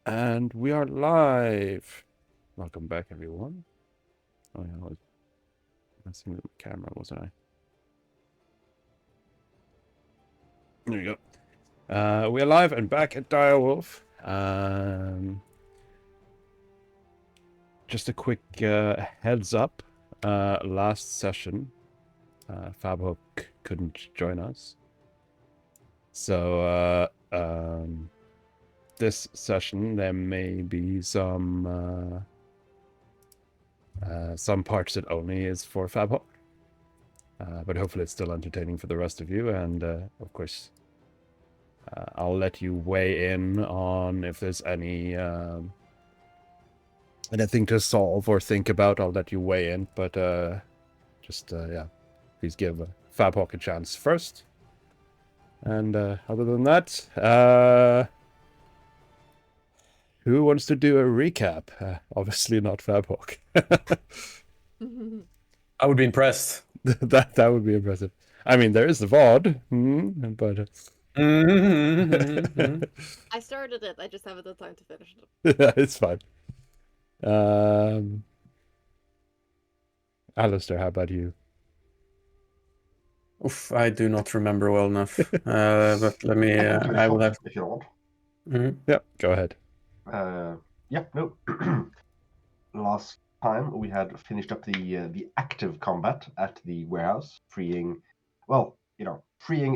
And we are live. Welcome back, everyone. Oh yeah, I was messing with the camera, wasn't I? There you go. We are live and back at Direwolf. Just a quick heads up. Last session, Fabhook couldn't join us. So this session there may be some parts that only is for Fabhook. But hopefully it's still entertaining for the rest of you, and of course I'll let you weigh in on if there's anything to solve or think about. I'll let you weigh in, but yeah, please give Fabhawk a chance first. And other than that, who wants to do a recap? Obviously not Fabhawk. I would be impressed. that would be impressive. I mean, there is the VOD, but I started it. I just haven't had time to finish it. yeah, it's fine. Alistair, how about you? Oof, I do not remember well enough. But let me. I will have. If you want. Yeah, go ahead. Yeah, no. Last time we had finished up the active combat at the warehouse, freeing a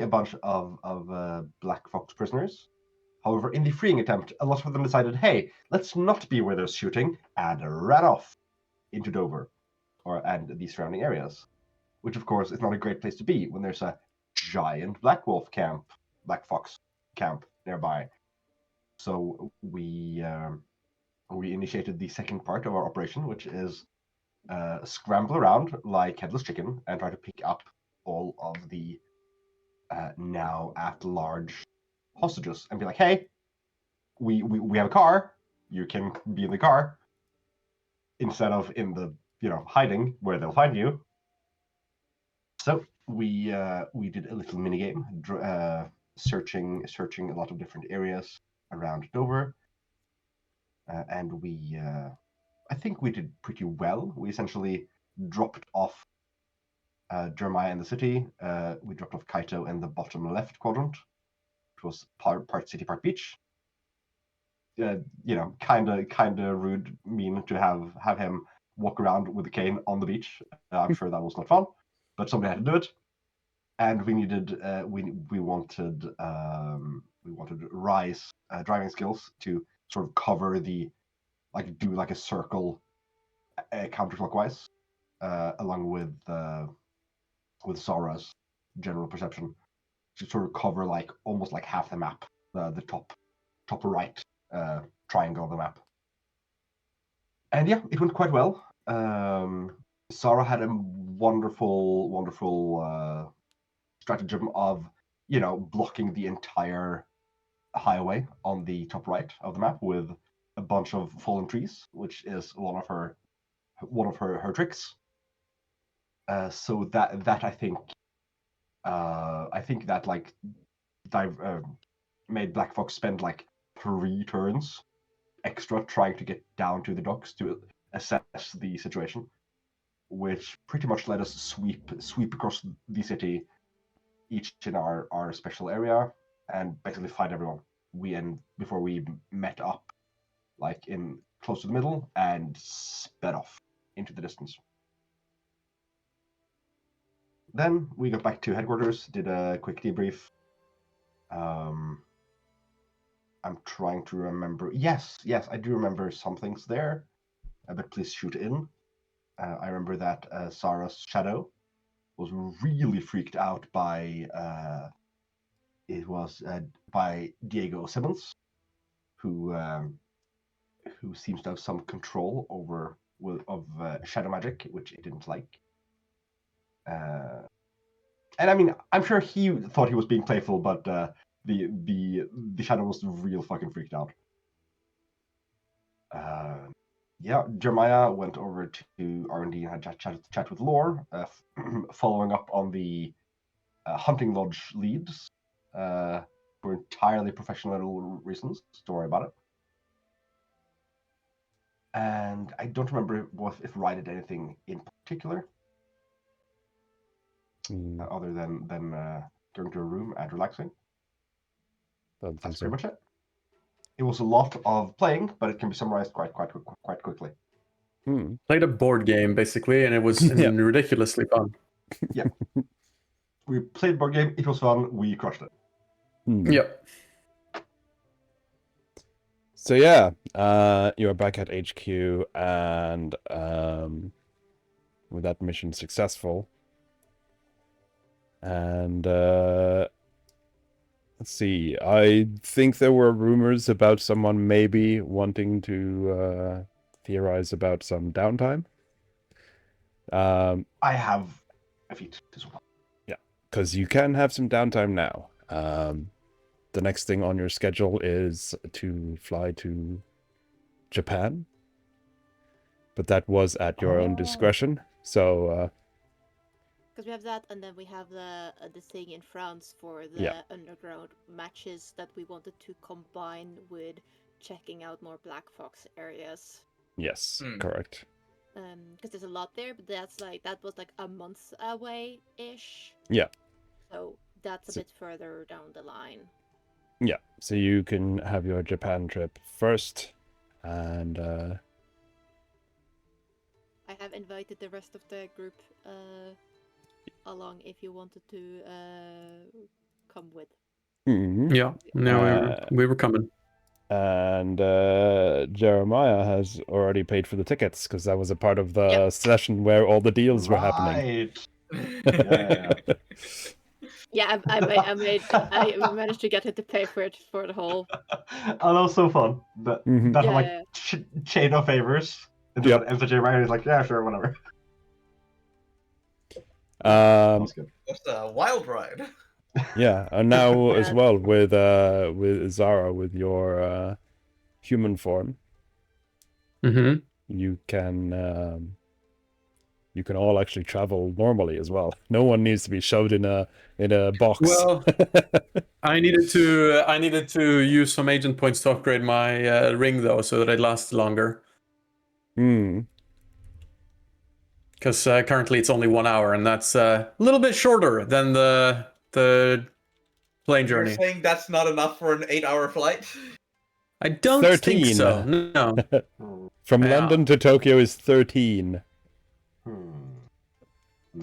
bunch of Black Fox prisoners. However, in the freeing attempt, a lot of them decided, hey, let's not be where there's shooting, and ran off into Dover and the surrounding areas. Which, of course, is not a great place to be when there's a giant Black Fox camp nearby. So we initiated the second part of our operation, which is scramble around like headless chicken and try to pick up all of the now at-large hostages and be like, hey, we have a car, you can be in the car, instead of in the hiding where they'll find you. So we did a little minigame, searching a lot of different areas around Dover, and I think we did pretty well. We essentially dropped off Jeremiah in the city. We dropped off Kaito in the bottom left quadrant, which was part city, part beach. Kind of rude, mean to have him walk around with a cane on the beach. I'm sure that was not fun, but somebody had to do it. And we needed we wanted Rye's driving skills to sort of cover do a circle counterclockwise, along with Zara's general perception, to sort of cover almost half the map, the top right triangle of the map. And yeah, it went quite well. Zara had a wonderful stratagem of blocking the entire highway on the top right of the map with a bunch of fallen trees, which is one of her tricks. So that I think that made Black Fox spend 3 turns extra trying to get down to the docks to assess the situation, which pretty much let us sweep across the city, each in our special area, and basically find everyone. Before we met up, in close to the middle, and sped off into the distance. Then we got back to headquarters, did a quick debrief. I'm trying to remember. Yes, I do remember some things there, but please shoot in. I remember that Sarah's shadow was really freaked out by by Diego Simmons, who seems to have some control of shadow magic, which he didn't like. And I mean, I'm sure he thought he was being playful, but the shadow was real fucking freaked out. Yeah, Jeremiah went over to R&D and had chat with Lore, following up on the hunting lodge leads for entirely professional reasons. Don't worry about it. And I don't remember if Ryan did anything in particular other than going to a room and relaxing. Don't think That's so. pretty much it. It was a lot of playing, but it can be summarized quite quickly. Played a board game basically, and it was ridiculously fun. Yeah. We played board game. It was fun. We crushed it. Yep. So yeah, you're back at HQ, and with that mission successful, and let's see. I think there were rumors about someone maybe wanting to theorize about some downtime. I have a feat as well. Yeah, because you can have some downtime now. The next thing on your schedule is to fly to Japan, but that was at your own discretion. So Because we have that, and then we have the thing in France for the underground matches that we wanted to combine with checking out more Black Fox areas. yes, correct. Because there's a lot there, but that was like a month away ish. Yeah. So that's a bit further down the line. Yeah, so you can have your Japan trip first, and I have invited the rest of the group along if you wanted to come with. Yeah, no, we were coming. And Jeremiah has already paid for the tickets because that was a part of the session where all the deals were happening. Yeah, I managed to get him to pay for it for the whole. Oh, that was so fun. That chain of favors. And then Jeremiah is like, yeah, sure, whatever. That's good. That's a wild ride. Yeah, and now as well with Zara with your human form, you can all actually travel normally as well. No one needs to be shoved in a box. Well, I needed to use some agent points to upgrade my ring though, so that it lasts longer. Because currently it's only 1 hour, and that's a little bit shorter than the plane journey. You're saying that's not enough for an 8-hour flight? I don't 13. think so. No. From London to Tokyo is 13.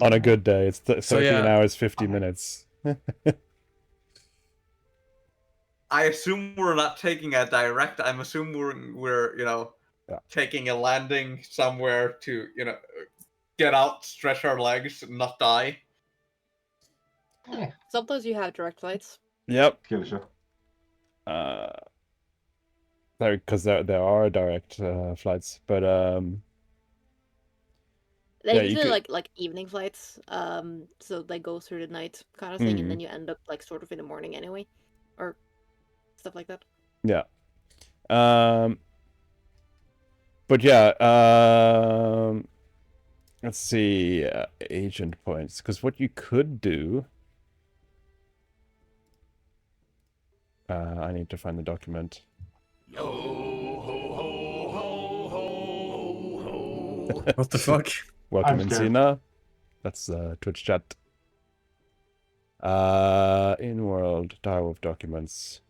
On a good day, it's 13 hours 50 minutes. I assume we're not taking a direct. I'm assuming we're taking a landing somewhere to get out, stretch our legs, and not die. Sometimes you have direct flights. Yep. Sure. Because there are direct flights, but they usually like evening flights. So they go through the night kind of thing, and then you end up like sort of in the morning anyway, or stuff like that. Yeah. But yeah. Let's see, agent points. Because what you could do. I need to find the document. Yo ho ho ho ho ho. What the fuck? Welcome, Encina. That's Twitch chat. In-world DIREWOLF documents.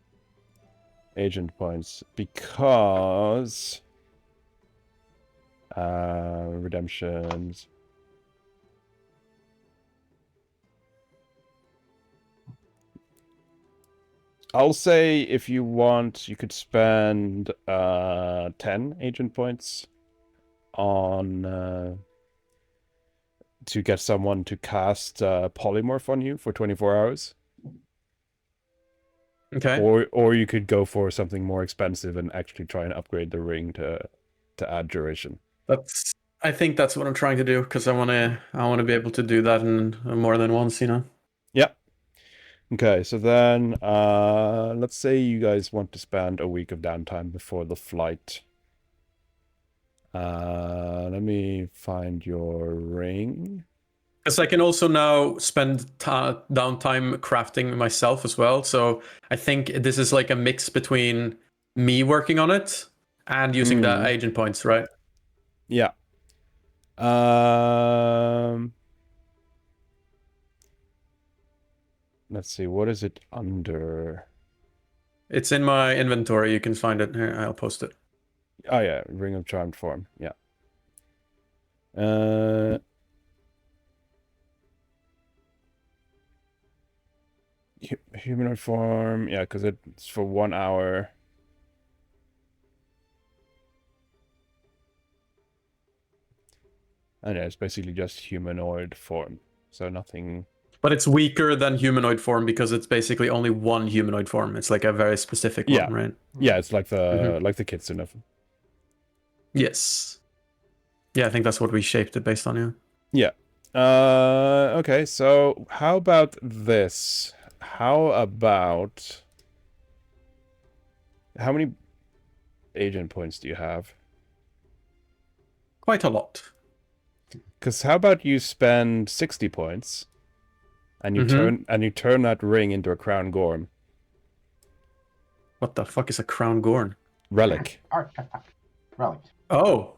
Agent points. Because... redemptions. I'll say if you want, you could spend 10 agent points on to get someone to cast polymorph on you for 24 hours. Okay. Or you could go for something more expensive and actually try and upgrade the ring to add duration. I think that's what I'm trying to do, because I want to be able to do that in more than once, Yep. Okay, so then let's say you guys want to spend a week of downtime before the flight. Let me find your ring. Because I can also now spend downtime crafting myself as well. So I think this is like a mix between me working on it and using the agent points, right? Yeah. Let's see, what is it under? It's in my inventory. You can find it here. I'll post it. Oh yeah, Ring of Charmed Form. Yeah. Humanoid form. Yeah, because it's for 1 hour. And yeah, it's basically just humanoid form. So nothing. But it's weaker than humanoid form because it's basically only one humanoid form. It's like a very specific Yeah. one, right? Yeah, it's like the kitsune of. Yes. Yeah, I think that's what we shaped it based on, yeah. Okay, so how about this? How many agent points do you have? Quite a lot. Because how about you spend 60 points and you turn that ring into a crown gorm. What the fuck is a crown gorn? Relic. Artifact. Relic. Oh.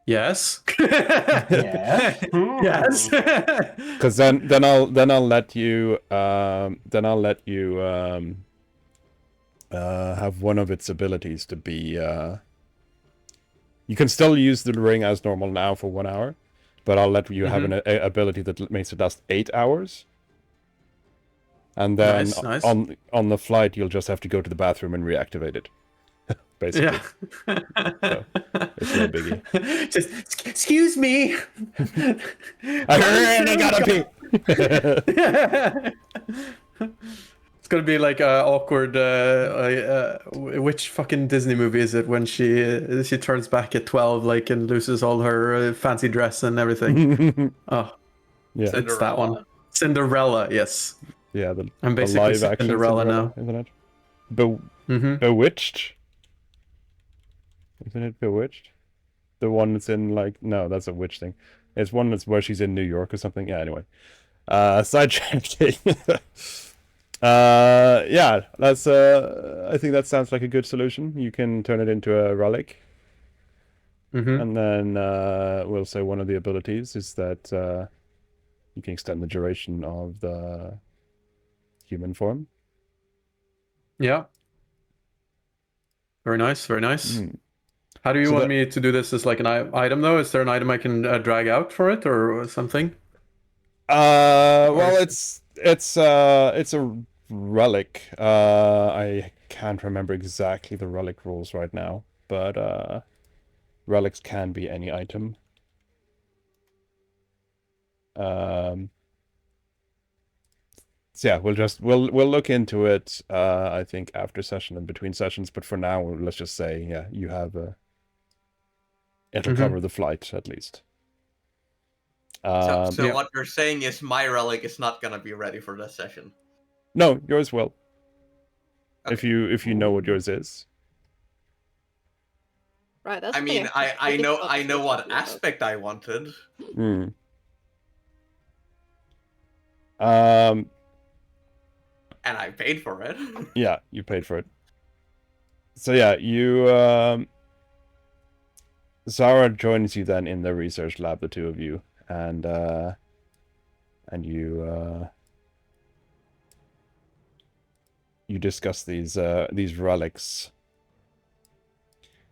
Yes. Yes. Yes. Because then I'll let you have one of its abilities to be you can still use the ring as normal now for 1 hour, but I'll let you have an ability that makes it last 8 hours. And then nice. on the flight you'll just have to go to the bathroom and reactivate it. Basically. Yeah. So, it's no biggie. Just excuse me. I gotta pee. It's gonna be like awkward. Which fucking Disney movie is it when she turns back at 12, like, and loses all her fancy dress and everything? Oh, yeah, it's that one. Cinderella. Yes. Yeah, I'm basically live action Cinderella now. Isn't it? Bewitched. Isn't it Bewitched? The one that's in like that's a witch thing. It's one that's where she's in New York or something. Yeah. Anyway, sidetracking. Yeah, that's I think that sounds like a good solution. You can turn it into a relic. And then we'll say one of the abilities is that you can extend the duration of the human form. Yeah. Very nice. Very nice. How do you So want me to do this as like an item though? Is there an item I can drag out for it or something? Well, it's a relic. I can't remember exactly the relic rules right now, but relics can be any item. So yeah, we'll look into it. I think after session and between sessions, but for now, let's just say you have it'll cover the flight at least. So what you're saying is my relic is not gonna be ready for this session. No, yours will. Okay. If you know what yours is. Right. That's I mean, I know what aspect I wanted. And I paid for it. Yeah, you paid for it. So yeah, you Zara joins you then in the research lab, the two of you, and you discuss these relics.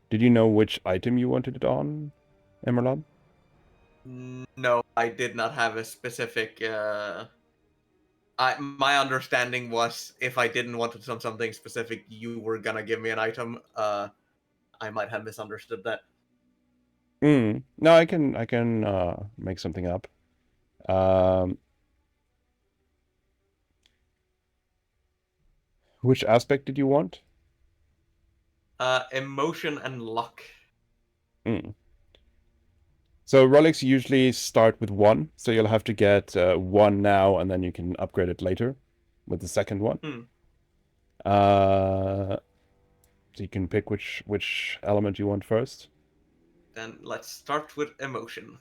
Did you know which item you wanted it on, Emerald? No, I did not have a specific. My understanding was if I didn't want it on something specific, you were gonna give me an item. I might have misunderstood that. No, I can make something up. Which aspect did you want? Emotion and luck. So relics usually start with 1, so you'll have to get 1 now, and then you can upgrade it later with the second one. So you can pick which element you want first. Then let's start with emotion.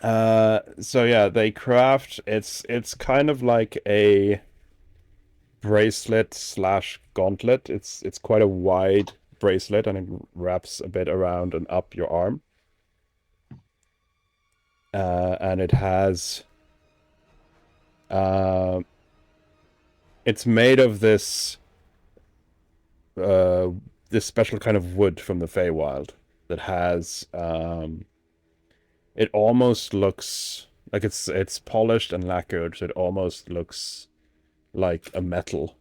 So yeah, they craft. It's kind of like a bracelet / gauntlet. It's quite a wide bracelet, and it wraps a bit around and up your arm. And it has... it's made of this this special kind of wood from the Feywild that has it almost looks like it's polished and lacquered, so it almost looks like a metal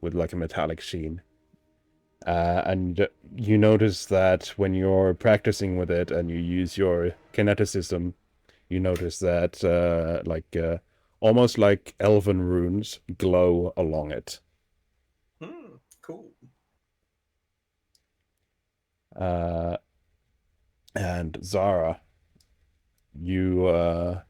with like a metallic sheen. And you notice that when you're practicing with it and you use your kineticism, you notice that almost like elven runes glow along it. Cool. And Zara, you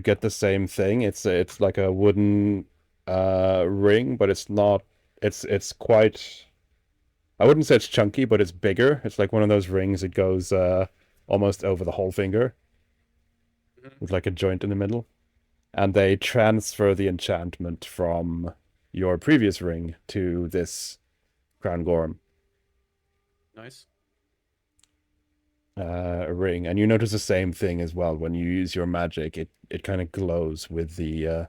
get the same thing. It's like a wooden ring, but it's not. It's quite. I wouldn't say it's chunky, but it's bigger. It's like one of those rings. It goes almost over the whole finger, with like a joint in the middle. And they transfer the enchantment from your previous ring to this Crown Gorm. Nice. Ring, and you notice the same thing as well. When you use your magic, it kind of glows with the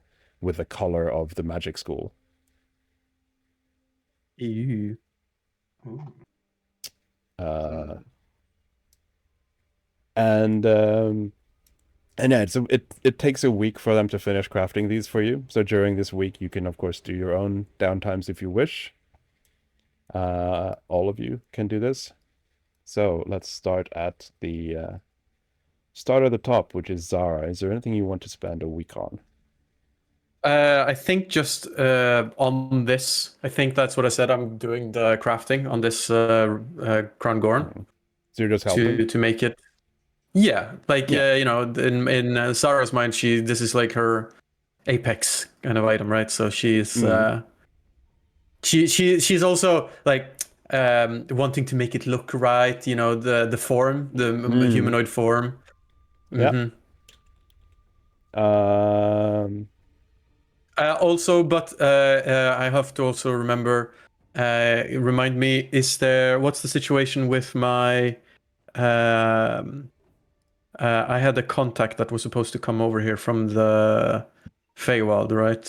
color of the magic school. Ew. And yeah, it takes a week for them to finish crafting these for you. So during this week, you can of course do your own downtimes if you wish. All of you can do this. So let's start at the top, which is Zara. Is there anything you want to spend a week on? I think just on this. I think that's what I said. I'm doing the crafting on this Crown Gorn. So you're just helping to make it. Yeah, like in Zara's mind, this is like her apex kind of item, right? So she's she's also like wanting to make it look right. The form, the humanoid form. Yeah. Also, but I have to also remind me, what's the situation with my I had a contact that was supposed to come over here from the Feywild, right?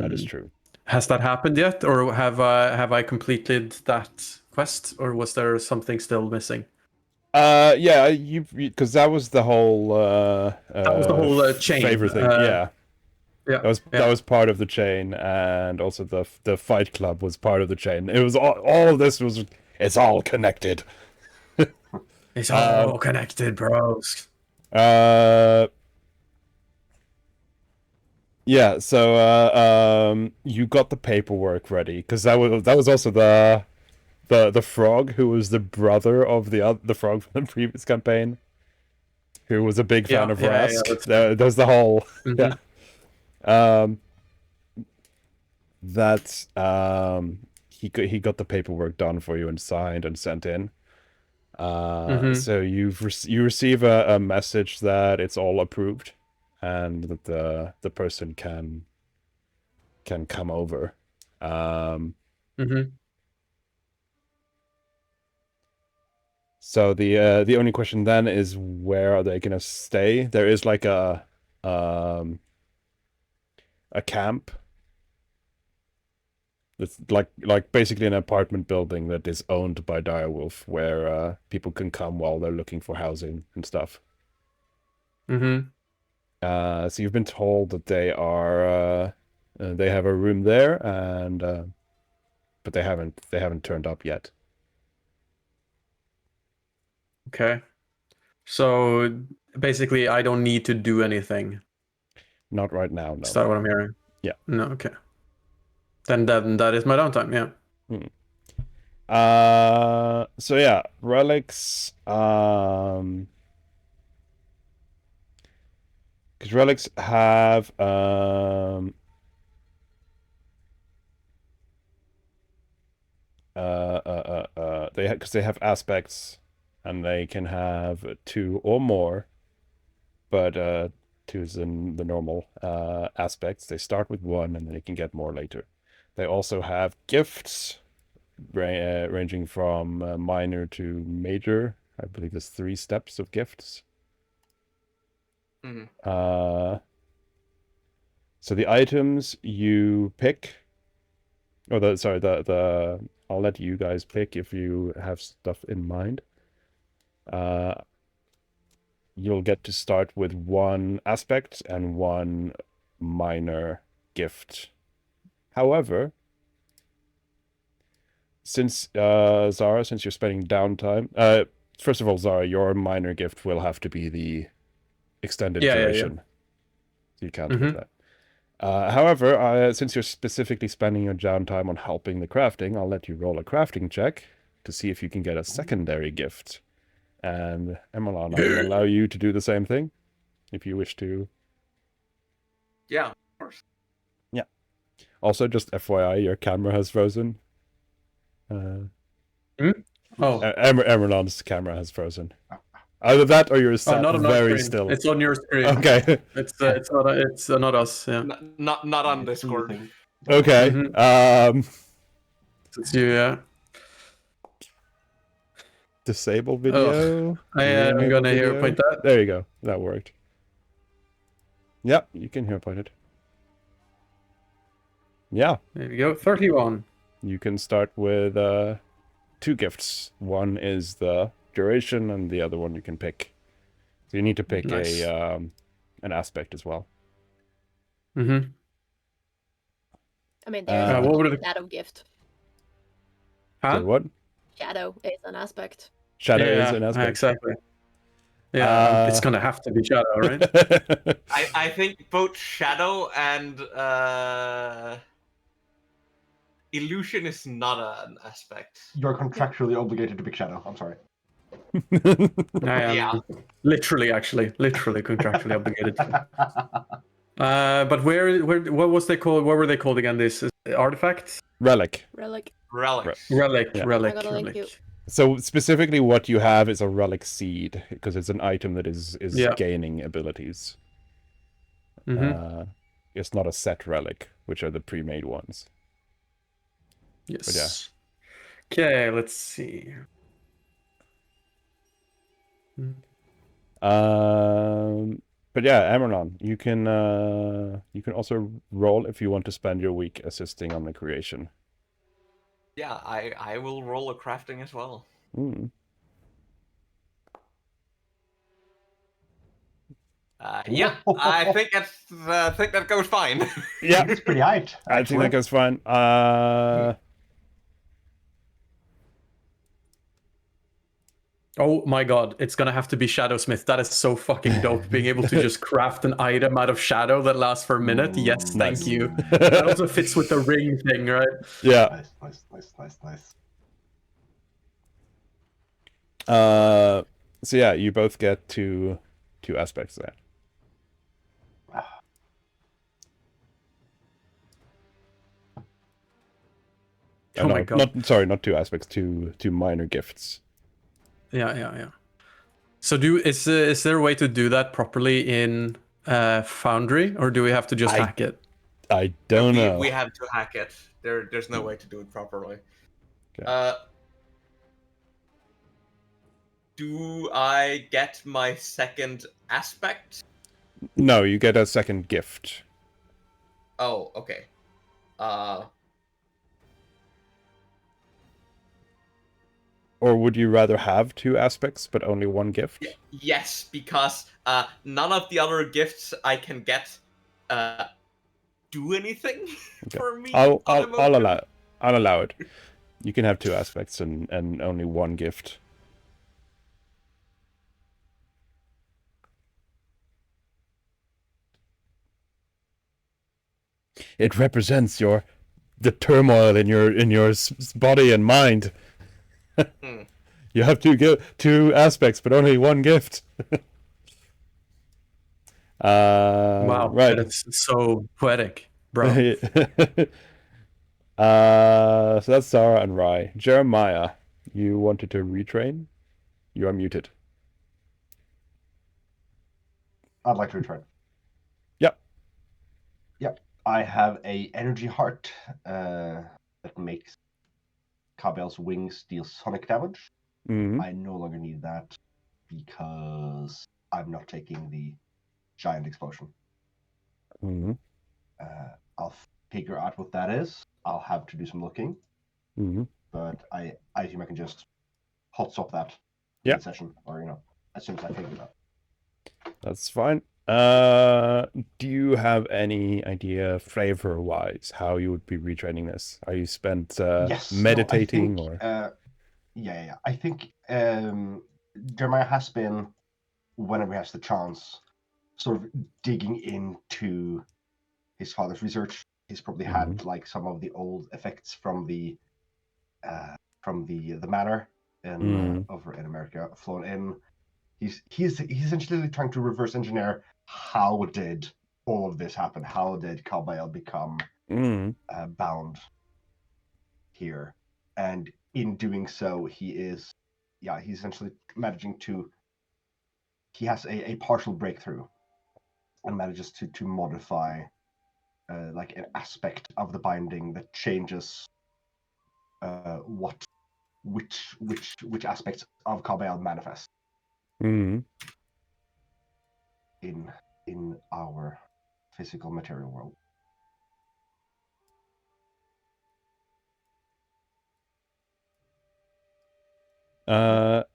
That is true. Has that happened yet, or have I completed that quest, or was there something still missing? Yeah, because that was the whole that was the whole chain favor thing. Yeah. Yeah, that was part of the chain, and also the fight club was part of the chain. It was all of this was it's all connected. It's all connected, bros. Yeah, so you got the paperwork ready, because that was also the frog who was the brother of the frog from the previous campaign, who was a big fan of Rask. There's the whole he got the paperwork done for you and signed and sent in. So you receive a message that it's all approved, and that the person can come over. So the only question then is, where are they gonna stay? There is like a camp. It's like basically an apartment building that is owned by DIREWOLF, where people can come while they're looking for housing and stuff. So you've been told that they have a room there, and but they haven't turned up yet. Okay. So basically, I don't need to do anything. Not right now, no. Is that what I'm hearing? Yeah. No, okay. Then that is my downtime, yeah. So yeah, relics. Because relics have they have aspects, and they can have 2 or more, but 2 is in the normal aspects. They start with 1, and then they can get more later. They also have gifts, ranging from minor to major. I believe there's 3 steps of gifts. Mhm. So the items you pick, or the I'll let you guys pick if you have stuff in mind. You'll get to start with 1 aspect and 1 minor gift. However, since Zara, since you're spending downtime, first of all, Zara, your minor gift will have to be the extended duration. So you can't get that. However, since you're specifically spending your downtime on helping the crafting, I'll let you roll a crafting check to see if you can get a secondary gift. And Emerlon, I will allow you to do the same thing if you wish to. Yeah, of course. Yeah. Also, just FYI, your camera has frozen. Emerlon's camera has frozen. Either that or you're sat not on very our screen. still. It's on your screen. Okay. It's not us. Yeah. Not on Discord. Okay. It's you. Yeah. Disable video. I'm gonna hero point that. There you go. That worked. Yep, you can hero point it. Yeah. There we go. 31. You can start with 2 gifts. One is the duration, and the other one you can pick. So you need to pick an aspect as well. Mm-hmm. I mean, there's what would it... shadow gift. Huh? So what? Shadow is an aspect. Shadow is an aspect. Exactly. Yeah, it's gonna have to be shadow, right? I think both shadow and illusion is not an aspect. You're contractually obligated to pick shadow. I'm sorry. Yeah. Literally contractually obligated. But what was they called? What were they called again? This artifact? Relic. Relic. Yeah. Relic. So specifically what you have is a relic seed, because it's an item that is gaining abilities. It's not a set relic, which are the pre-made ones. Yes. But yeah. Okay, let's see. But yeah, Amronon, you can also roll if you want to spend your week assisting on the creation. Yeah, I will roll a crafting as well. Yeah, I think that goes fine. Yeah, it's pretty high. I think that goes fine. Oh my god, it's gonna have to be Shadowsmith. That is so fucking dope. Being able to just craft an item out of shadow that lasts for a minute. Yes, thank you. That also fits with the ring thing, right? Yeah. Nice. So yeah, you both get two aspects there. Oh my god. Not 2 aspects, two minor gifts. Yeah. So is there a way to do that properly in Foundry, or do we have to just hack it? I don't know. We have to hack it. There's no way to do it properly. Okay. Do I get my second aspect? No, you get a second gift. Oh, okay. Or would you rather have 2 aspects but only 1 gift? Yes, because none of the other gifts I can get do anything for me. I'll allow it. You can have 2 aspects and only 1 gift. It represents the turmoil in your body and mind. You have 2 aspects, but only 1 gift. Wow, right. That's so poetic, bro. So that's Zara and Rai. Jeremiah, you wanted to retrain? You are muted. I'd like to retrain. Yep. I have a energy heart that makes Kabel's wings deal sonic damage. Mm-hmm. I no longer need that because I'm not taking the giant explosion. Mm-hmm. I'll figure out what that is. I'll have to do some looking, Mm-hmm. but I assume I can just hot swap that Yeah. in the session, or as soon as I figure it out. That's fine. Do you have any idea, flavor-wise, how you would be retraining this? Are you spent Yes, meditating, no, I think, or? yeah. I think Jeremiah has been, whenever he has the chance, sort of digging into his father's research. He's probably had like some of the old effects from the manor in over in America flown in. He's essentially trying to reverse engineer how did all of this happen? How did Kabael become bound here? And in doing so, he's essentially managing to. He has a partial breakthrough and manages to modify like an aspect of the binding that changes which aspects of Kabael manifest in our physical material world.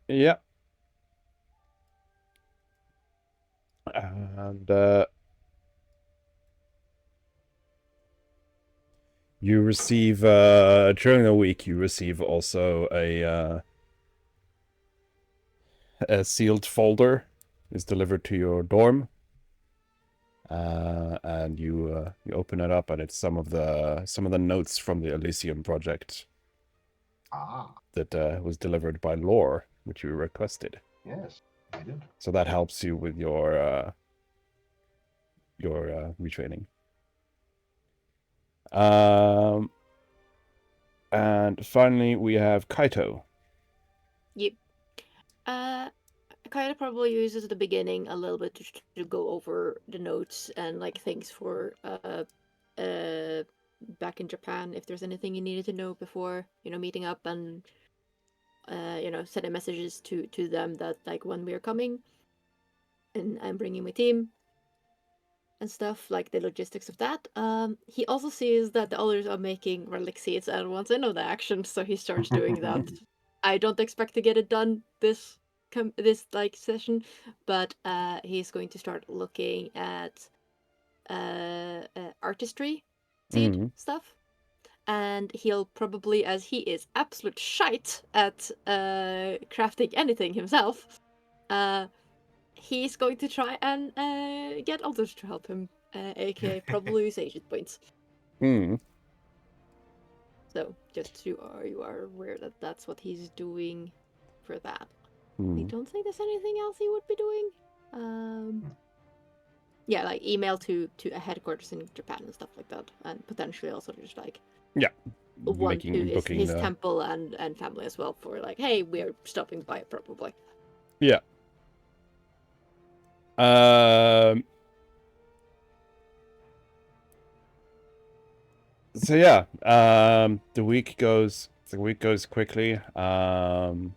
Yeah. And you receive during the week. You receive also a sealed folder is delivered to your dorm, and you open it up, and it's some of the notes from the Elysium project that was delivered by Lore, which you requested. Yes, I did. So that helps you with your retraining. And finally, we have Kaito. Yep. Kaito probably uses at the beginning a little bit to go over the notes and like things for back in Japan, if there's anything you needed to know before meeting up, and sending messages to them that like when we are coming and I'm bringing my team and stuff, like the logistics of that. He also sees that the others are making relic seeds and wants in on the action, so he starts doing that. I don't expect to get it done this like session, but he's going to start looking at artistry seed stuff, and he'll probably, as he is absolute shite at crafting anything himself, he's going to try and get others to help him, aka probably use agent points. So just you are aware that that's what he's doing for that. I don't think there's anything else he would be doing. Yeah, like email to a headquarters in Japan and stuff like that, and potentially also just like one to his temple and family as well, for like, hey, we're stopping by probably. Yeah. So yeah, the week goes quickly, and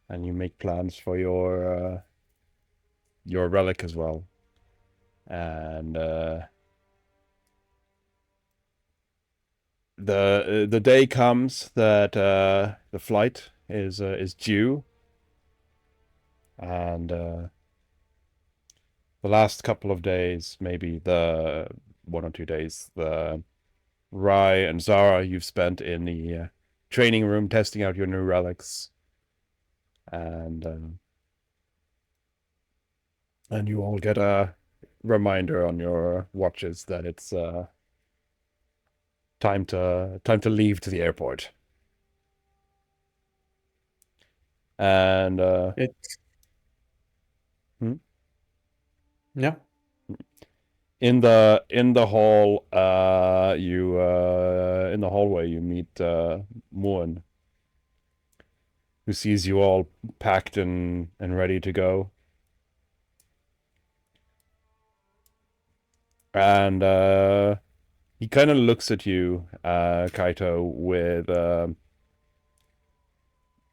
you make plans for your relic as well, and the day comes that the flight is due, and the last couple of days, maybe the 1 or 2 days, the Rai and Zara you've spent in the training room testing out your new relics, and you all get a reminder on your watches that it's time to leave to the airport. And yeah. In the hall, you in the hallway you meet Moon, who sees you all packed and ready to go. And He kind of looks at you, Kaito, with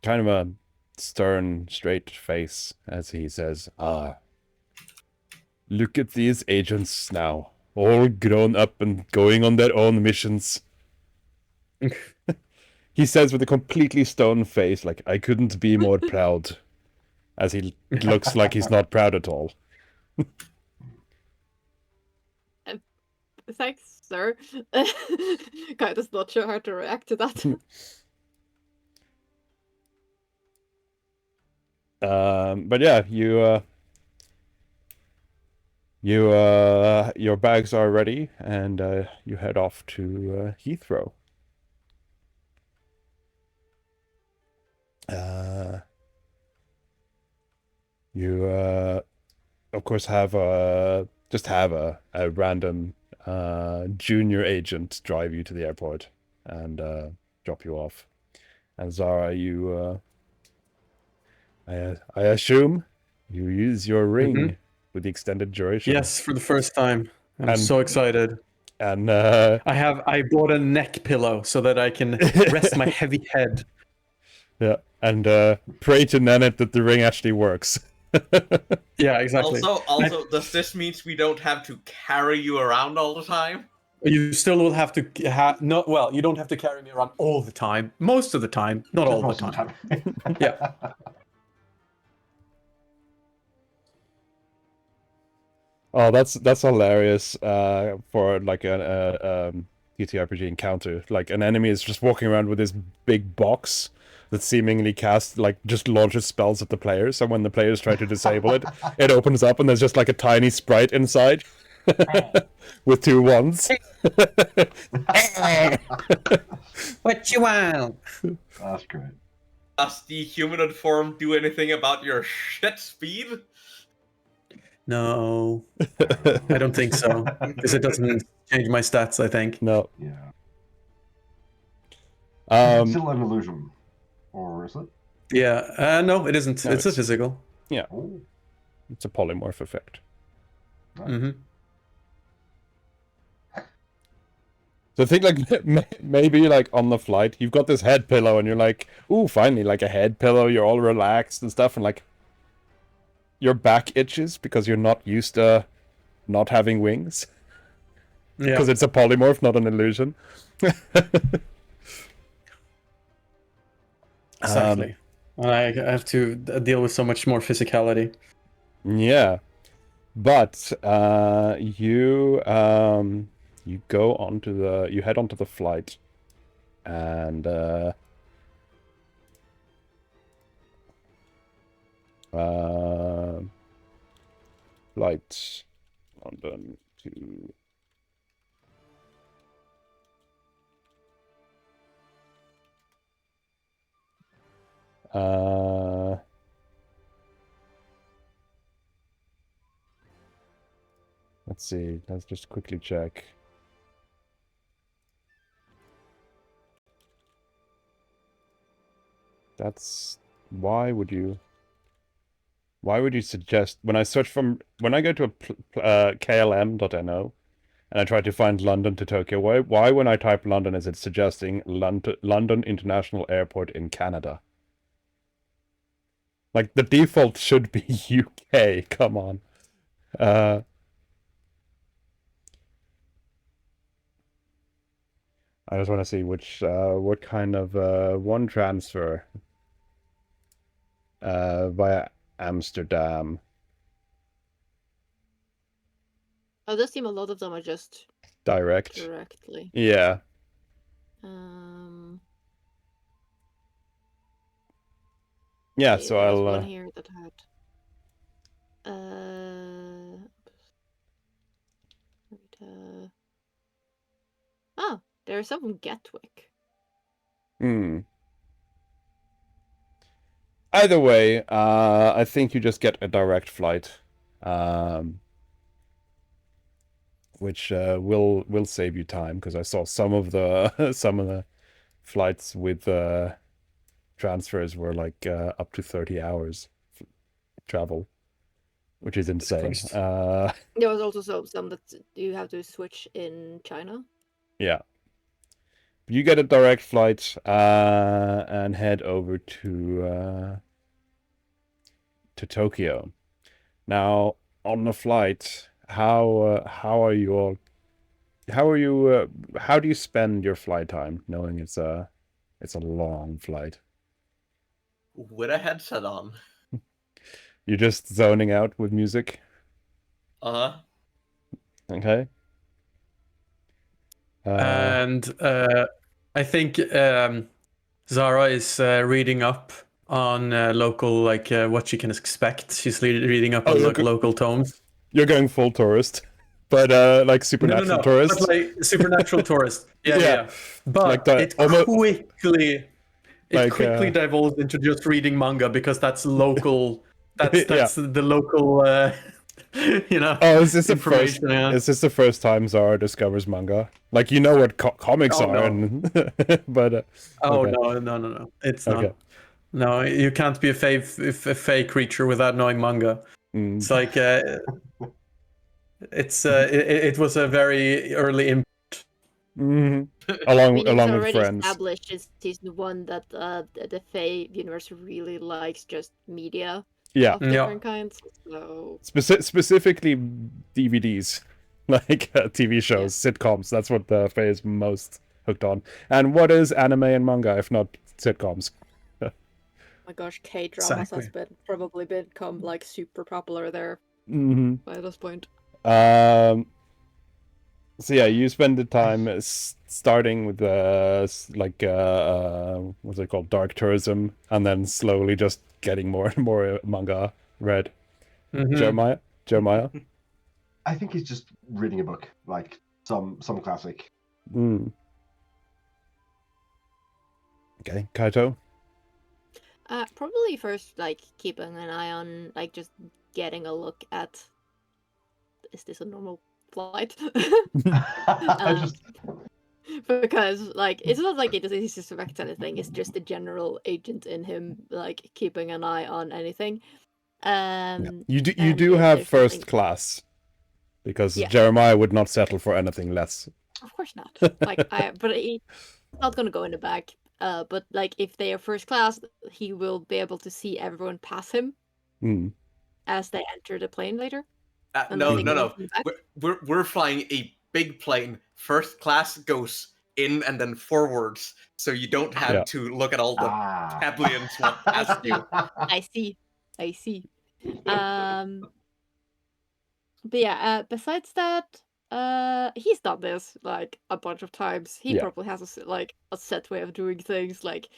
kind of a stern, straight face as he says, look at these agents now, all grown up and going on their own missions. He says with a completely stone face, like, I couldn't be more proud, as he looks like he's not proud at all. Thanks, sir. Kind of not sure how to react to that. But yeah, your bags are ready, and you head off to Heathrow. You of course have a random junior agent drive you to the airport and drop you off. And Zara, you I assume you use your ring with the extended duration. Yes, for the first time. I'm so excited. And I bought a neck pillow so that I can rest my heavy head. Yeah, and pray to Nanette that the ring actually works. Yeah, exactly. Also, does this mean we don't have to carry you around all the time? You still will have to you don't have to carry me around all the time. Most of the time, not all the time. Yeah. Oh, that's hilarious for like a TTRPG encounter. Like an enemy is just walking around with this big box that seemingly casts, like, just launches spells at the players, and when the players try to disable it, it opens up and there's just like a tiny sprite inside with two wands. What you want? That's great. Does the humanoid form do anything about your shit speed? No, I don't think so, because it doesn't change my stats, I think. No. Yeah. Um, Still an illusion. Or is it? Yeah, no, it isn't. No, it's a physical. Yeah. Oh, It's a polymorph effect. Mm-hmm. So I think, like, maybe, like, on the flight, you've got this head pillow, and you're like, ooh, finally, like, a head pillow, you're all relaxed and stuff, and, like, your back itches because you're not used to not having wings. Yeah. Because it's a polymorph, not an illusion. Exactly. I have to deal with so much more physicality. Yeah. But you go onto you head onto the flight, and flight London to let's see, let's just quickly check. That's why would you suggest, when I go to klm.no and I try to find London to Tokyo, why when I type London is it suggesting London International Airport in Canada? Like, the default should be UK, come on. I just want to see what kind of one transfer via Amsterdam. Oh, this seem a lot of them are just Direct. directly. Yeah. Yeah, so there was I'll one here that had oh, there's some from Gatwick. Either way, I think you just get a direct flight, which will save you time, because I saw some of the flights with transfers were like up to 30 hours travel, which is insane. There was also some that you have to switch in China. Yeah. You get a direct flight and head over to Tokyo. Now, on the flight, how are you all? How do you spend your flight time, knowing it's a long flight? With a headset on. You're just zoning out with music. Uh-huh. Okay. And I think Zara is reading up on local, like what she can expect. She's reading up Oh, on you're like local tomes. You're going full tourist, but like supernatural No, tourist. but like supernatural tourist. Yeah. But Like the- it almost- quickly Like, divulged into just reading manga because that's local. That's Yeah. the local. You know. Oh, is this the first? information, yeah. Is this the first time Zara discovers manga? Like, you know what comics Oh, are, no. and but Oh okay. no! It's Okay. not. No, you can't be a fake creature without knowing manga. Mm. It's like it was a very early Mhm. I Along mean, it's with already friends. established in season 1 that the Fae universe really likes just media Yeah, of Yeah. different kinds. So specifically DVDs, like TV shows, sitcoms. That's what the Fae is most hooked on. And what is anime and manga if not sitcoms? my gosh, K-dramas Exactly. has probably become like super popular there Mm-hmm. by this point. So yeah, you spend the time starting with what's it called, dark tourism, and then slowly just getting more and more manga read. Mhm. Jeremiah. I think he's just reading a book, like some classic. Mm. Okay, Kaito. Probably first, like, keeping an eye on, like, just getting a look at, is this a normal flight? I just Because, like, it's not like he suspects anything, it's just the general agent in him, like, keeping an eye on anything. You and do if have there's first something- class, because Yeah. Jeremiah would not settle for anything less. Of course not. Like, but he's not gonna go in the back. But, like, if they are first class, he will be able to see everyone pass him Mm. as they enter the plane later. No. Unless they go from the back. We're flying a big plane. First class goes in and then forwards, so you don't have Yeah. to look at all the tablions walk past you. I see. But yeah, besides that, he's done this like a bunch of times. He Yeah. probably has a set way of doing things, like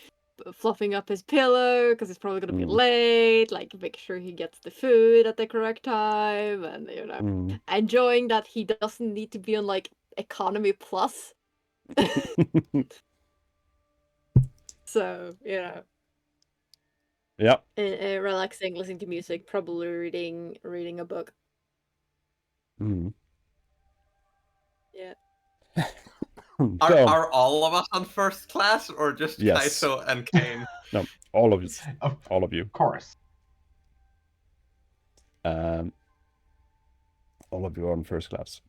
fluffing up his pillow because he's probably gonna be late. Like, make sure he gets the food at the correct time, and enjoying that he doesn't need to be on like economy plus. So Yeah. relaxing, listening to music, probably reading a book. Mm. Yeah. Are all of us on first class, or just Yes. Kaito and Kane? No, all of you. All of you. Of course. All of you are on first class.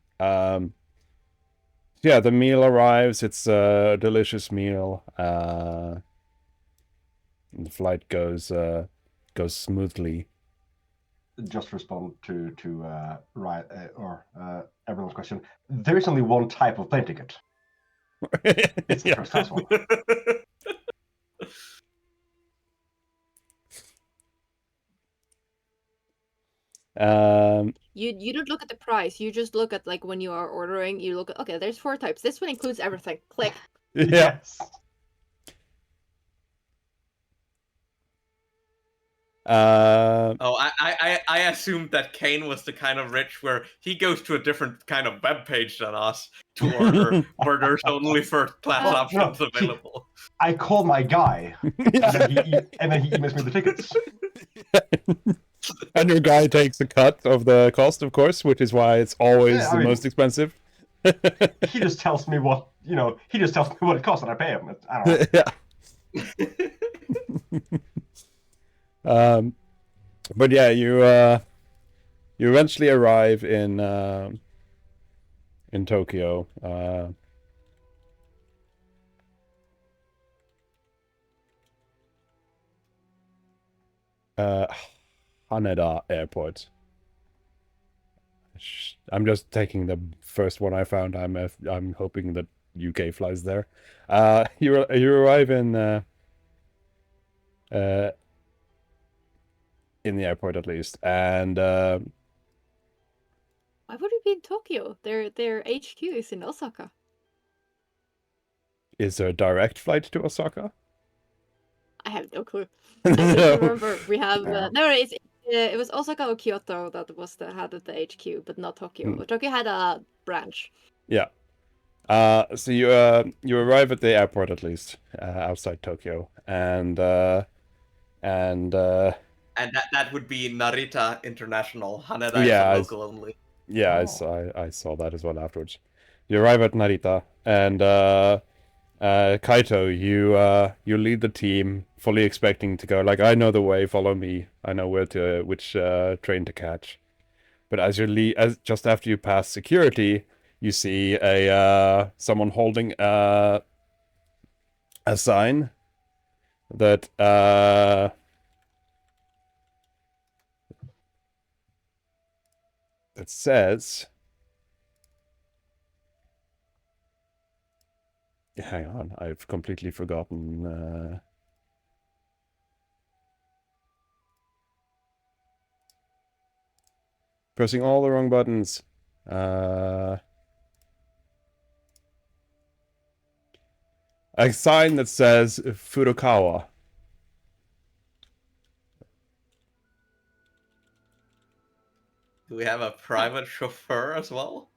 Yeah, the meal arrives. It's a delicious meal. The flight goes smoothly. Just respond to everyone's question. There is only one type of plane ticket. It's the first class one. You don't look at the price. You just look at, like, when you are ordering. You look at, okay, there's 4 types. This one includes everything. Click. Yeah. Yes. Oh, I assumed that Kane was the kind of rich where he goes to a different kind of web page than us to order, where there's only first class Well, options no, available. I call my guy, and then he emails me the tickets. And your guy takes a cut of the cost, of course, which is why it's always Yeah, I the mean- most expensive. He just tells me what He just tells me what it costs, and I pay him. I don't know. Yeah. But yeah, you eventually arrive in Tokyo. Uh, Haneda Airport. I'm just taking the first one I found. I'm hoping that UK flies there. You arrive in the airport at least, and Why would we be in Tokyo? Their HQ is in Osaka. is there a direct flight to Osaka? I have no clue. I just remember we have it was Osaka or Kyoto that was had the HQ, but not Tokyo. Tokyo had a branch. Yeah. So you arrive at the airport at least, outside Tokyo, and that would be Narita International. Haneda Yeah, is a local only. yeah, I saw that as well afterwards. You arrive at Narita, and Kaito, you lead the team, fully expecting to go like, I know the way, follow me. I know which train to catch. But as just after you pass security, you see someone holding a sign that that says, hang on, I've completely forgotten. Pressing all the wrong buttons. A sign that says Furukawa. Do we have a private chauffeur as well?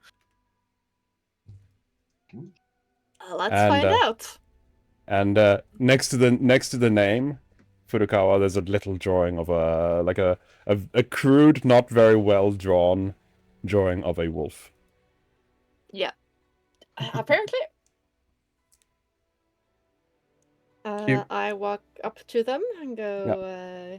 Let's find out. And next to the name, Furukawa, there's a little drawing of a crude, not very well drawn drawing of a wolf. Yeah. Apparently. I walk up to them and go,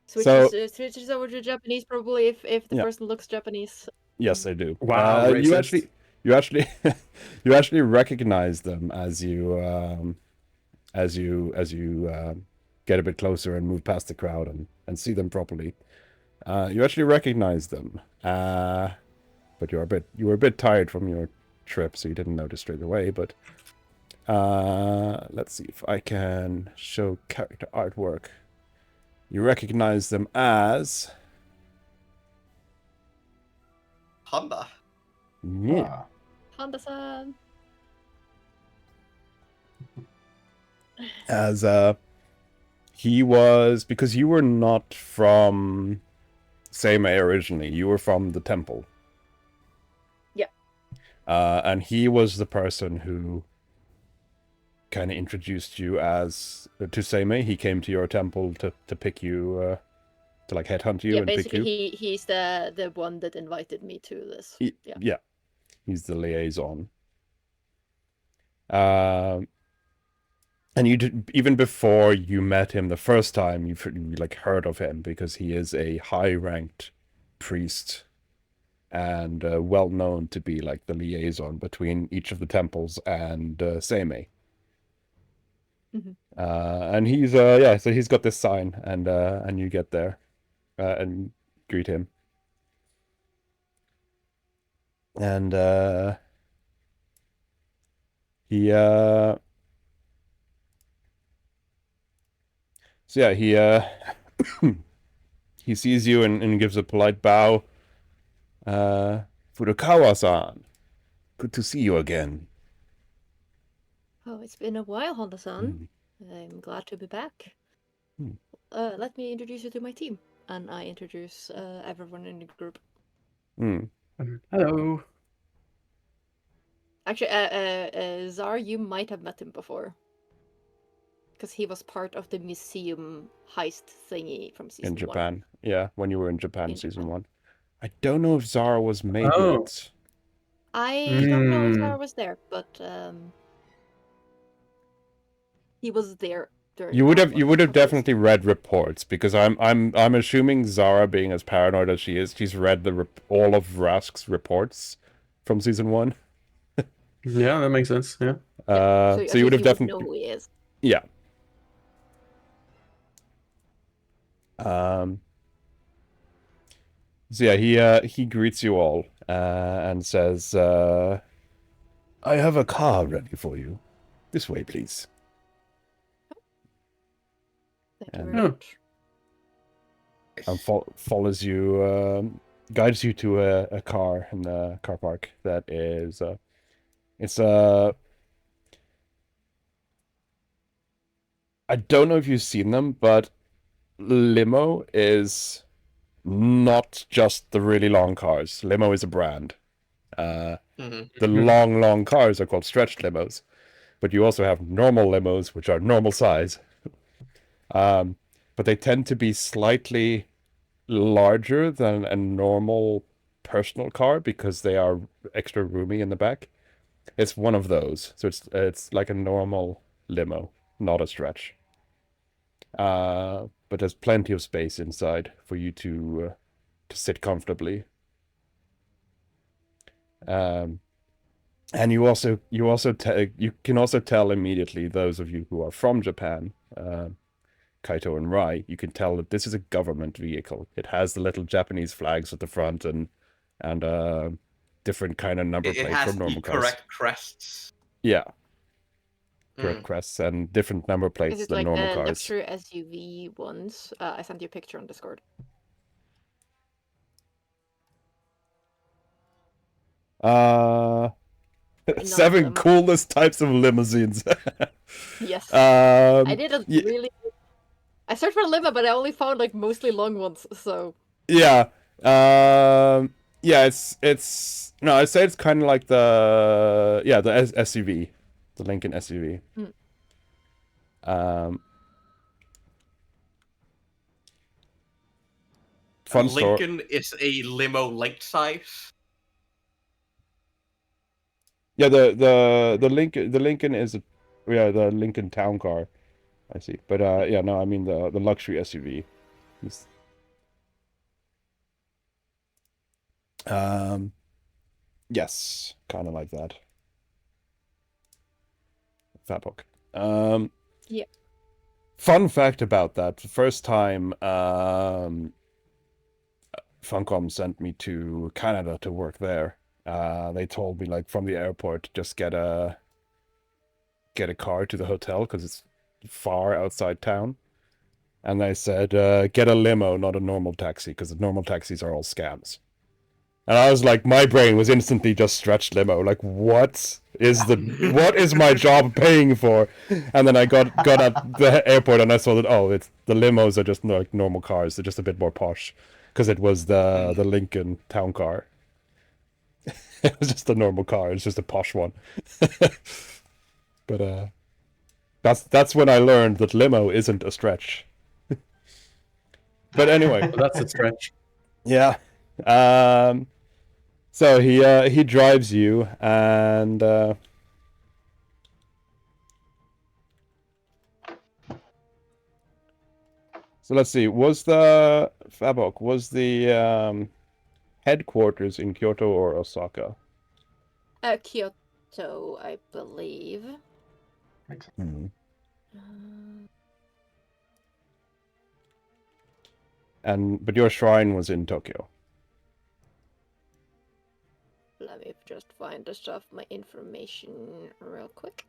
switches over to Japanese probably if the person looks Japanese. Yes, they do. Wow, you actually you actually recognize them as you get a bit closer and move past the crowd and see them properly. You actually recognize them, but you were a bit tired from your trip, so you didn't notice straight away. But let's see if I can show character artwork. You recognize them as Honda. Yeah. Honda-san. As he was, because you were not from Seimei originally, you were from the temple. Yeah. And he was the person who kind of introduced you to Seimei. He came to your temple to pick you, to like headhunt you and pick you. Basically he's the one that invited me to this. Yeah. He's the liaison. And you even before you met him the first time, you like heard of him because he is a high-ranked priest and well known to be like the liaison between each of the temples and Seimei. Mm-hmm. And he's so he's got this sign, and you get there and greet him, and he so yeah, he sees you and gives a polite bow. Furukawa-san, good to see you again. Oh, it's been a while, Honda-san. I'm glad to be back. Let me introduce you to my team. And I introduce everyone in the group. Hello. Actually, Zar, you might have met him before. Because he was part of the museum heist thingy from season 1. In Japan. Yeah, when you were in Japan, season 1. I don't know if Zara was made yet. I don't know if Zara was there, but he was there. You would have definitely read reports, because I'm assuming Zara, being as paranoid as she is, she's read all of Rask's reports from season 1. Yeah, that makes sense. Yeah. So you would have definitely know who he is. Yeah. So yeah, he greets you all and says, "I have a car ready for you. This way, please." Thank you And- very much. And follows you, guides you to a car in the car park that is, it's I don't know if you've seen them, but limo is not just the really long cars. Limo is a brand. Mhm. The long cars are called stretched limos, but you also have normal limos, which are normal size. But they tend to be slightly larger than a normal personal car because they are extra roomy in the back. It's one of those, so it's like a normal limo, not a stretch. But there's plenty of space inside for you to sit comfortably. And you can also tell immediately, those of you who are from Japan, Kaito and Rai, you can tell that this is a government vehicle. It has the little Japanese flags at the front and different kind of number It plates has from normal the cars. correct crests. Yeah. Correct crests and different number Is plates it than like normal the cars. luxury SUV ones? I sent you a picture on Discord. Uh, None of 7 them. coolest types of limousines. Yes. I did a yeah, really. I searched for a limo, but I only found like mostly long ones. So yeah. Yeah, it's no, I'd say it's kind of like the SUV, the Lincoln SUV. Mm. Fun story. Lincoln is a limo length size. Yeah, the Lincoln is the Lincoln Town Car. I see, but yeah, no, I mean the luxury SUV. It's- yes, kind of like that. Fat book. yeah. Fun fact about that: the first time Funcom sent me to Canada to work there, they told me, like, from the airport, just get a car to the hotel because it's far outside town. And they said, get a limo, not a normal taxi, because the normal taxis are all scams. And I was like, my brain was instantly just stretched limo. Like, what is my job paying for? And then I got at the airport and I saw that, it's the limos are just like normal cars. They're just a bit more posh, because it was the Lincoln Town Car. It was just a normal car. It's just a posh one. But that's when I learned that limo isn't a stretch. But anyway, Well, that's a stretch. yeah. So he drives you, and so let's see. Was the headquarters in Kyoto or Osaka? Kyoto, I believe. Makes sense. But your shrine was in Tokyo. Let me just find the stuff, my information real quick.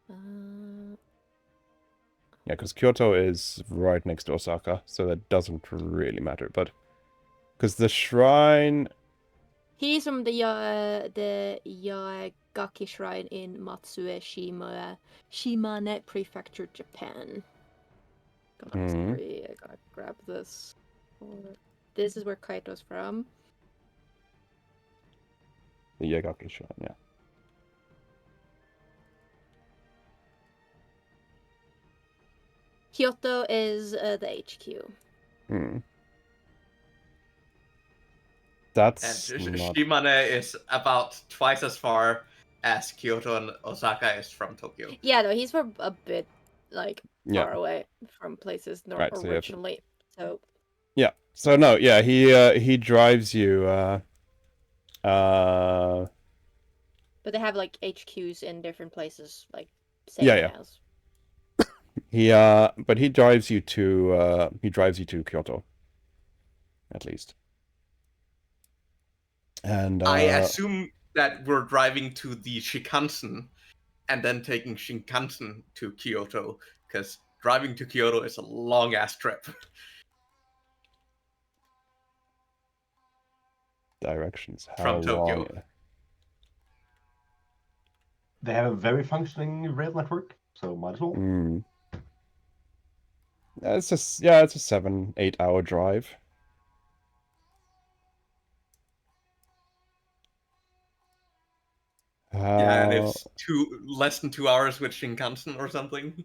Yeah, because Kyoto is right next to Osaka, so that doesn't really matter. But because the shrine, He's from the Yaegaki Shrine in Matsue, Shimane Prefecture, Japan. Sorry, I gotta grab this. This is where Kaito's from. the Yagaki shrine, yeah. Kyoto is the HQ. That's And not... Shimane is about twice as far as Kyoto and Osaka is from Tokyo. Yeah, no, he's from a bit like Yeah. far away from places Right, so you have to- originally. So Yeah. So no, yeah, he drives you. but they have like HQs in different places, like same Yeah, yeah. as. But he drives you to Kyoto, at least. And I assume that we're driving to the Shinkansen and then taking Shinkansen to Kyoto, because driving to Kyoto is a long ass trip. directions. How From Tokyo. long? They have a very functioning rail network, so might as well. It's a 7-8 hour drive. Yeah, and it's less than 2 hours with Shinkansen or something.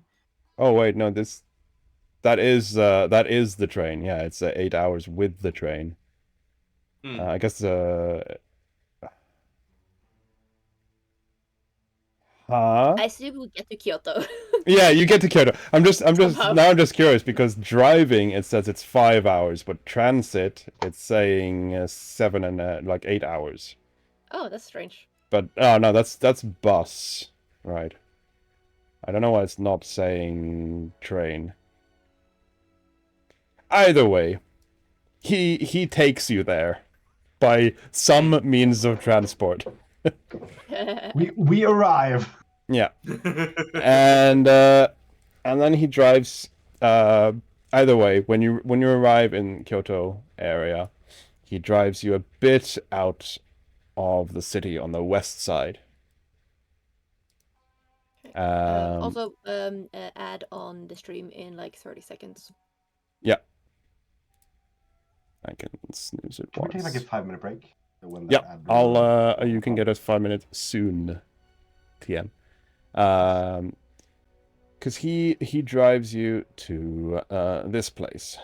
Oh wait, no, that is the train. Yeah, it's 8 hours with the train. I guess I assume we get to Kyoto. Yeah, you get to Kyoto. I'm just Somehow. now I'm just curious because driving it says it's 5 hours, but transit it's saying 7 and 8 hours. Oh, that's strange. But oh no, that's bus, right? I don't know why it's not saying train. Either way, he takes you there by some means of transport. We arrive. Yeah. And then he drives either way, when you arrive in Kyoto area, he drives you a bit out of the city on the west side. Also, add on the stream in like 30 seconds. Yeah. I can snooze it Can we once. take like a 5-minute break? When Yeah, ad I'll you can get us 5 minutes soon, TM. Because he drives you to this place.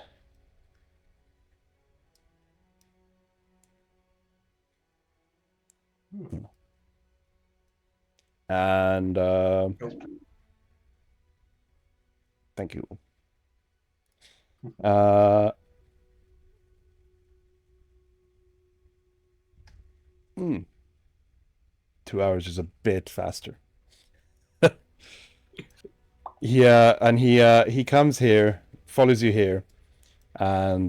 And thank you. 2 hours is a bit faster. Yeah, and he comes here, follows you here, and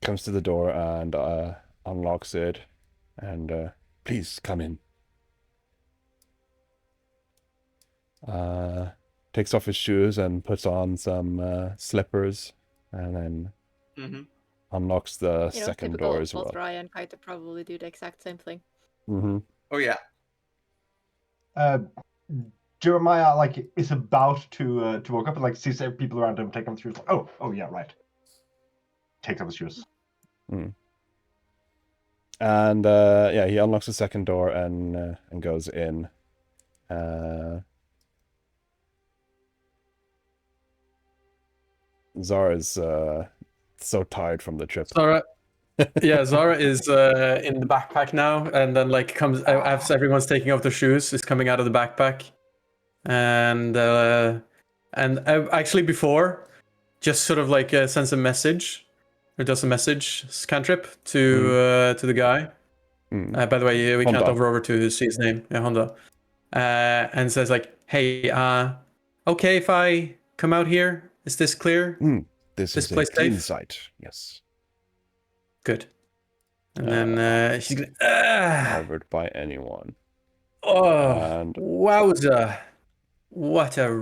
comes to the door and unlocks it, and please come in. Takes off his shoes and puts on some slippers, and then unlocks the second door as well. Both Ryan and Kaito probably do the exact same thing. Oh yeah. Jeremiah is about to walk up and sees people around him, take them through. Oh yeah, right. Takes off his shoes. And yeah, he unlocks the second door and goes in. Zara's so tired from the trip. Zara, yeah, Zara is in the backpack now, and then comes as everyone's taking off their shoes, is coming out of the backpack, and actually before, just sort of sends a message, or does a message cantrip to the guy. By the way, we Honda. can't over to see his name. Yeah, Honda, and says hey, okay if I come out here. Is this clear? This is place a clean safe? site. Yes. Good. And then she's gonna. Covered by anyone. Oh, And wowza! What a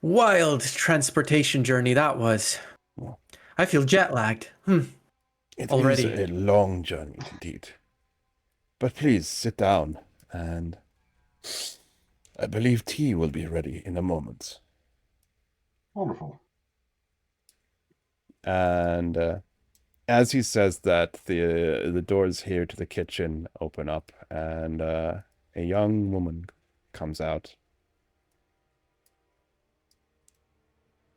wild transportation journey that was. I feel jet lagged. it already. is a long journey indeed. But please sit down, and I believe tea will be ready in a moment. Wonderful. And as he says that, the doors here to the kitchen open up, and a young woman comes out.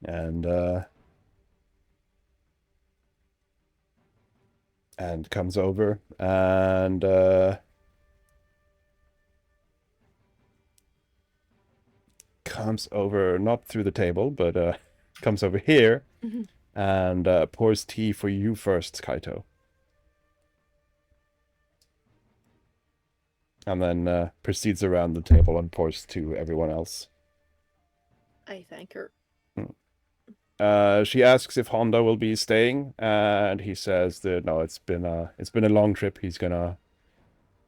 And comes over and comes over, not through the table, but comes over here and pours tea for you first, Kaito. And then proceeds around the table and pours to everyone else. I thank her. She asks if Honda will be staying, and he says that no, it's been a long trip. He's gonna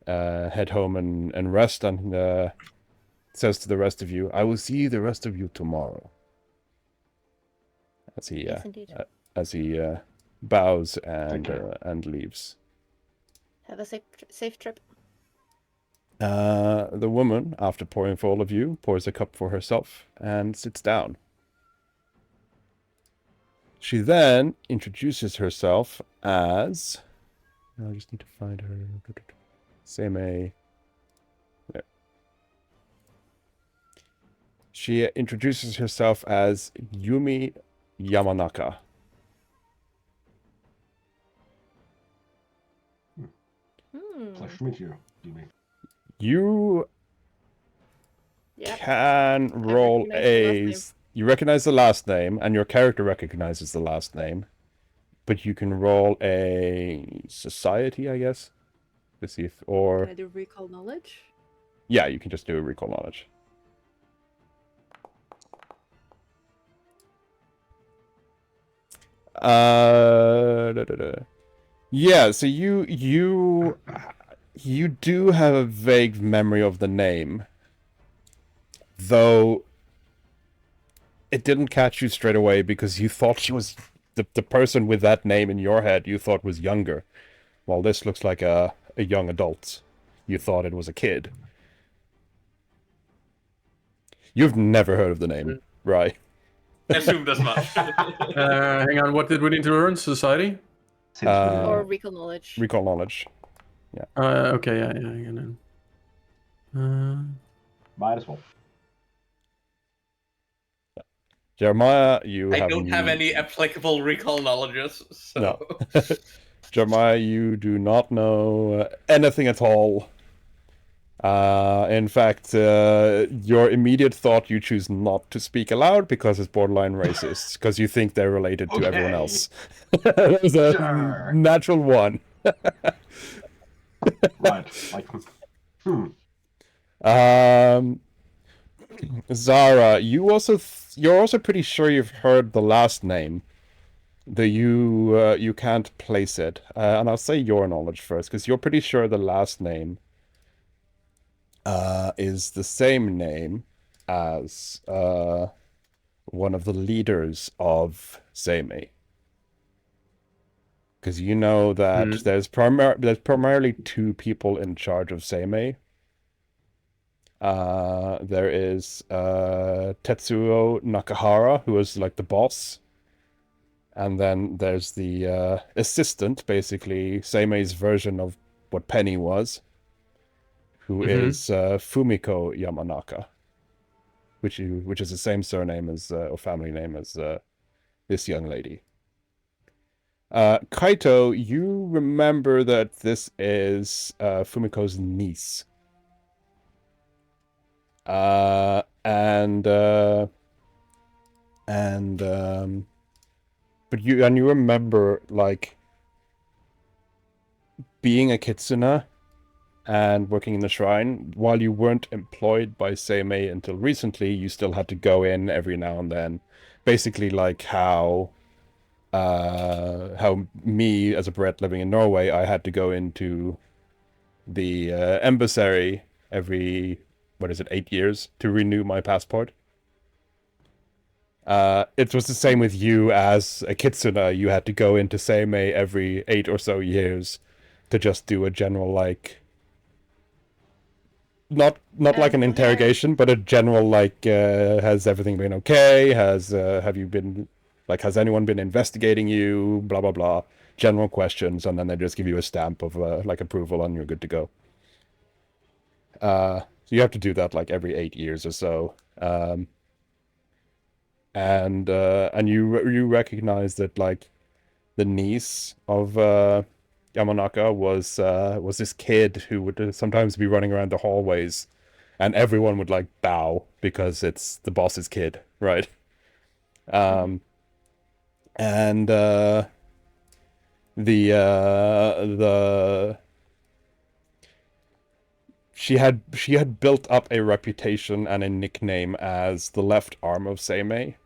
head home and rest, and says to the rest of you, "I will see the rest of you tomorrow." As he Yes, indeed. as he bows Take care. and leaves. Have a safe trip. The woman, after pouring for all of you, pours a cup for herself and sits down. She then introduces herself as... I just need to find her. Seimei. There. She introduces herself as Yumi Yamanaka. Pleasure to meet you, Yumi. You Yep. can roll recognize the last a... name. You recognize the last name, and your character recognizes the last name. But you can roll a society, I guess, to see if... Or... Can I do recall knowledge? Yeah, you can just do a recall knowledge. Yeah, so you do have a vague memory of the name, though it didn't catch you straight away because you thought she was the person with that name in your head you thought was younger, while this looks like a young adult. You thought it was a kid. You've never heard of the name, right? Assumed as much. Hang on, what did we need to learn? Society? Since we didn't Or know. recall knowledge? Recall knowledge. Okay, yeah, hang on. Might as well. Jeremiah, you I have... don't have any applicable recall knowledges, so... No. Jeremiah, you do not know anything at all. In fact, your immediate thought, you choose not to speak aloud because it's borderline racist, because you think they're related to everyone Okay. else. There's a Sure. natural one. Right. Like, Zara, you're also pretty sure you've heard the last name. Though you can't place it. And I'll say your knowledge first, because you're pretty sure the last name is the same name as one of the leaders of Seimei. Because you know that there's primarily two people in charge of Seimei. There is Tetsuo Nakahara, who is like the boss. And then there's the assistant, basically Seimei's version of what Penny was, who is Fumiko Yamanaka, which is the same surname as or family name as this young lady. Kaito, you remember that this is Fumiko's niece. But you remember, like, being a kitsune and working in the shrine. While you weren't employed by Seimei until recently, you still had to go in every now and then. Basically like how me, as a Brit living in Norway, I had to go into the embassy every, 8 years to renew my passport. It was the same with you as a kitsune. You had to go into Seimei every 8 or so years to just do a general, like... Not like an interrogation, but a general, like, has everything been okay? Have you been... Like, has anyone been investigating you? Blah, blah, blah. General questions, and then they just give you a stamp of, like, approval, and you're good to go. So you have to do that, like, every 8 years or so. And you recognize that, like, the niece of Yamanaka was this kid who would sometimes be running around the hallways, and everyone would, like, bow because it's the boss's kid, right? And she had built up a reputation and a nickname as the left arm of Seimei,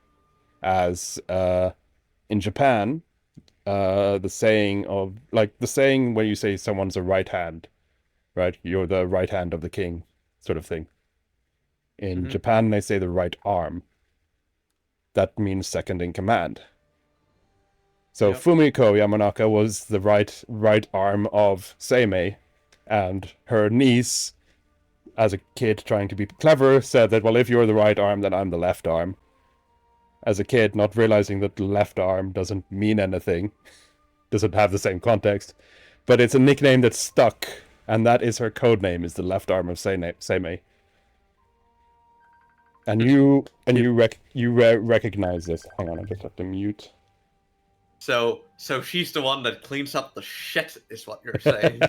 as in Japan, the saying when you say someone's a right hand, right? You're the right hand of the king, sort of thing. In Japan, they say the right arm. That means second in command. So Yep. Fumiko Yamanaka was the right arm of Seimei, and her niece, as a kid trying to be clever, said that, well, if you're the right arm, then I'm the left arm. As a kid, not realizing that the left arm doesn't mean anything, doesn't have the same context, but it's a nickname that stuck, and that is her code name, is the left arm of Seimei. And you recognize this. Hang on, I just have to mute. So she's the one that cleans up the shit, is what you're saying.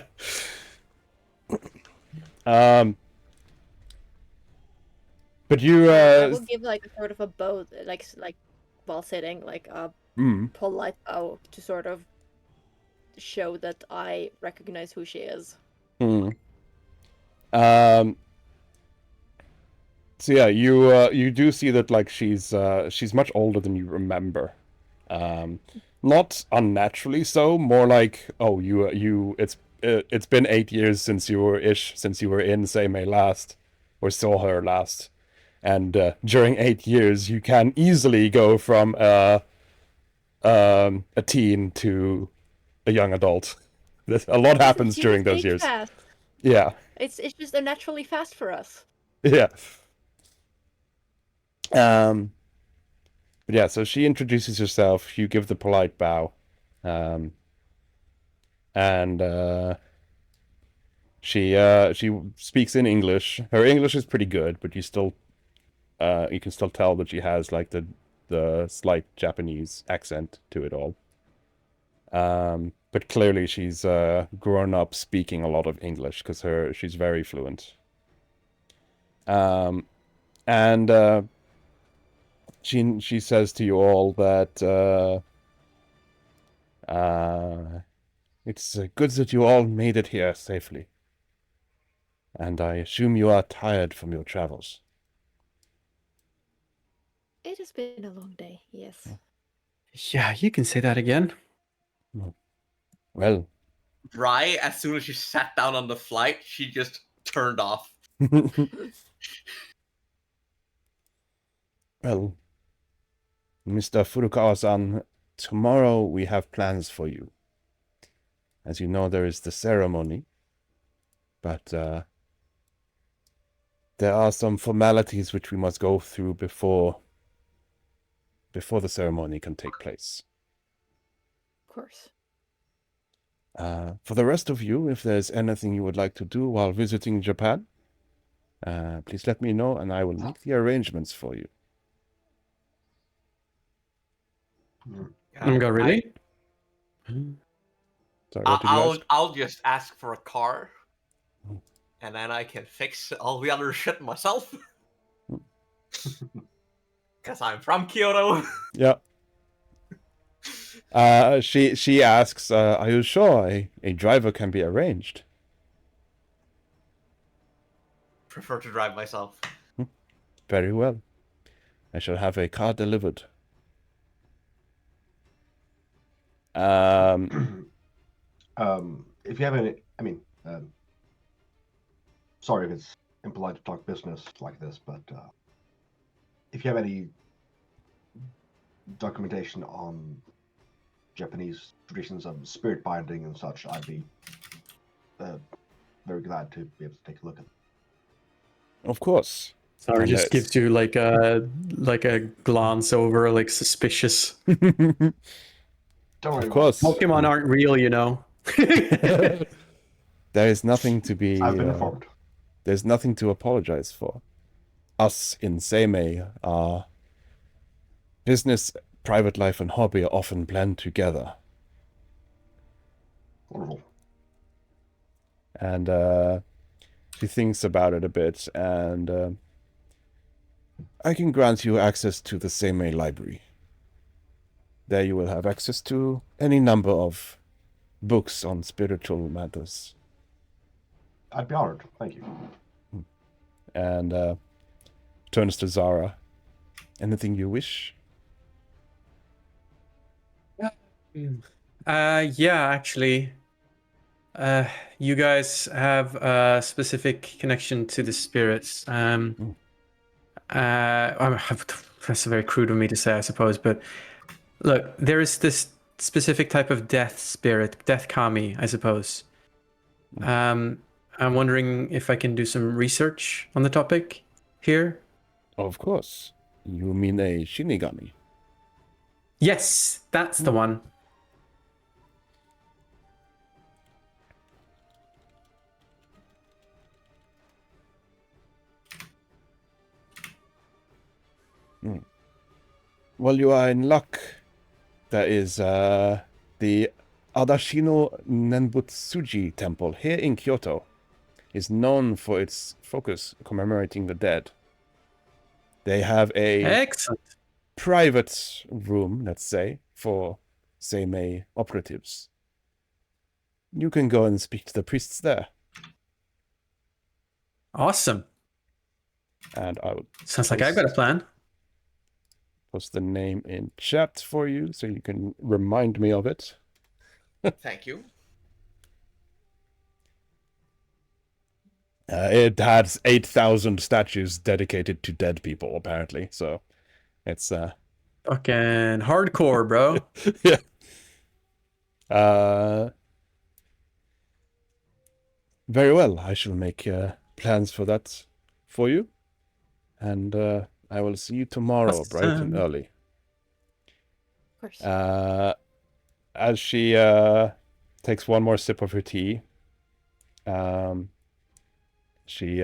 But you I will give like a sort of a bow, like while sitting, like a polite bow to sort of show that I recognize who she is. So yeah, you do see that like she's much older than you remember. Not unnaturally so, more like, oh, it's been 8 years since you were in Seimei last, or saw her last. And during 8 years, you can easily go from a teen to a young adult. A lot happens during those years. Fast. Yeah. It's just unnaturally fast for us. Yeah. But yeah, so she introduces herself. You give the polite bow, and she speaks in English. Her English is pretty good, but you can still tell that she has like the slight Japanese accent to it all. But clearly she's grown up speaking a lot of English because she's very fluent. And she says to you all that it's good that you all made it here safely. And I assume you are tired from your travels. It has been a long day, yes. Yeah, you can say that again. Well, Bri, as soon as she sat down on the flight, she just turned off. well, Mr. Furukawa-san, tomorrow we have plans for you. As you know, there is the ceremony, but there are some formalities which we must go through before the ceremony can take place. Of course. For the rest of you, if there's anything you would like to do while visiting Japan, please let me know and I will make the arrangements for you. Really? Sorry, what did you ask? I'll just ask for a car, and then I can fix all the other shit myself. Because I'm from Kyoto. Yeah. She asks, are you sure a driver can be arranged? Prefer to drive myself. Very well. I shall have a car delivered. If you have any, sorry if it's impolite to talk business like this, but if you have any documentation on Japanese traditions of spirit binding and such, I'd be very glad to be able to take a look at them. Of course. Sorry, just gives you like a glance over, like suspicious. Don't worry. Of course. Pokemon aren't real, you know. There is nothing to be. I've been informed. There's nothing to apologize for. Us in Seimei, our business, private life, and hobby are often blend together. Wonderful. And she thinks about it a bit, and I can grant you access to the Seimei library. There you will have access to any number of books on spiritual matters. I'd be honored. Thank you. And turns to Zara. Anything you wish? Yeah, actually. You guys have a specific connection to the spirits. That's very crude of me to say, I suppose, but look, there is this specific type of death spirit, death kami, I suppose. I'm wondering if I can do some research on the topic here. Of course. You mean a Shinigami? Yes, that's the one. Well, you are in luck. There is the Adashino Nenbutsuji Temple here in Kyoto. Is known for its focus commemorating the dead. They have a Excellent. private room, let's say, for Seimei operatives. You can go and speak to the priests there. Awesome. And I will Sounds like I've got a plan. post the name in chat for you so you can remind me of it. Thank you. It has 8,000 statues dedicated to dead people, apparently. So it's Fucking hardcore, bro. yeah. Very well. I shall make plans for that for you, and I will see you tomorrow, bright and Awesome. early. Of course. As she takes one more sip of her tea, she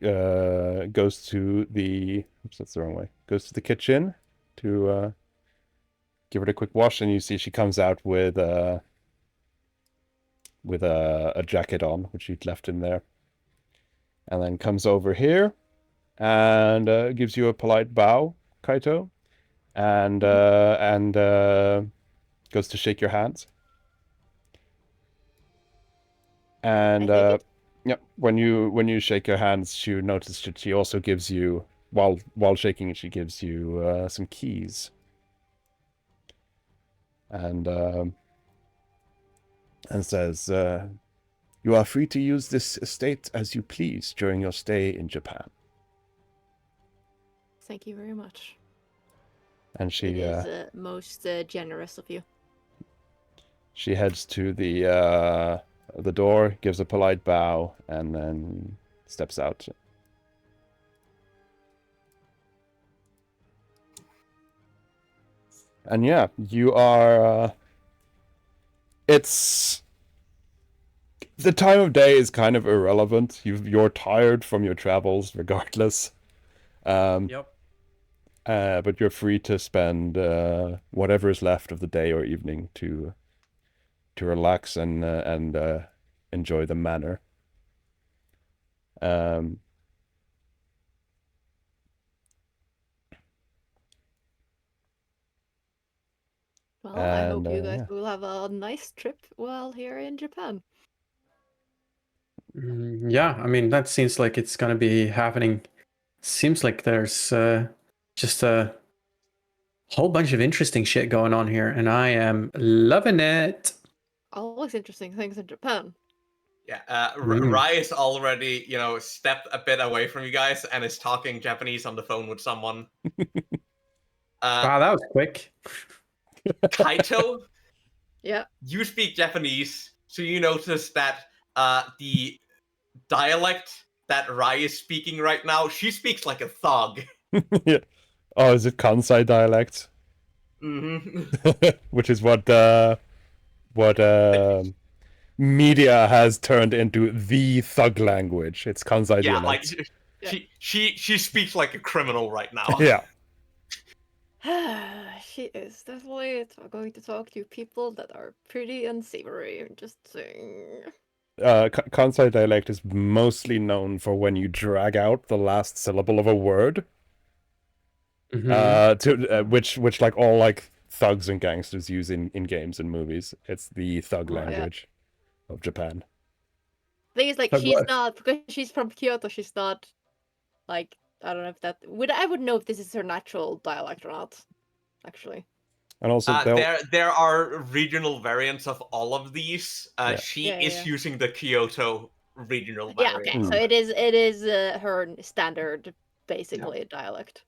goes to the oops, that's the wrong way. Goes to the kitchen to give it a quick wash, and you see she comes out with a jacket on, which she'd left in there, and then comes over here and gives you a polite bow, Kaito, and goes to shake your hands. And yeah, when you shake her hands, you notice that she also gives you, while shaking it, she gives you some keys. And says, you are free to use this estate as you please during your stay in Japan. Thank you very much. And she It is most generous of you. she heads to the door, gives a polite bow, and then steps out. And yeah, you are... it's... the time of day is kind of irrelevant. You're tired from your travels regardless. Yep. But you're free to spend whatever is left of the day or evening to relax and enjoy the manor. Well, I hope you And, guys yeah. will have a nice trip while here in Japan. Yeah, I mean, that seems like it's going to be happening. Seems like there's just a whole bunch of interesting shit going on here, and I am loving it. Always interesting things in Japan. Yeah, Rai is already, stepped a bit away from you guys and is talking Japanese on the phone with someone. Wow, that was quick. Kaito, Yeah. you speak Japanese, so you notice that the dialect that Rai is speaking right now, she speaks like a thug. Yeah. Oh, is it Kansai dialect? Mm-hmm. Which is what media has turned into the thug language. It's Kansai Yeah, dialect. like she speaks like a criminal right now. Yeah. She is definitely going to talk to people that are pretty unsavory. I'm just saying. Kansai dialect is mostly known for when you drag out the last syllable of a word. Which like all like thugs and gangsters use in games and movies. It's the thug Oh, yeah. language of Japan. Thing is, like, Like she's what? not, because she's from Kyoto. She's not like, I don't know if that would, I would know if this is her natural dialect or not. Actually, And also, they'll... There are regional variants of all of these. Yeah. She Yeah, is yeah. using the Kyoto regional yeah, variant. okay. So it is her standard, basically, dialect.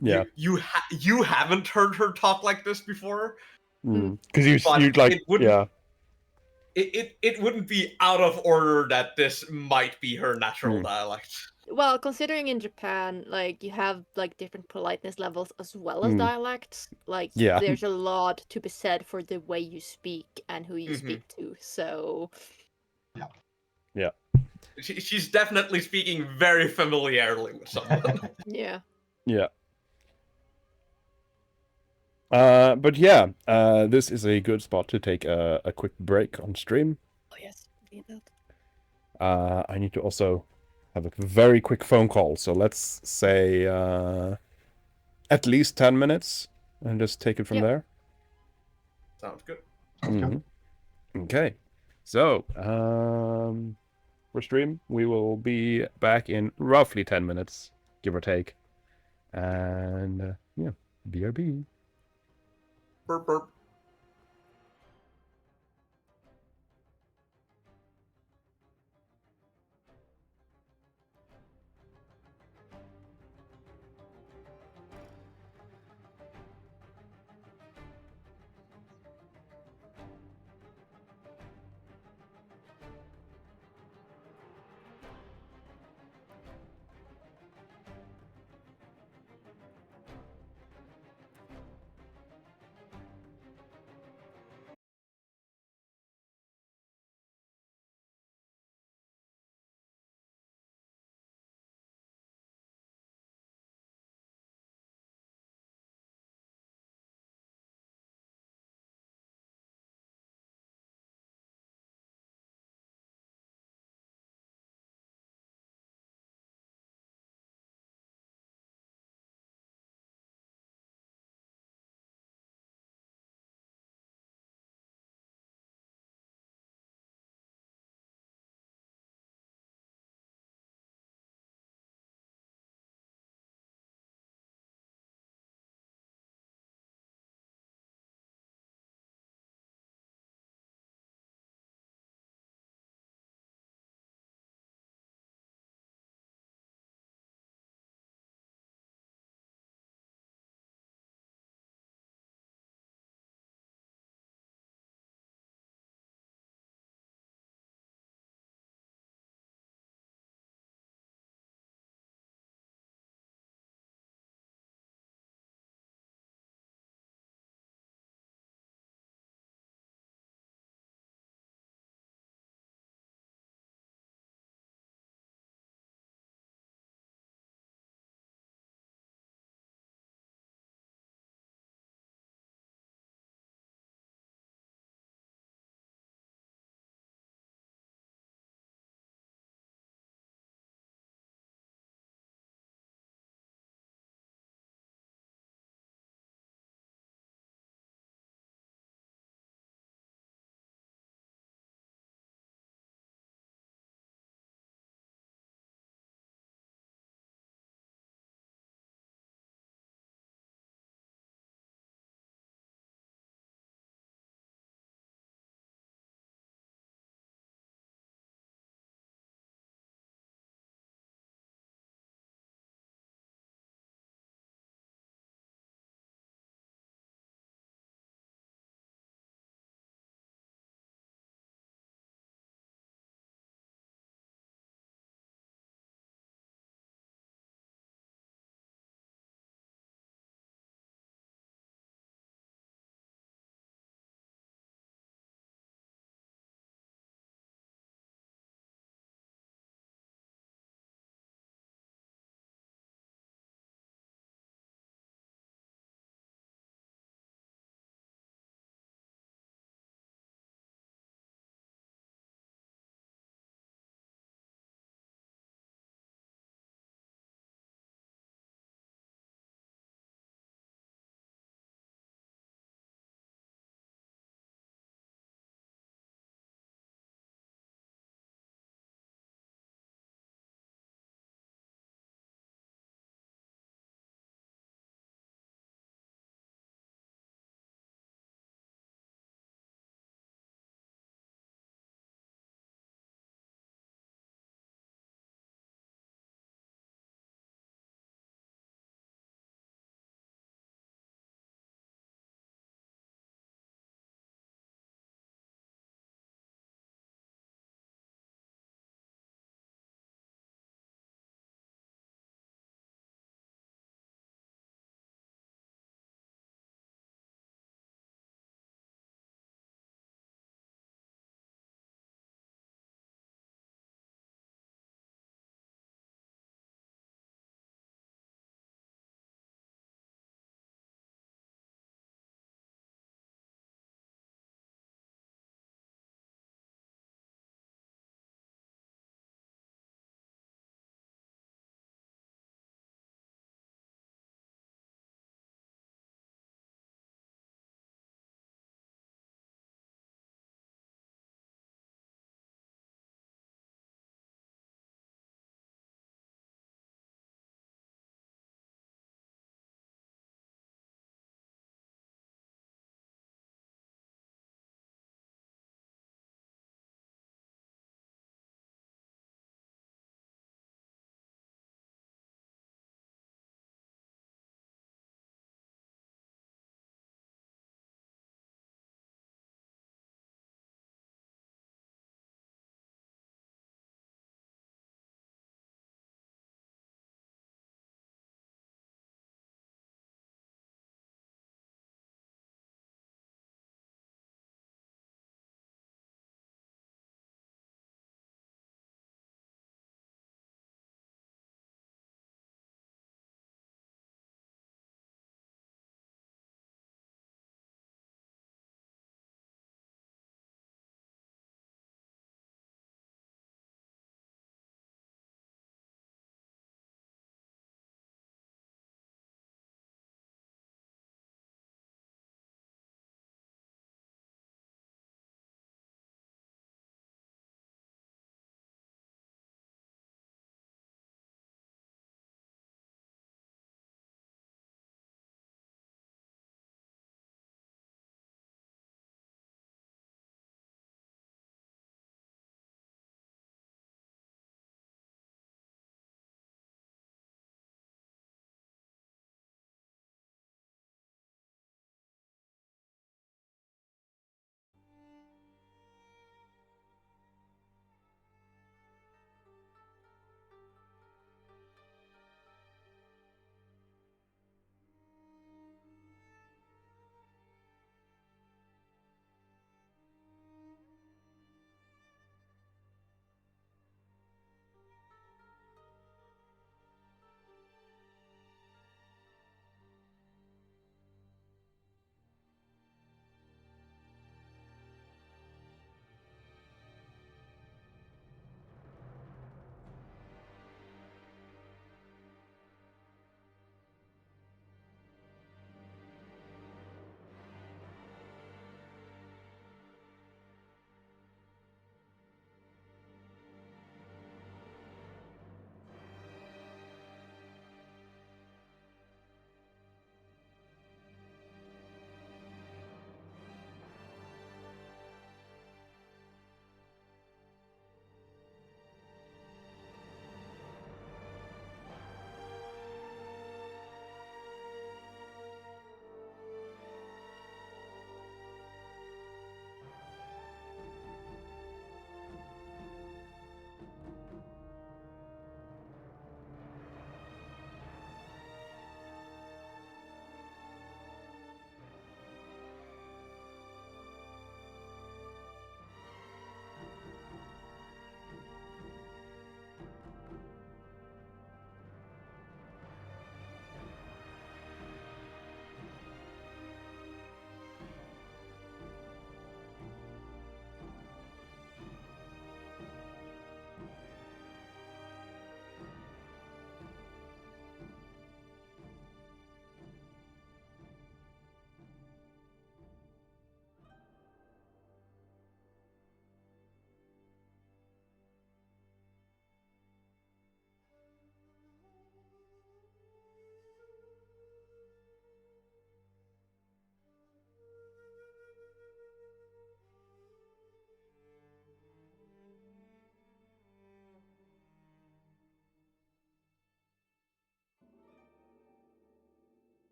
Yeah. You haven't heard her talk like this before, Because but you'd like... it wouldn't Yeah. it wouldn't be out of order that this might be her natural dialect. Well, considering in Japan, like, you have like different politeness levels as well as dialects. Like, Yeah. there's a lot to be said for the way you speak and who you speak to. So Yeah. She's definitely speaking very familiarly with someone. yeah. Yeah. But yeah, this is a good spot to take a quick break on stream. Oh yes, we need that. I need to also have a very quick phone call, so let's say at least 10 minutes and just take it from there. Sounds good. Okay, so for stream, we will be back in roughly 10 minutes, give or take. And yeah, BRB. Burp burp.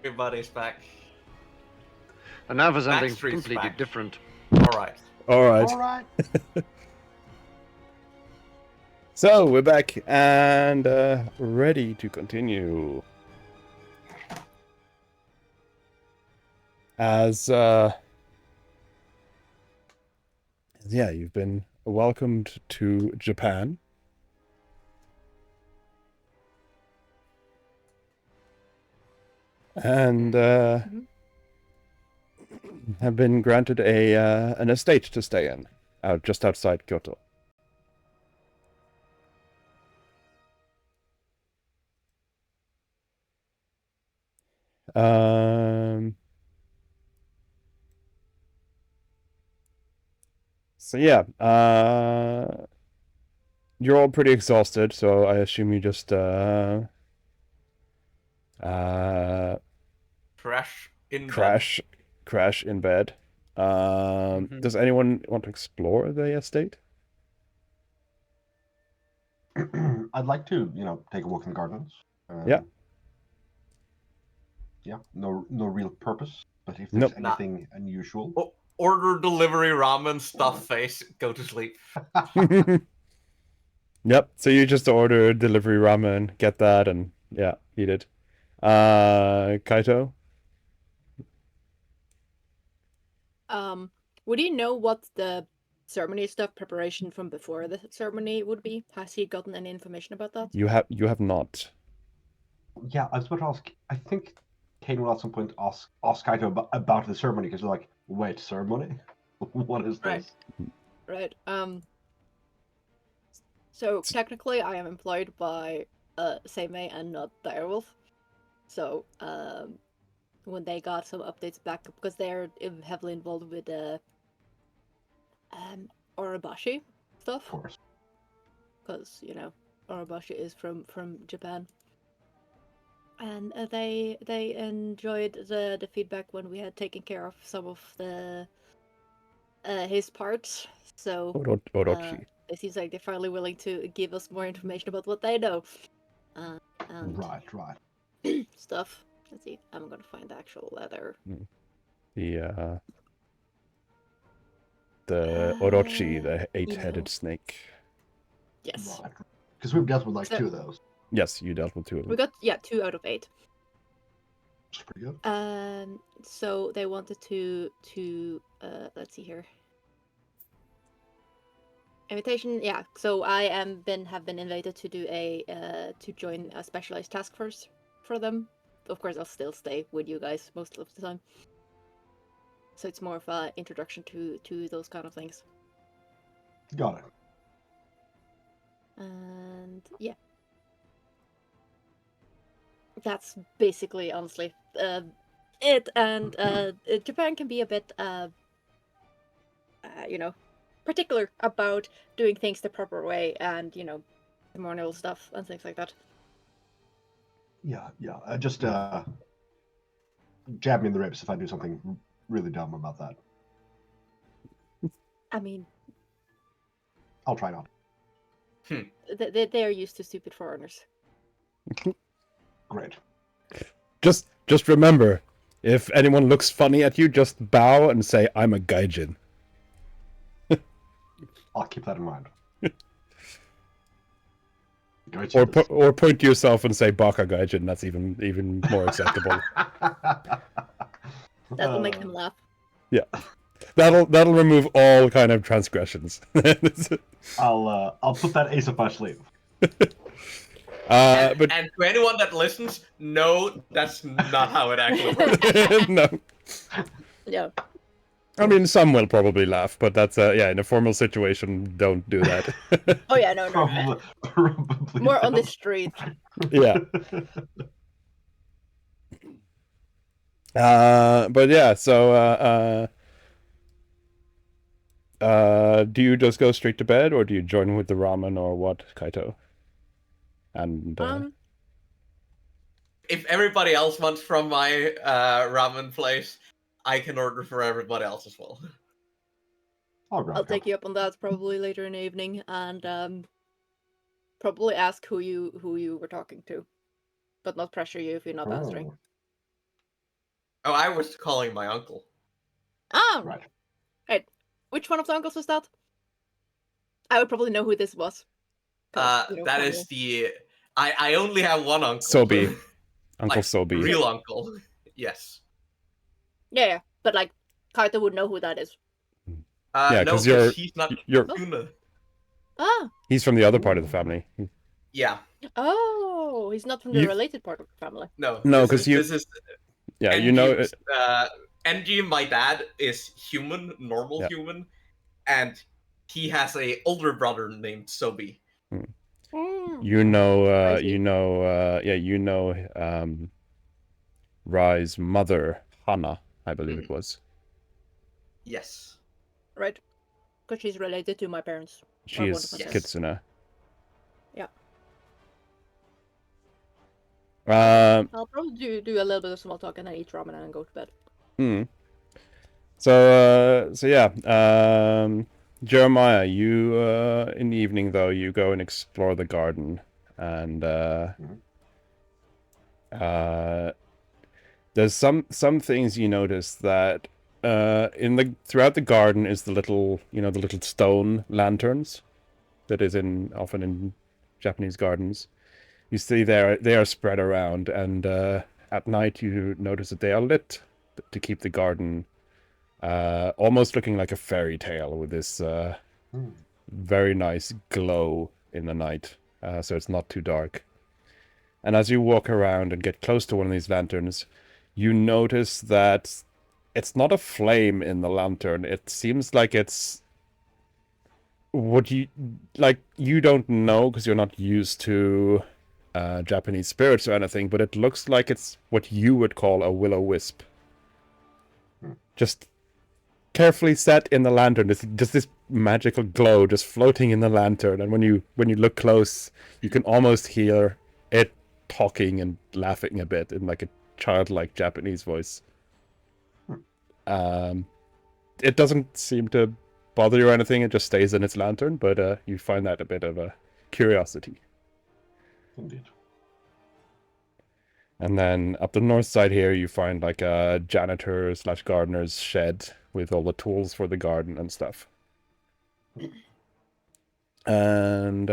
Everybody's back. And now for something Backstreet's completely back. different. All right. All right. All right. So we're back and ready to continue. As yeah, you've been welcomed to Japan. And have been granted an estate to stay in, just outside Kyoto. So yeah, you're all pretty exhausted, so I assume you just crash in bed. Does anyone want to explore the estate? I'd like to, take a walk in the gardens. Yeah. Yeah, no real purpose, but if there's anything unusual. Order delivery ramen, stuff face, go to sleep. Yep, so you just order delivery ramen, get that, and yeah, eat it. Kaito? Would he know what the ceremony stuff preparation from before the ceremony would be? Has he gotten any information about that? You have not. Yeah, I was about to ask. I think Kane will at some point ask Kaito about the ceremony, because we're like, wait, ceremony? What is this? Right. So technically, I am employed by Seimei and not Direwolf. So when they got some updates back, because they're heavily involved with Orobashi stuff. Of course. Because Orobashi is from Japan. And they enjoyed the feedback when we had taken care of some of the his parts. So Orochi. it seems like they're finally willing to give us more information about what they know. And Right. stuff. Let's see. I'm gonna find the actual letter. The Orochi, the 8-headed snake. Yes. Right. Because we've dealt with two of those. Yes, you dealt with 2 of them. We got 2 out of 8. It's pretty good. So they wanted to let's see here. Invitation, yeah. So I have been invited to do to join a specialized task force for them. Of course, I'll still stay with you guys most of the time. So it's more of an introduction to those kind of things. Got it. And yeah, that's basically honestly it. And Japan can be a bit particular about doing things the proper way, and ceremonial stuff and things like that. Yeah. Just jab me in the ribs if I do something really dumb about that. I mean, I'll try not. they are used to stupid foreigners. Great. Just remember, if anyone looks funny at you, just bow and say, "I'm a gaijin." I'll keep that in mind. Or point to yourself and say "Baka gaijin." That's even more acceptable. That will make them laugh. Yeah, that'll remove all kind of transgressions. I'll put that ace up my sleeve. But and to anyone that listens, no, that's not how it actually works. No. Yeah. I mean, some will probably laugh, but that's in a formal situation, don't do that. Oh yeah, no. Probably More on the don't. street. Yeah. But yeah, so do you just go straight to bed, or do you join with the ramen, or what, Kaito? And if everybody else wants from my ramen place, I can order for everybody else as well. I'll take you up on that probably later in the evening, and probably ask who you were talking to, but not pressure you if you're not answering. Oh, I was calling my uncle. Oh, Right. right. Which one of the uncles was that? I would probably know who this was. 'Cause, you know, That family. is the. I only have one uncle. Sobi. Uncle Like, Sobi. real uncle. Yes. Yeah, but like, Carter would know who that is. Yeah, no, 'cause you're- he's not. you're- Tuna. Ah, He's from the other part of the family. Yeah. oh, he's not from the You- related part of the family. No. No, 'cause you- This is. Yeah, you know. NG, my dad, is human, normal Yeah. human, and he has a older brother named Sobi. You know, I see. Rai's mother, Hana, I believe it was. Yes. Right. Because she's related to my parents. She Or one is of my parents. Kitsune. Yeah. Um, I'll probably do a little bit of small talk and then eat ramen and go to bed. So yeah, Jeremiah, you in the evening though, you go and explore the garden, and there's some things you notice that throughout the garden is the little stone lanterns that is often in Japanese gardens. You see they are spread around, and at night you notice that they are lit to keep the garden almost looking like a fairy tale with this very nice glow in the night, so it's not too dark. And as you walk around and get close to one of these lanterns, you notice that it's not a flame in the lantern. It seems like it's what you don't know because you're not used to Japanese spirits or anything, but it looks like it's what you would call a will-o-wisp. Just carefully set in the lantern. There's just this magical glow just floating in the lantern, and when you look close, you can almost hear it talking and laughing a bit in like a childlike Japanese voice. It doesn't seem to bother you or anything. It just stays in its lantern, but you find that a bit of a curiosity. Indeed. And then up the north side here, you find like a janitor/gardener's shed with all the tools for the garden and stuff. And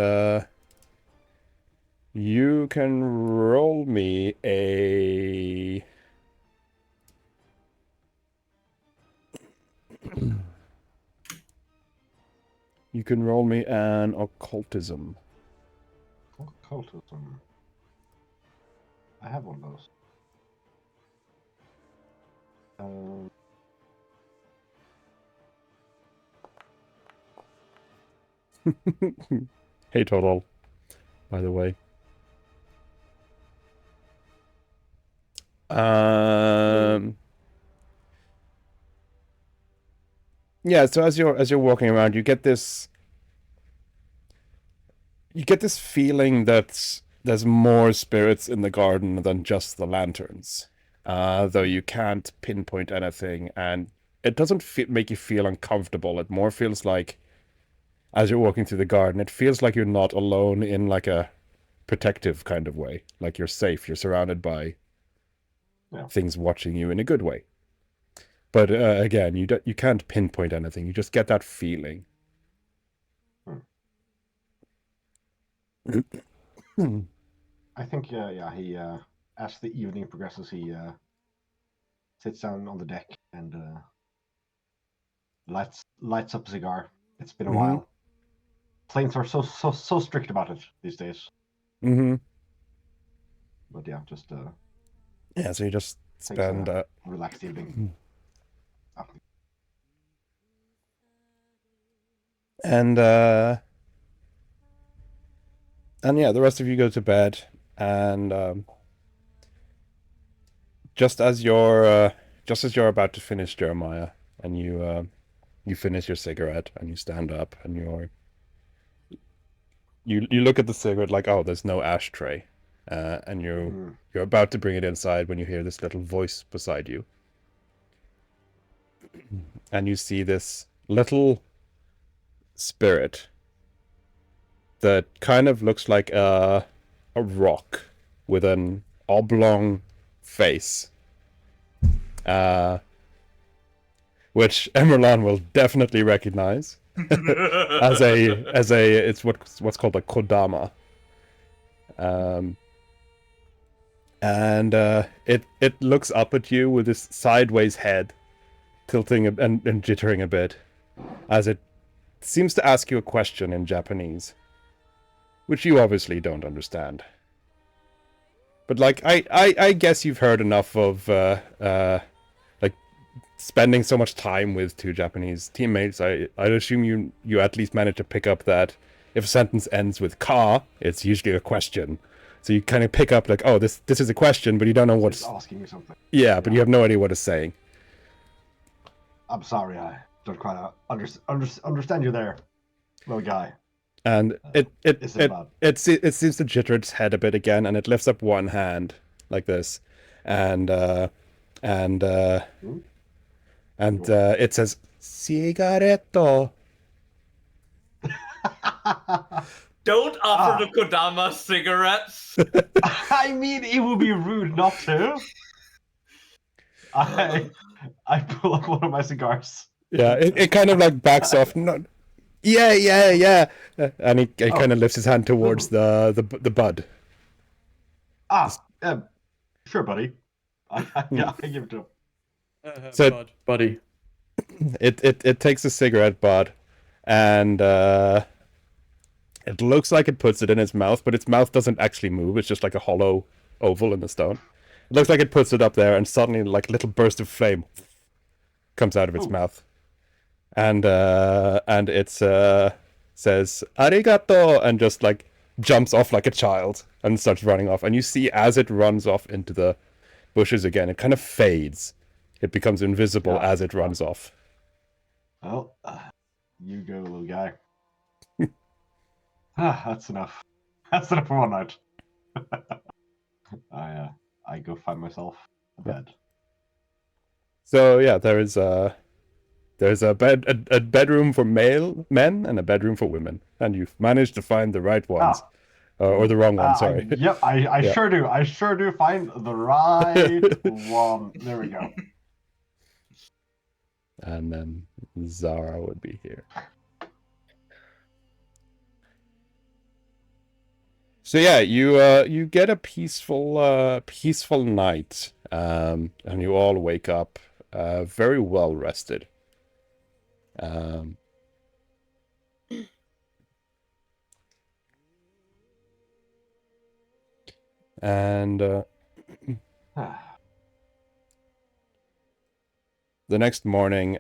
you can roll me a... You can roll me an occultism. Occultism. I have one of those. Hey, Total, by the way. Yeah, so as you're walking around, you get this feeling that there's more spirits in the garden than just the lanterns. Though you can't pinpoint anything, and it doesn't make you feel uncomfortable. It more feels like, as you're walking through the garden, it feels like you're not alone in like a protective kind of way. Like you're safe, you're surrounded by things watching you in a good way. But again, you can't pinpoint anything. You just get that feeling. I think he as the evening progresses, he sits down on the deck and lights up a cigar. It's been a while. Planes are so strict about it these days. But yeah, just so you just spend relaxed evening. And yeah, the rest of you go to bed, and just as you're about to finish, Jeremiah, and you finish your cigarette and you stand up and you look at the cigarette like, oh, there's no ashtray, and you're about to bring it inside when you hear this little voice beside you, and you see this little spirit that kind of looks like a rock with an oblong face, which Emerlon will definitely recognize as a it's what's called a kodama. And it looks up at you with this sideways head, tilting and jittering a bit, as it seems to ask you a question in Japanese, which you obviously don't understand. But like I guess you've heard enough of like spending so much time with two Japanese teammates. I'd assume you at least managed to pick up that if a sentence ends with ka, it's usually a question. So you kind of pick up like, oh, this is a question, but you don't know what's It's asking you something. Yeah, but you have no idea what it's saying. I'm sorry, I don't quite understand you there, little guy. And it seems to jitter its head a bit again, and it lifts up one hand like this, and it says cigaretto. Don't offer the Kodama cigarettes. I mean, it would be rude not to. I pull up one of my cigars. Yeah, it kind of like backs off. No, yeah. And he kind of lifts his hand towards the bud. Sure, buddy. Yeah, I give it to him. So buddy. It takes a cigarette bud, and it looks like it puts it in its mouth, but its mouth doesn't actually move. It's just like a hollow oval in the stone. It looks like it puts it up there, and suddenly, like a little burst of flame comes out of its mouth, and it says "arigato" and just like jumps off like a child and starts running off. And you see as it runs off into the bushes again, it kind of fades. It becomes invisible as it runs off. Well, you go, little guy. That's enough. That's enough for one night. I go find myself a bed. So yeah, there's a bedroom for men and a bedroom for women, and you've managed to find the right ones, or the wrong one. Sorry. I sure do. I sure do find the right one. There we go. And then Zara would be here. So yeah, you get a peaceful night, and you all wake up very well rested. And the next morning,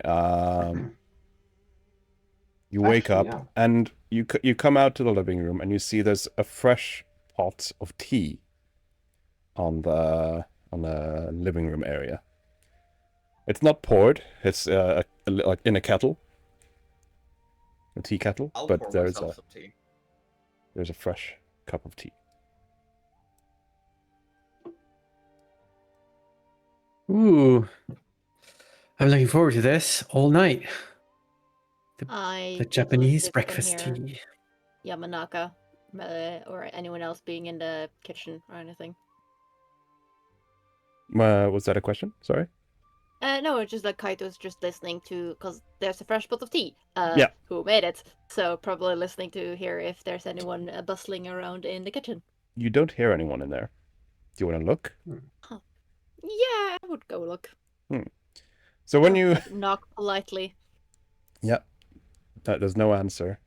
you wake up and you come out to the living room and you see there's a fresh pot of tea on the living room area. It's not poured; it's like in a kettle, a tea kettle. But there's a fresh cup of tea. Ooh, I'm looking forward to this all night. The Japanese breakfast tea. Yamanaka, or anyone else being in the kitchen or anything. Was that a question? Sorry. No, it's just that Kaito's just listening to, because there's a fresh pot of tea. Yeah. Who made it? So probably listening to hear if there's anyone bustling around in the kitchen. You don't hear anyone in there. Do you want to look? Huh. Yeah, I would go look. So when you knock politely. Yeah. There's no answer.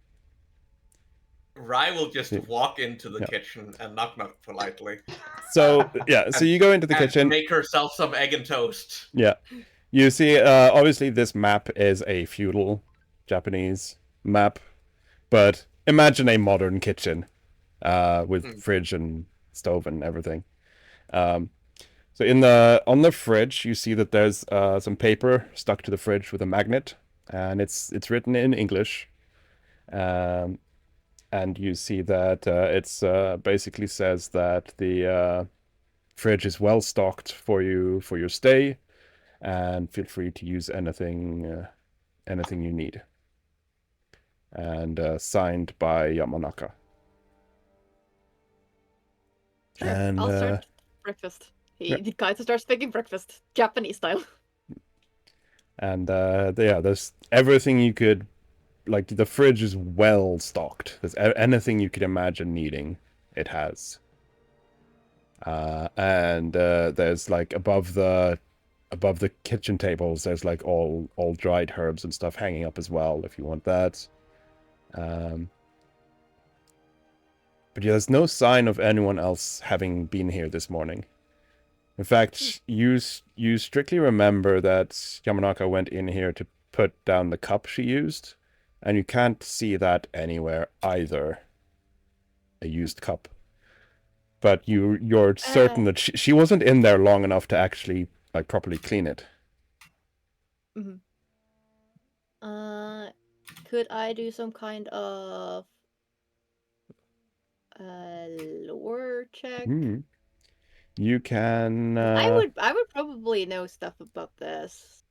Rai will just walk into the kitchen and knock politely. So yeah, so you go into the kitchen, make herself some egg and toast. Yeah, you see. Obviously, this map is a feudal Japanese map, but imagine a modern kitchen, with fridge and stove and everything. So on the fridge, you see that there's some paper stuck to the fridge with a magnet, and it's written in English. And you see that it's basically says that the fridge is well stocked for your stay, and feel free to use anything you need. And signed by Yamanaka. Sure, and I'll start breakfast. Kaito starts making breakfast, Japanese style. And yeah, there's everything you could, like, the fridge is well stocked. There's anything you could imagine needing, it has. And there's like above the kitchen tables, there's like all dried herbs and stuff hanging up as well if you want that. But yeah, there's no sign of anyone else having been here this morning. In fact, you strictly remember that Yamanaka went in here to put down the cup she used, and you can't see that anywhere either. A used cup. But you're certain that she wasn't in there long enough to actually like properly clean it. Mm-hmm. Could I do some kind of lore check? You can. I would probably know stuff about this.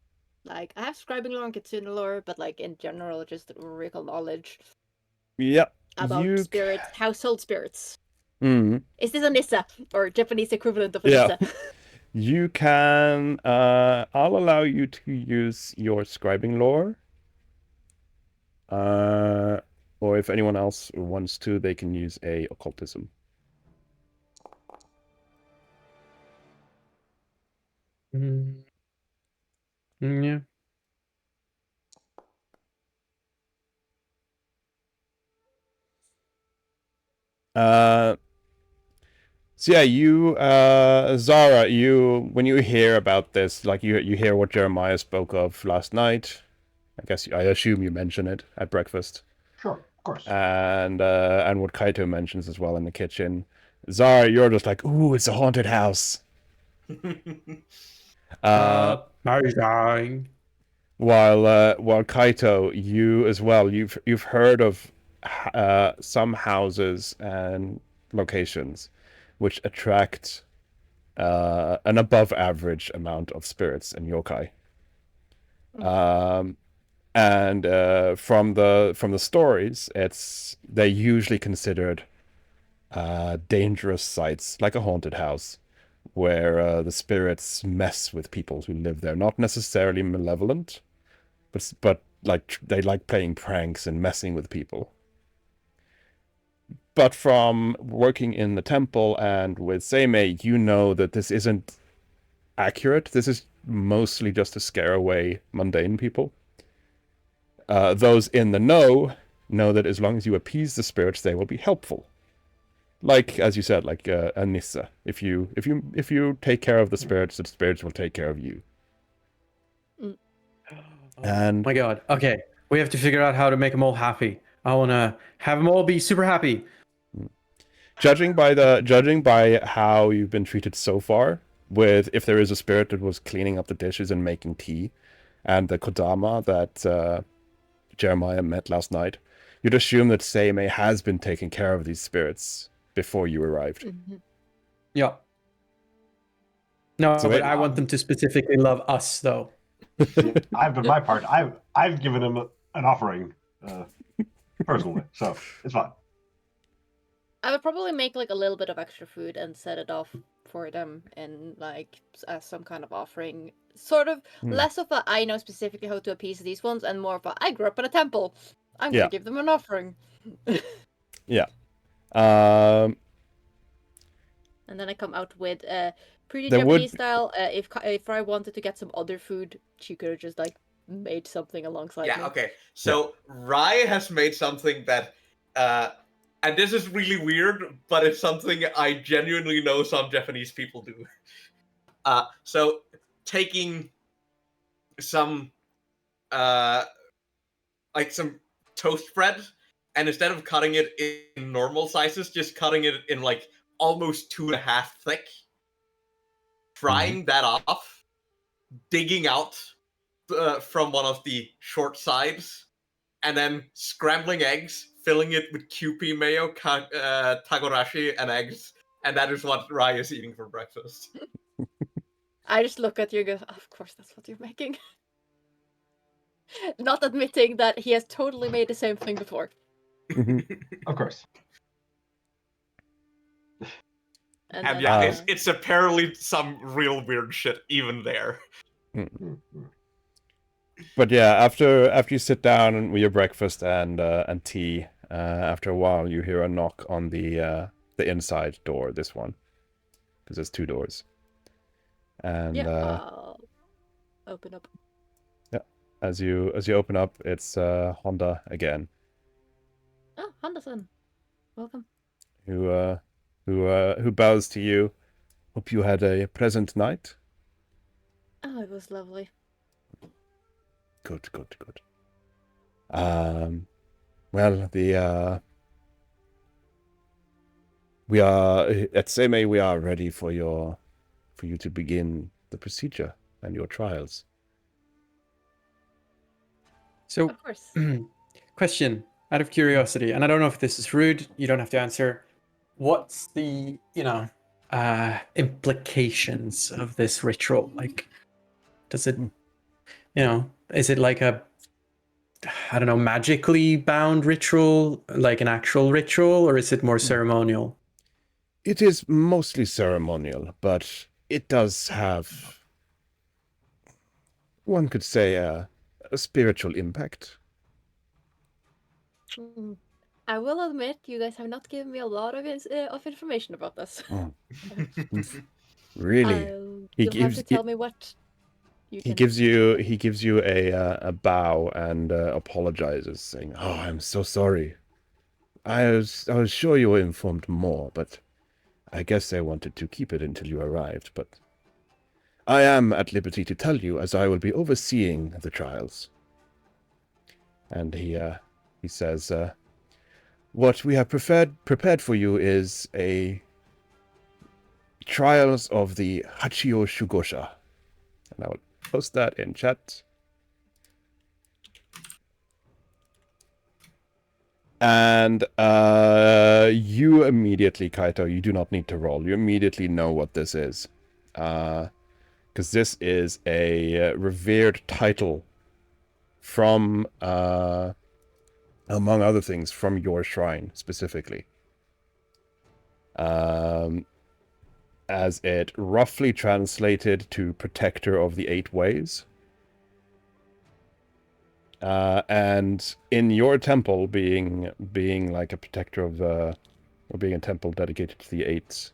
Like, I have scribing lore and kitsune lore, but like in general, just recall knowledge. Yep. About spirits, household spirits. Mm. Is this a Nissa or Japanese equivalent of a Yeah. Nissa? You can. I'll allow you to use your scribing lore. Or if anyone else wants to, they can use a occultism. Yeah. So yeah, you, Zara, when you hear about this, like you hear what Jeremiah spoke of last night. I assume you mention it at breakfast. Sure, of course. And what Kaito mentions as well in the kitchen. Zara, you're just like, ooh, it's a haunted house. Amazing. While Kaito, you as well, you've heard of some houses and locations which attract an above average amount of spirits and yokai. And from the stories, they're usually considered dangerous sites, like a haunted house, where the spirits mess with people who live there. Not necessarily malevolent, but like they like playing pranks and messing with people. But from working in the temple and with Seimei, you know that this isn't accurate. This is mostly just to scare away mundane people. Those in the know that as long as you appease the spirits, they will be helpful. Like, as you said, like a Nissa. If you take care of the spirits will take care of you. And my God. Okay, we have to figure out how to make them all happy. I want to have them all be super happy. Judging by how you've been treated so far, with if there is a spirit that was cleaning up the dishes and making tea, and the Kodama that Jeremiah met last night, you'd assume that Seimei has been taking care of these spirits before you arrived. Mm-hmm. Yeah. No, So but I want them to specifically love us, though. I've done my part. I've given him an offering personally, so it's fine. I would probably make like a little bit of extra food and set it off for them in like as some kind of offering. Sort of less of a I know specifically how to appease these ones and more of a I grew up in a temple. I'm gonna give them an offering. Yeah. And then I come out with pretty Japanese style. If I wanted to get some other food, she could have just like made something alongside me. Yeah, okay. So Rai has made something that and this is really weird, but it's something I genuinely know some Japanese people do. So taking some like some toast bread, and instead of cutting it in normal sizes, just cutting it in like almost 2.5 thick, frying that off, digging out from one of the short sides, and then scrambling eggs, filling it with Kewpie mayo, tagorashi, and eggs, and that is what Rai is eating for breakfast. I just look at you and go, of course that's what you're making. Not admitting that he has totally made the same thing before. Of course. And then, yeah, it's apparently some real weird shit even there. But yeah, after you sit down with your breakfast and tea, after a while you hear a knock on the inside door. This one, because there's 2 doors. And Yeah, I'll open up. yeah, as you open up, it's Honda again, Oh, Honda-san. Welcome. who bows to you. Hope you had a pleasant night. Oh, it was lovely. Good. Well, we are at Seme. We are ready for you to begin the procedure and your trials. So, Of course. question out of curiosity, and I don't know if this is rude. You don't have to answer. What's the implications of this ritual? Like, does it, is it like a, I don't know, magically bound ritual, like an actual ritual, or is it more ceremonial? It is mostly ceremonial, but it does have, one could say, a spiritual impact. I will admit, you guys have not given me a lot of information about this. Really? You'll have to tell me what you can. He gives you a bow and apologizes, saying, "Oh, I'm so sorry. I was sure you were informed more, but I guess I wanted to keep it until you arrived. But I am at liberty to tell you, as I will be overseeing the trials." And he says, "What we have prepared for you is a trials of the Hachio Shugosha." And I will post that in chat. And you immediately, Kaito, you do not need to roll. You immediately know what this is. Because this is a revered title from, among other things, from your shrine, specifically. As it roughly translated to Protector of the 8 Ways. And in your temple, being like a protector of or being a temple dedicated to the 8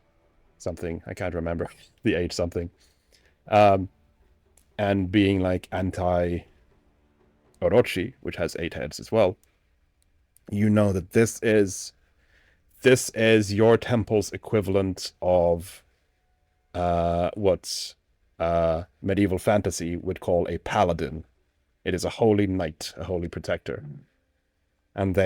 something, I can't remember, the 8 something, and being like anti Orochi, which has 8 heads as well, you know that this is your temple's equivalent of what medieval fantasy would call a paladin. It is a holy knight, a holy protector. And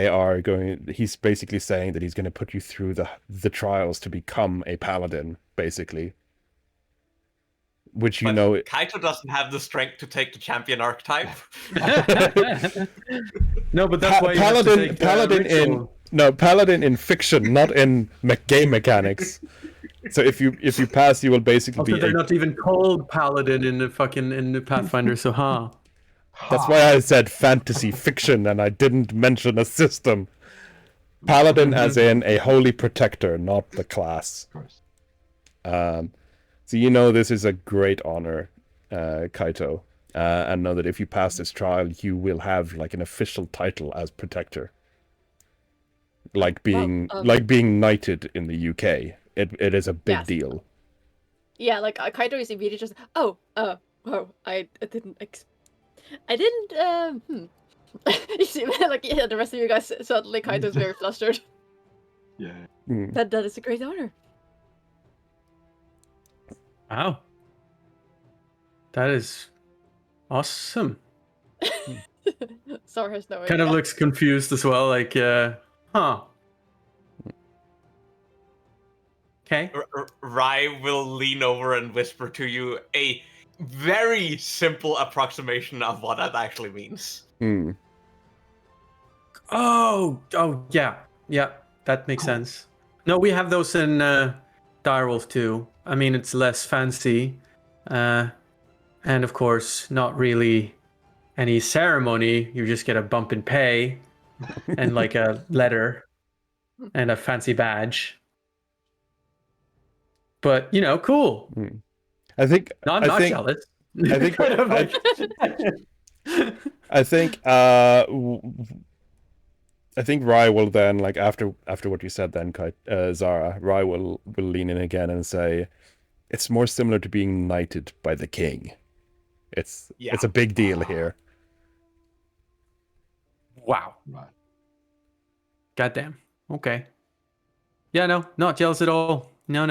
he's basically saying that he's going to put you through the trials to become a paladin, basically. Which but Kaito doesn't have the strength to take the champion archetype. No, but that's why you have to take paladin in fiction, not in game mechanics. So if you pass, you will basically also, be. They're not even called paladin in the Pathfinder, so That's why I said fantasy fiction, and I didn't mention a system. Paladin as in a holy protector, not the class. Of course. So you know this is a great honor, Kaito, and know that if you pass this trial, you will have like an official title as protector, like being knighted in the UK. It is a big deal. Yeah, like Kaito is immediately just I didn't You see, like the rest of you guys suddenly Kaito's very flustered. Yeah. That is a great honor. Wow. That is awesome. Sora has no idea. Kind of looks confused as well, like, Okay. Rai will lean over and whisper to you a very simple approximation of what that actually means. Oh, yeah. Yeah, that makes sense. No, we have those in Direwolf too. I mean, it's less fancy. And of course, not really any ceremony. You just get a bump in pay and like a letter and a fancy badge. But, cool. I think No, I'm not jealous. I think I think I think Rai will then, like, after what you said then, Zara, Rai will lean in again and say, it's more similar to being knighted by the king. It's a big deal here. Wow. Right. Goddamn. Okay. Yeah, no, not jealous at all. No.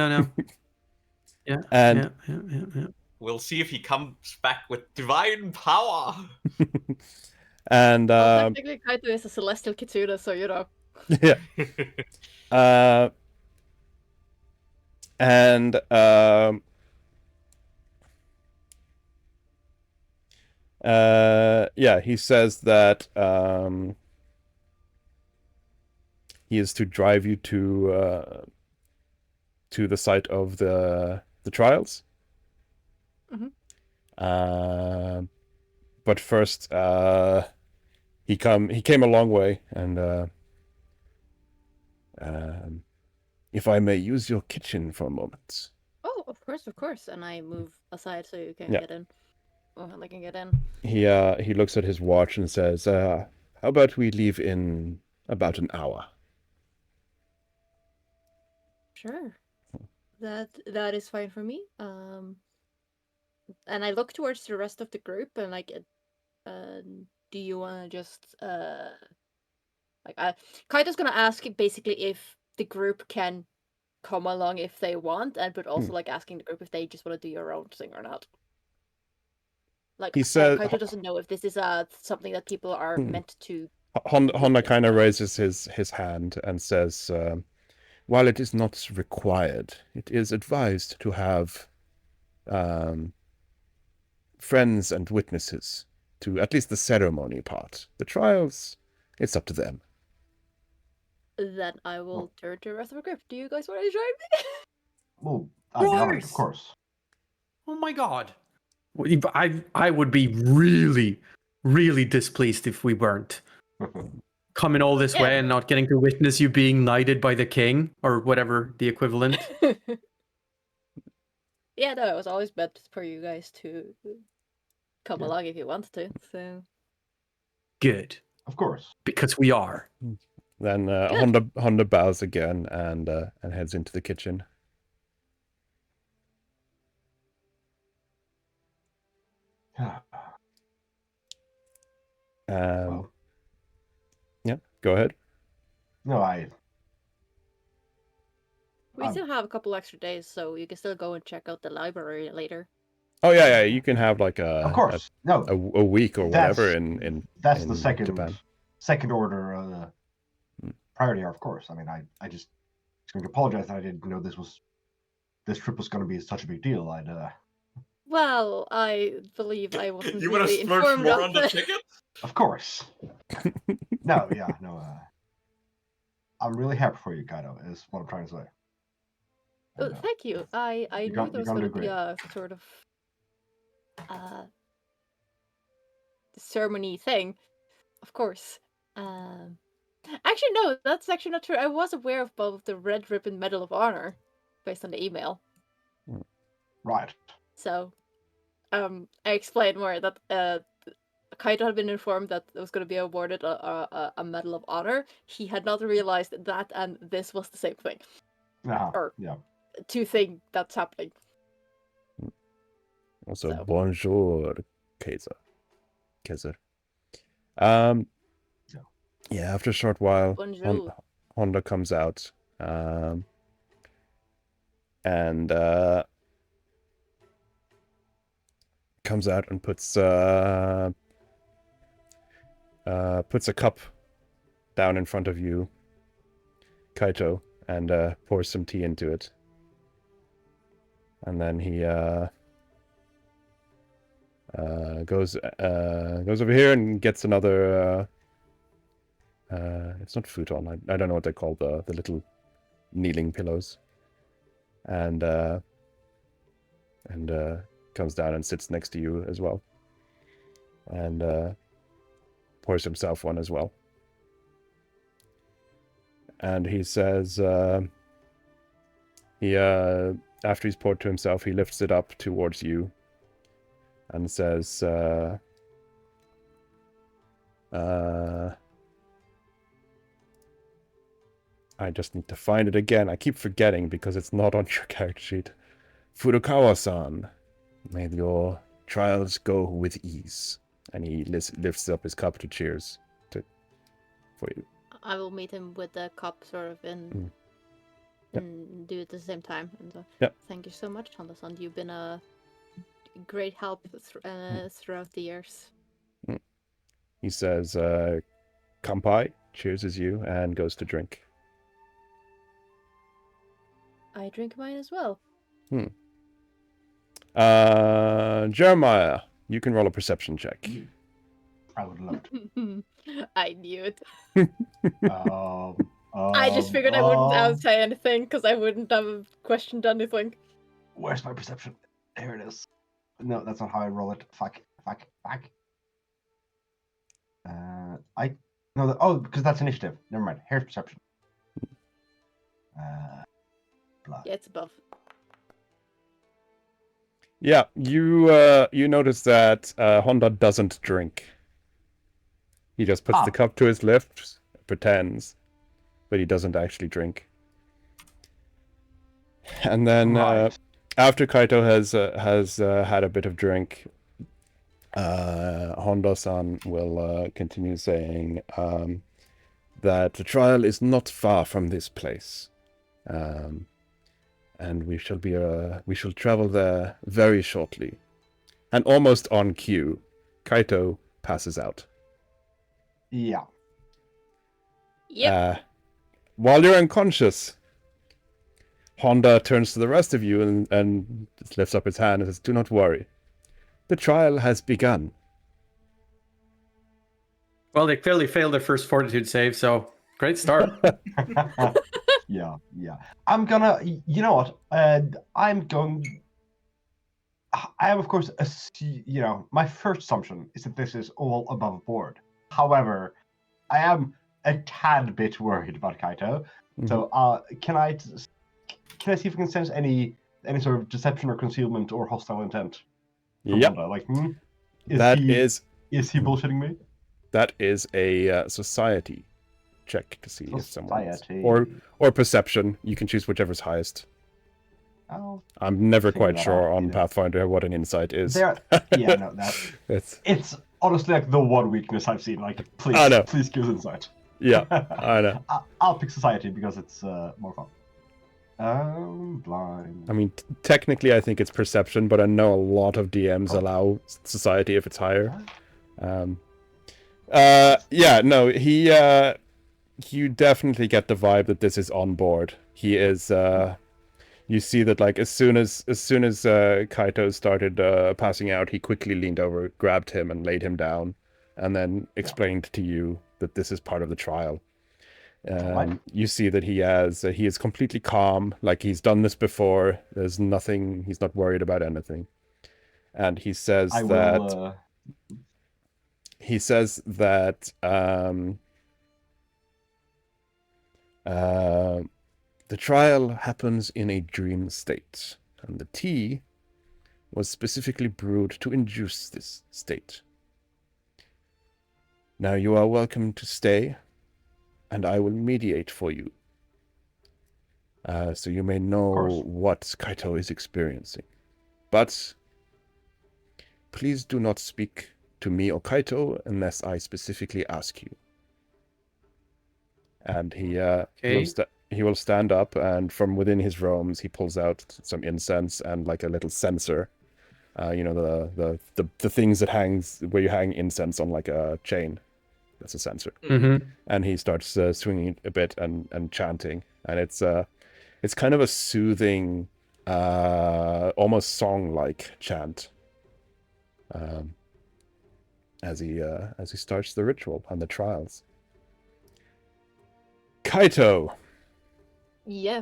Yeah. And Yeah. We'll see if he comes back with divine power. and Well, technically, Kaito is a celestial kitsune, so you know. yeah. And yeah, he says that he is to drive you to the site of the trials. Mhm. But first, he came a long way, and if I may use your kitchen for a moment. Oh, of course. And I move aside so you can Yeah. get in. Oh, I can get in. He looks at his watch and says, "How about we leave in about an hour?" Sure. That is fine for me. And I look towards the rest of the group and like, do you want to just Kaito's gonna ask basically if the group can come along if they want, but also like asking the group if they just want to do your own thing or not. Like, He said, Kaito doesn't know if this is something that people are meant to. Honda kind of raises his hand and says, while it is not required, it is advised to have friends and witnesses to at least the ceremony part. The trials, it's up to them. Then I will turn to the rest of the group. Do you guys want to join me? Well, I'd be honored, of course. Oh my god. I would be really, really displeased if we weren't. Coming all this way and not getting to witness you being knighted by the king, or whatever the equivalent. Yeah, no, it was always meant for you guys to come along if you want to, so. Good. Of course. Because we are. Then Honda bows again and heads into the kitchen. Well, yeah, go ahead. No, We still have a couple extra days, so you can still go and check out the library later. Oh yeah, you can have like of course, a week or whatever in the second order priority. Of course, I mean, I just was going to apologize that I didn't know this trip was going to be such a big deal. Well, I believe I wasn't You want to really splurge informed more of on the ticket? Of course. No. I'm really happy for you, Kaido, is what I'm trying to say. And, thank you. I knew there was going to be a sort of ceremony thing, of course. Actually, no, that's actually not true. I was aware of both the Red Ribbon Medal of Honor, based on the email. Right. So, I explained more that Kaito had been informed that it was going to be awarded a Medal of Honor. He had not realized that and this was the same thing. Or two things that's happening. Also, So. Bonjour, Kaiser. Yeah, after a short while, Honda comes out, and comes out and puts a cup down in front of you, Kaito, and pours some tea into it. And then he goes over here and gets another. It's not futon. I don't know what they call the little kneeling pillows. And comes down and sits next to you as well. And pours himself one as well. And he says, after he's poured to himself, he lifts it up towards you and says, I just need to find it again. I keep forgetting because it's not on your character sheet. Furukawa-san, may your trials go with ease. And he lifts up his cup to cheers for you. I will meet him with the cup sort of and do it at the same time. And thank you so much, Honda-san. You've been a great help throughout the years. He says, "Kampai," cheers you, and goes to drink. I drink mine as well. Jeremiah, you can roll a perception check. I would love to. I knew it. I just figured I wouldn't say anything because I wouldn't have questioned anything. Where's my perception? Here it is. No, that's not how I roll it. Fuck. Because that's initiative. Never mind. Here's perception. Blood. Yeah, it's above. Yeah, you notice that Honda doesn't drink. He just puts the cup to his lips, pretends, but he doesn't actually drink. And then after Kaito has had a bit of drink, Honda-san will continue saying that the trial is not far from this place, and we shall travel there very shortly. And almost on cue, Kaito passes out. Yeah. Yep. While you're unconscious, Honda turns to the rest of you and lifts up his hand and says, "Do not worry. The trial has begun." Well, they clearly failed their first fortitude save, so great start. Yeah. I'm gonna. You know what? I am, of course, my first assumption is that this is all above board. However, I am a tad bit worried about Kaito. Mm-hmm. So, can I see if we can sense any sort of deception or concealment or hostile intent? Yep. Like, is he bullshitting me? That is a society check to see if someone is. Or perception. You can choose whichever's highest. I'm never quite sure on Pathfinder what an insight is. It's honestly like the one weakness I've seen. Like, please give us insight. Yeah, I know. I'll pick society because it's more fun. Blind. I mean, technically I think it's perception, but I know a lot of DMs allow society if it's higher. You definitely get the vibe that this is on board. He is, you see that, like, as soon as Kaito started passing out, he quickly leaned over, grabbed him, and laid him down, and then explained to you that this is part of the trial. You see that he is completely calm, like he's done this before. There's nothing, he's not worried about anything. And he says that the trial happens in a dream state, and the tea was specifically brewed to induce this state. Now you are welcome to stay, and I will mediate for you, so you may know what Kaito is experiencing. But please do not speak to me or Kaito unless I specifically ask you. And he will stand up, and from within his robes he pulls out some incense and like a little censer. The things that hangs where you hang incense on like a chain. That's a censer. Mm-hmm. And he starts swinging a bit and chanting, and it's kind of a soothing, almost song-like chant. As he starts the ritual and the trials. Kaito. Yeah.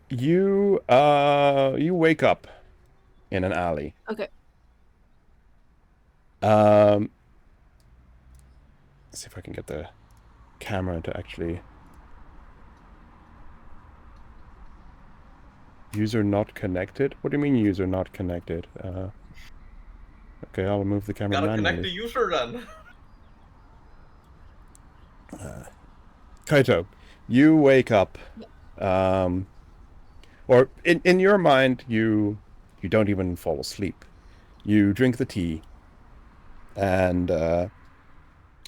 You wake up in an alley. Okay. Let's see if I can get the camera to actually. User not connected? What do you mean user not connected? Okay, I'll move the camera Gotta connect the manually. user then. Kaito, you wake up. Or in your mind, you don't even fall asleep. You drink the tea, and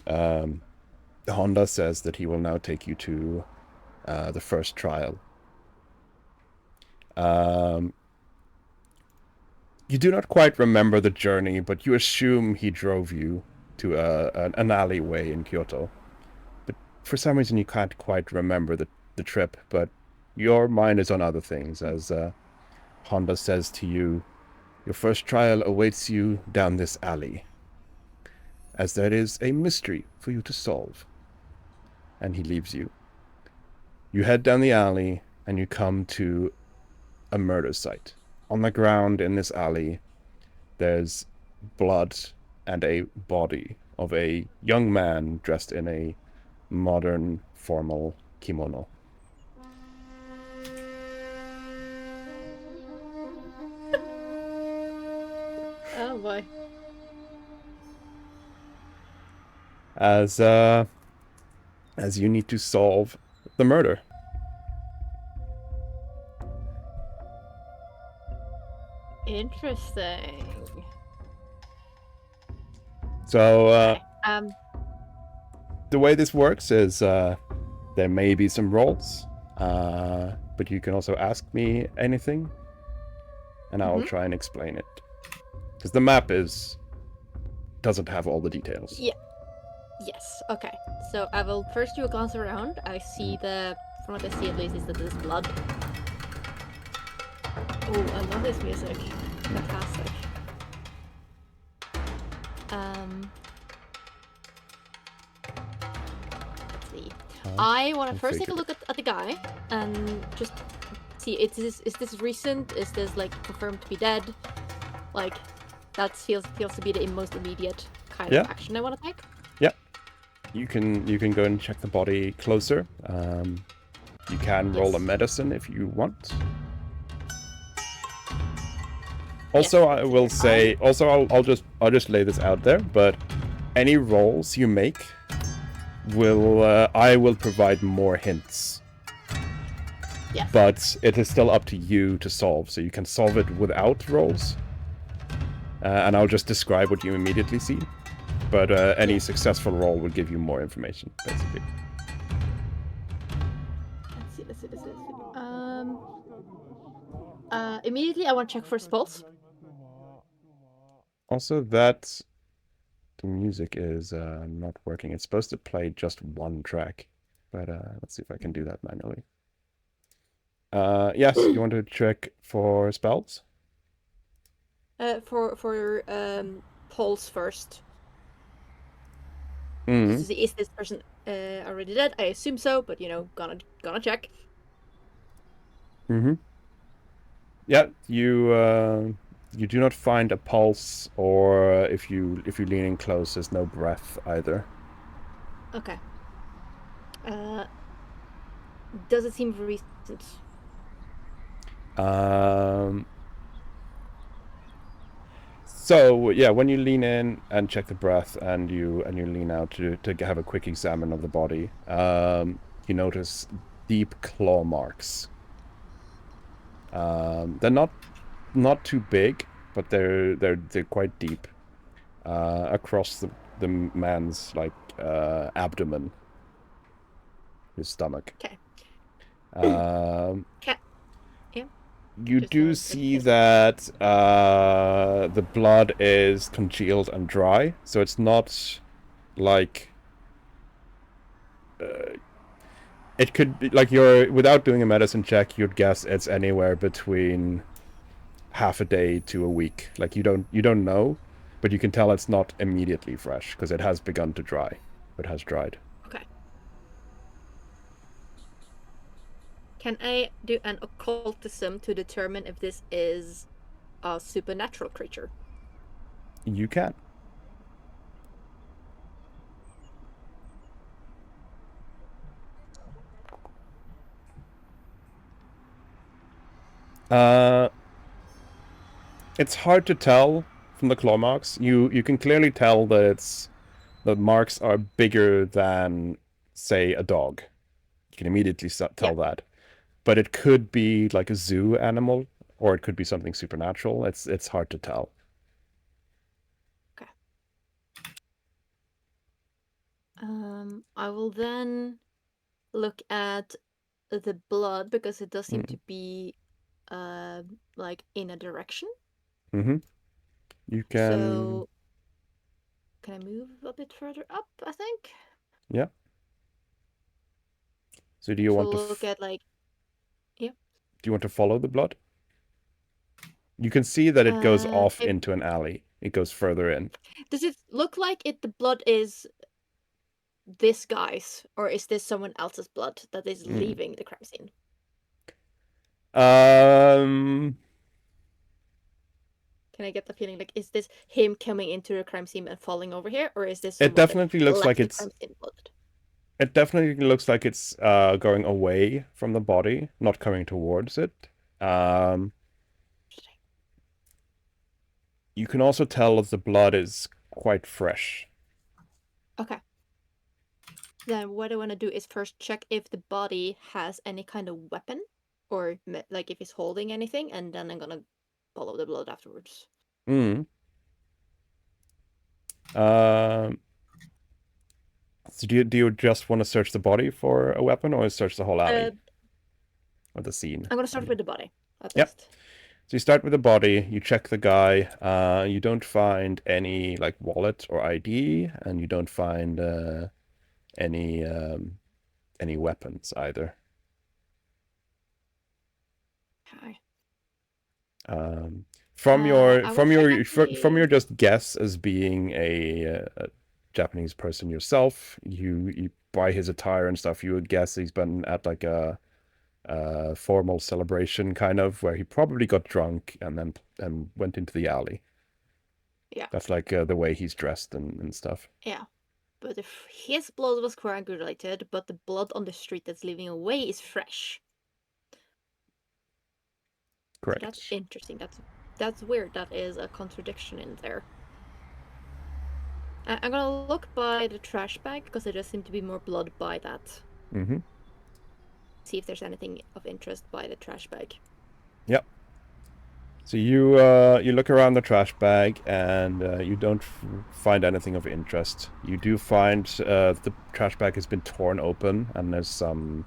Honda says that he will now take you to the first trial. You do not quite remember the journey, but you assume he drove you to an alleyway in Kyoto. But for some reason, you can't quite remember the trip, but your mind is on other things, as Honda says to you, your first trial awaits you down this alley, as there is a mystery for you to solve. And he leaves you. You head down the alley, and you come to a murder site. On the ground in this alley, there's blood and a body of a young man dressed in a modern formal kimono. Oh boy. As you need to solve the murder. Interesting. So, Okay. the way this works is there may be some rolls, but you can also ask me anything, and I'll try and explain it. Because the map doesn't have all the details. Yeah. Yes. Okay. So I will first do a glance around. I see from what I see at least is that there's blood. Oh, I love this music. Fantastic. Let's see. I want to first take a look at the guy and just see. Is this recent? Is this like confirmed to be dead? Like that feels to be the most immediate kind of action I want to take. Yeah. You can go and check the body closer. You can roll a medicine if you want. Also, I will say. Also, I'll just lay this out there. But any rolls you make, I will provide more hints. Yes. But it is still up to you to solve. So you can solve it without rolls. And I'll just describe what you immediately see. But any successful roll will give you more information, basically. Let's see. Immediately I want to check for his pulse. Also, the music is not working. It's supposed to play just one track. But let's see if I can do that manually. Yes, you want to check for spells? For pulse first. Mm-hmm. Is this person already dead? I assume so, but gonna check. Mm-hmm. Yeah, you do not find a pulse, or if you lean in close, there's no breath either. Okay. Does it seem recent? So yeah, when you lean in and check the breath, and you lean out to have a quick examine of the body, you notice deep claw marks. They're not too big, but they're quite deep across the man's abdomen, his stomach. Okay. You do see that the blood is congealed and dry, so it's not like it could be like without doing a medicine check, you'd guess it's anywhere between half a day to a week. Like you don't know, but you can tell it's not immediately fresh because it has begun to dry. It has dried. Okay. Can I do an occultism to determine if this is a supernatural creature? You can. It's hard to tell from the claw marks. You can clearly tell that the marks are bigger than, say, a dog. You can immediately tell that. But it could be like a zoo animal, or it could be something supernatural. It's hard to tell. Okay. I will then look at the blood because it does seem to be like in a direction. Mm-hmm. You can. So can I move a bit further up, I think? Yeah. So do you want to look at like do you want to follow the blood? You can see that it goes off into an alley. It goes further in. Does it look like the blood is this guy's, or is this someone else's blood that is leaving the crime scene? Can I get the feeling like, is this him coming into the crime scene and falling over here, or is this someone it definitely that looks left like the it's crime scene blood? It definitely looks like it's going away from the body, not coming towards it. You can also tell that the blood is quite fresh. Okay. Then what I want to do is first check if the body has any kind of weapon, or like if he's holding anything, and then I'm gonna follow the blood afterwards. So do you just want to search the body for a weapon, or search the whole alley? Or the scene? I'm gonna start with the body, at Yep. least. So you start with the body, you check the guy, you don't find any like wallet or ID, and you don't find any weapons either. Okay. From your actually... just guess as being a Japanese person yourself, you by his attire and stuff, you would guess he's been at like a formal celebration kind of, where he probably got drunk and then went into the alley. Yeah. That's like the way he's dressed and stuff. Yeah. But if his blood was coagulated, but the blood on the street that's leaving away is fresh. Correct. So that's interesting. That's weird. That is a contradiction in there. I'm gonna look by the trash bag because there does seem to be more blood by that. Mm-hmm. See if there's anything of interest by the trash bag. Yep. So you look around the trash bag and you don't find anything of interest. You do find the trash bag has been torn open and there's some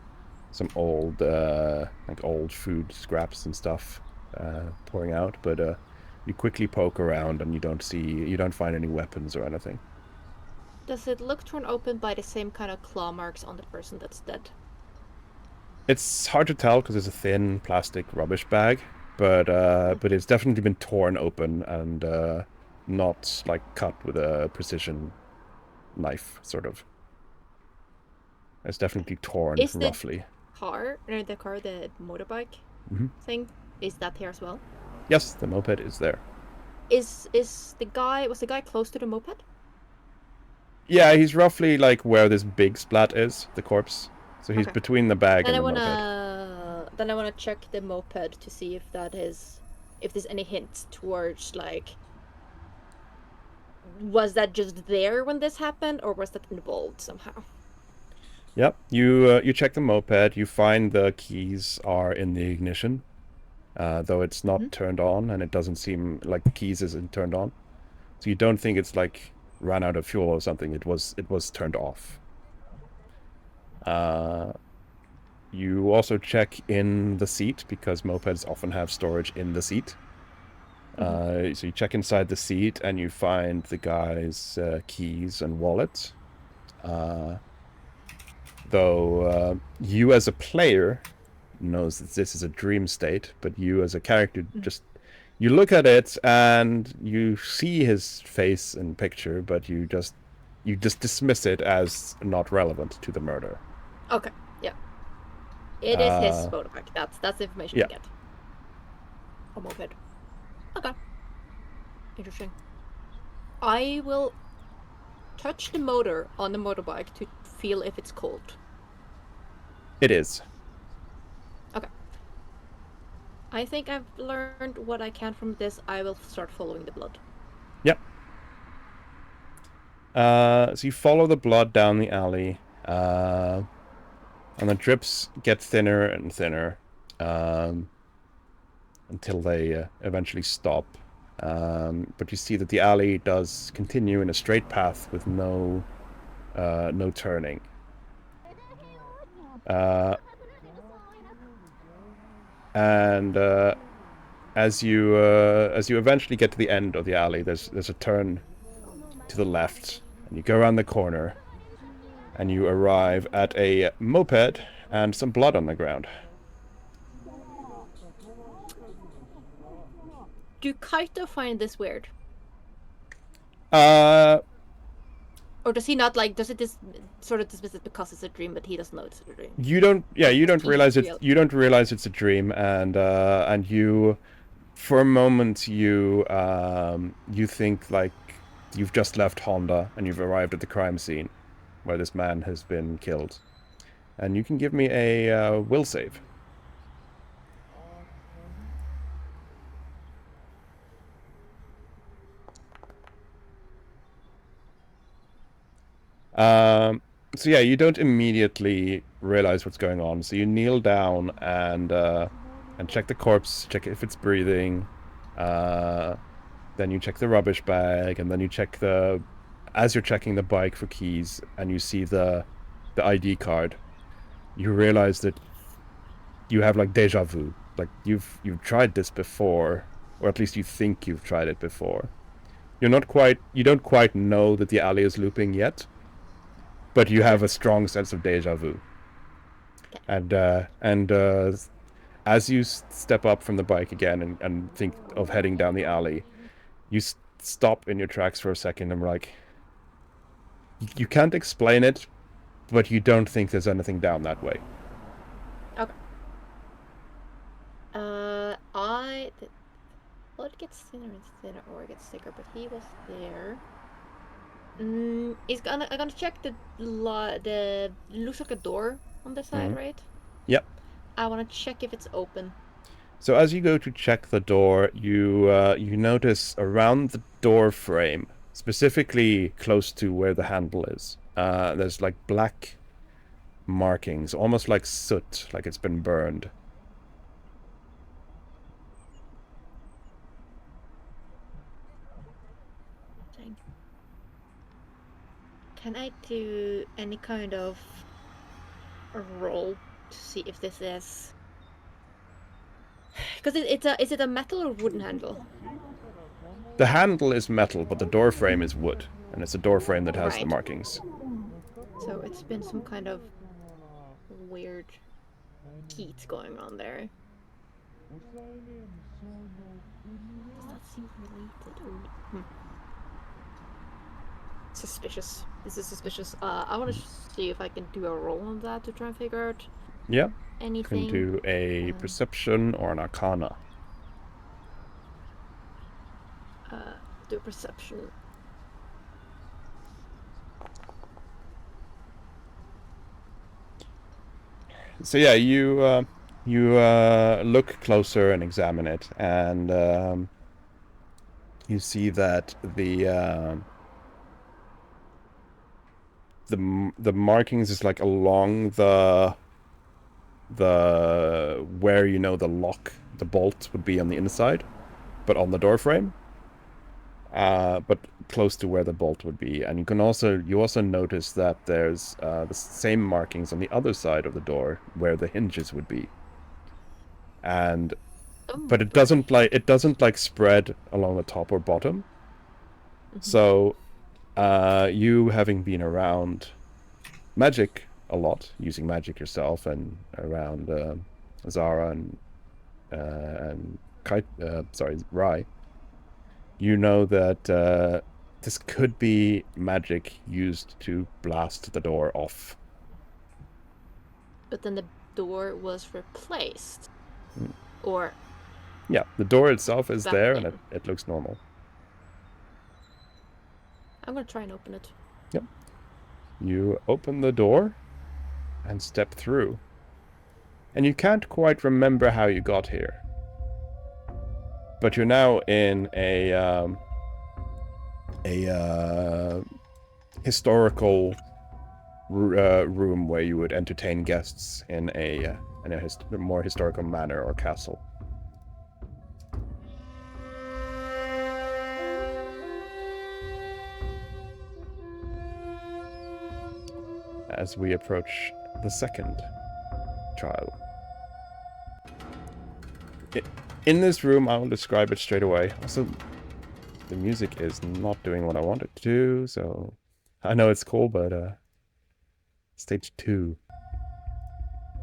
old like old food scraps and stuff pouring out, but you quickly poke around and you don't find any weapons or anything. Does it look torn open by the same kind of claw marks on the person that's dead? It's hard to tell because it's a thin plastic rubbish bag, but it's definitely been torn open and not like cut with a precision knife, sort of. It's definitely torn roughly. The motorbike thing, is that here as well? Yes, the moped is there. Was the guy close to the moped? Yeah, he's roughly like where this big splat is, the corpse. So he's between the bag and the moped. Then I wanna check the moped to see if there's any hints towards like, was that just there when this happened, or was that involved somehow? Yep, you check the moped. You find the keys are in the ignition, though it's not turned on, and it doesn't seem like the keys isn't turned on. So you don't think it's like ran out of fuel or something. It was turned off. You also check in the seat because mopeds often have storage in the seat. So you check inside the seat and you find the guy's keys and wallet. Though you as a player knows that this is a dream state, but you as a character you look at it and you see his face and picture, but you just dismiss it as not relevant to the murder. Okay, yeah. It is his motorbike. That's the information we get. A moped. Okay. Interesting. I will touch the motor on the motorbike to feel if it's cold. It is. Okay. I think I've learned what I can from this. I will start following the blood. Yep. So you follow the blood down the alley, and the drips get thinner and thinner, until they eventually stop. But you see that the alley does continue in a straight path with no turning. And as you eventually get to the end of the alley, there's a turn to the left, and you go around the corner, and you arrive at a moped and some blood on the ground. Do Kaito find this weird? Or does he not like? Does it just sort of dismiss it because it's a dream, but he doesn't know it's a dream? You don't. Yeah, you don't It's realize real. You don't realize it's a dream, and you, for a moment, you think like you've just left Honda and you've arrived at the crime scene, where this man has been killed, and you can give me a will save. So yeah, you don't immediately realize what's going on. So you kneel down and check the corpse, check if it's breathing. Then you check the rubbish bag, and then you check as you're checking the bike for keys, and you see the ID card. You realize that you have like deja vu. Like you've tried this before, or at least you think you've tried it before. You don't quite know that the alley is looping yet. But you have a strong sense of deja vu. And as you step up from the bike again and think of heading down the alley, you stop in your tracks for a second and like, you can't explain it, but you don't think there's anything down that way. Okay. Well, it gets thinner and thinner, or it gets thicker, but he was there. I'm gonna check the looks like a door on the side, right? Yep. I wanna check if it's open. So as you go to check the door, you notice around the door frame, specifically close to where the handle is, there's like black markings, almost like soot, like it's been burned. Can I do any kind of a roll to see if this is? Because is it a metal or wooden handle? The handle is metal, but the door frame is wood, and it's a door frame that has the Right. markings. So it's been some kind of weird heat going on there. Does that seem related? Suspicious. This is suspicious. I want to see if I can do a roll on that to try and figure out Yeah. anything. You can do a perception or an arcana. Do a perception. So yeah, you look closer and examine it, and you see that the markings is like along the where the lock, the bolt would be on the inside, but on the door frame. But close to where the bolt would be, and you also notice that there's the same markings on the other side of the door where the hinges would be, and but it doesn't like spread along the top or bottom. Mm-hmm. So, you having been around magic a lot, using magic yourself, and around Zara and Rai. You know that this could be magic used to blast the door off. But then the door was replaced. Or... Yeah, the door itself is back there, in. and it looks normal. I'm gonna try and open it. Yep. You open the door and step through. And you can't quite remember how you got here. but you're now in a historical room where you would entertain guests in a more historical manner or castle. As we approach the second trial. In this room, I will describe it straight away. Also, the music is not doing what I want it to do, so I know it's cool, but stage 2.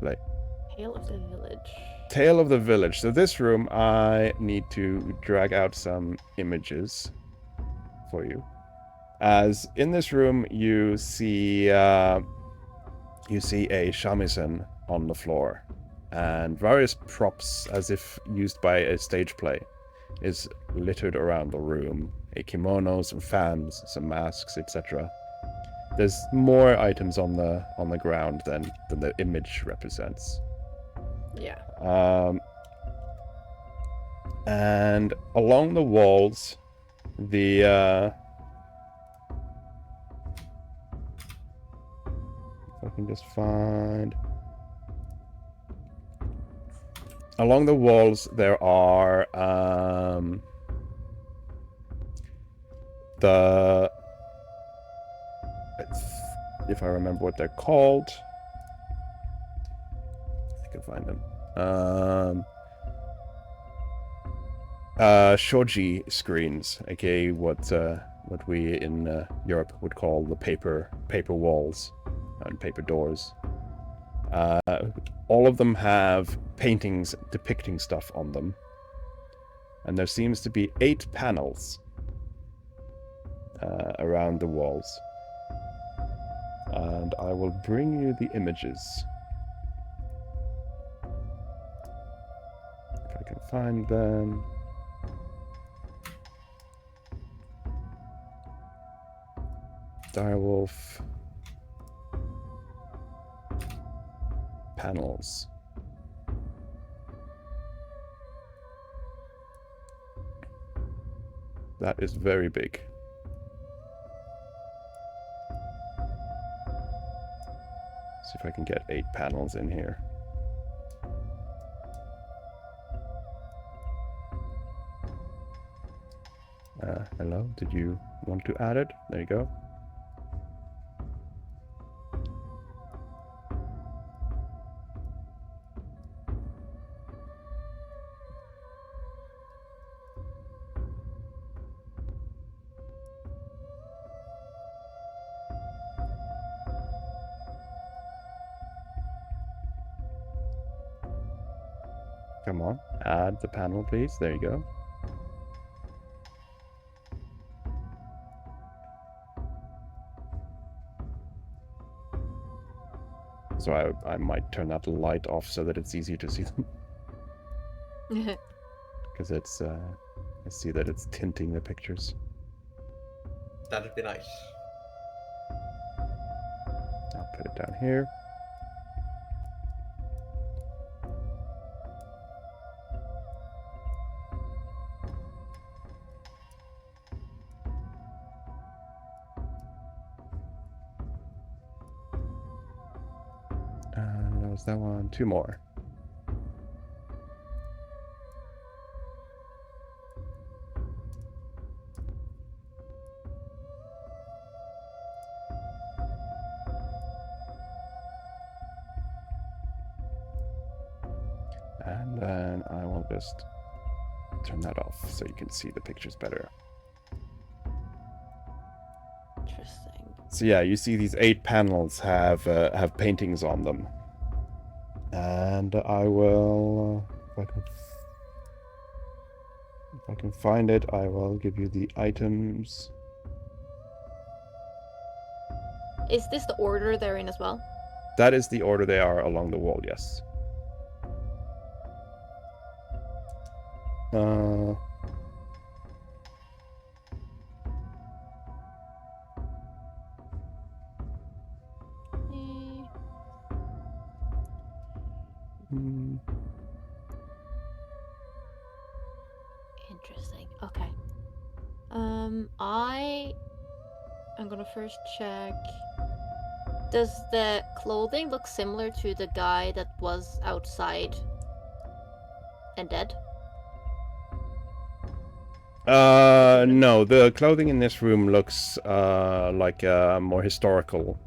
Like Tale of the Village. Tale of the Village. So this room, I need to drag out some images for you. As in this room, you see a shamisen on the floor, and various props, as if used by a stage play, is littered around the room. A kimono, some fans, some masks, etc. There's more items on the ground than the image represents. Yeah. And along the walls, if I can just find... Along the walls, there are if I remember what they're called, I can find them. Shoji screens, aka what we in Europe would call the paper walls and paper doors. All of them have paintings depicting stuff on them, and there seems to be 8 panels around the walls. And I will bring you the images. If I can find them. Direwolf. Panels. That is very big. See if I can get 8 panels in here. Hello, did you want to add it? There you go. Come on, add the panel, please. There you go. So I might turn that light off so that it's easier to see them. Because it's, I see that it's tinting the pictures. That'd be nice. I'll put it down here. That was that one. 2 more. And then I will just turn that off so you can see the pictures better. Interesting. So yeah, you see these 8 panels have paintings on them. And I will, if I can find it, I will give you the items. Is this the order they're in as well? That is the order they are along the wall, yes. I'm gonna first check. Does the clothing look similar to the guy that was outside and dead? No, the clothing in this room looks like a more historical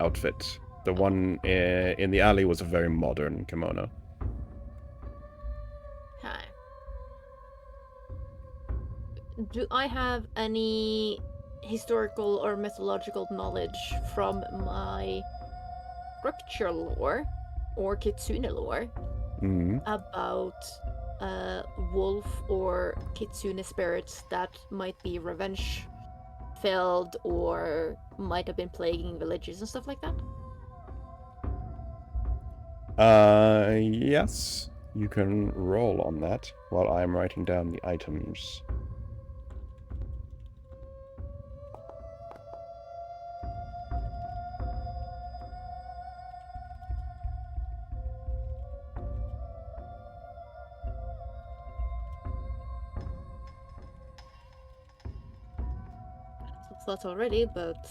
outfit. The one in the alley was a very modern kimono. Hi. Do I have any historical or mythological knowledge from my scripture lore or kitsune lore Mm. about wolf or kitsune spirits that might be revenge filled or might have been plaguing villages and stuff like that? Yes. You can roll on that while I'm writing down the items. That's already, but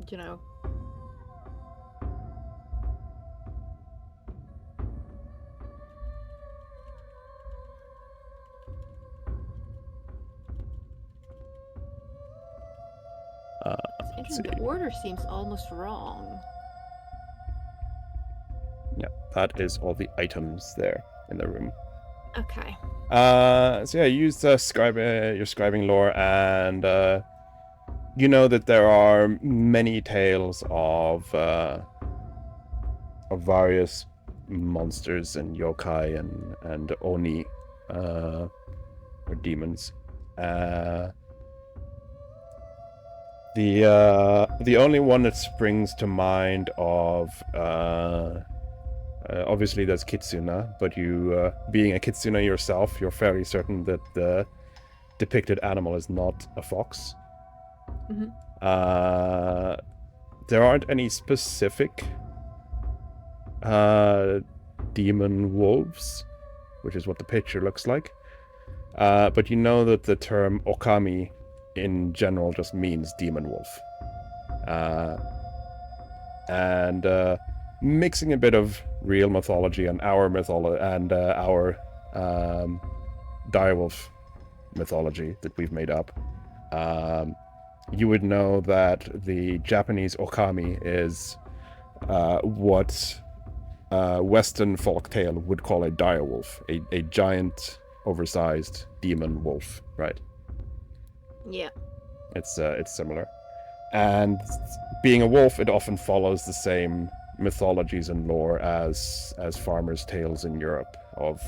you know. Let's see. The order seems almost wrong. Yeah, that is all the items there in the room. Okay. So yeah, use your scribing lore, and you know that there are many tales of various monsters and yokai and oni, or demons. The only one that springs to mind of obviously there's kitsune, but you being a kitsune yourself, you're fairly certain that the depicted animal is not a fox. Mm-hmm. There aren't any specific demon wolves, which is what the picture looks like. But you know that the term okami in general just means demon wolf. And mixing a bit of real mythology and our mythology and our direwolf mythology that we've made up, you would know that the Japanese okami is what Western folktale would call a direwolf, a giant, oversized demon wolf, right? Yeah. It's similar. And being a wolf, it often follows the same mythologies and lore as farmers' tales in Europe of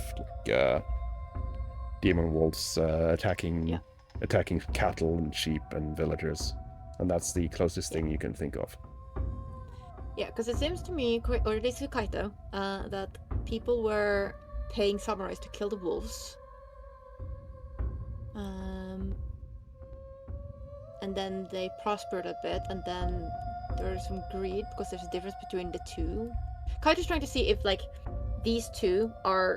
demon wolves attacking cattle and sheep and villagers, and that's the closest thing you can think of. Yeah, because it seems to me, or at least to Kaito, that people were paying samurais to kill the wolves. And then they prospered a bit, and then there's some greed because there's a difference between the two. Kaito's trying to see if like these two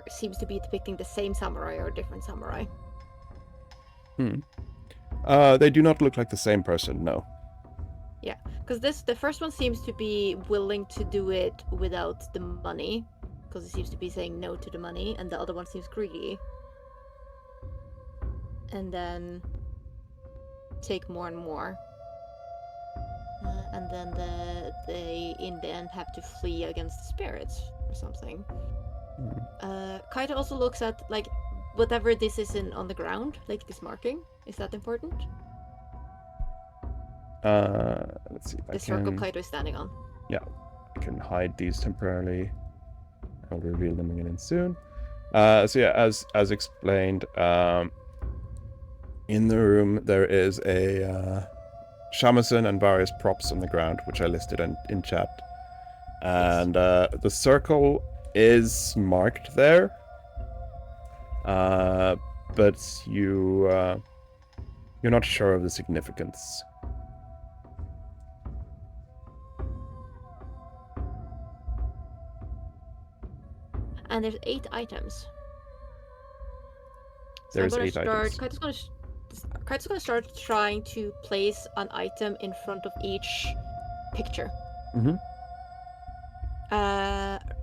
seems to be depicting the same samurai or different samurai. They do not look like the same person, no. Yeah, because the first one seems to be willing to do it without the money, because it seems to be saying no to the money, and the other one seems greedy. And then take more and more. And then they in the end have to flee against the spirits or something. Kaito also looks at like whatever this is on the ground, like this marking. Is that important? Let's see if the circle Kaito is standing on. Yeah, I can hide these temporarily. I'll reveal them again soon. So yeah, as explained, in the room there is a shamisen and various props on the ground, which I listed in chat. And the circle is marked there, but you're not sure of the significance. And there's 8 items. So There's I'm gonna 8 items. Kaito's gonna Kaito's gonna start trying to place an item in front of each picture. Mm-hmm.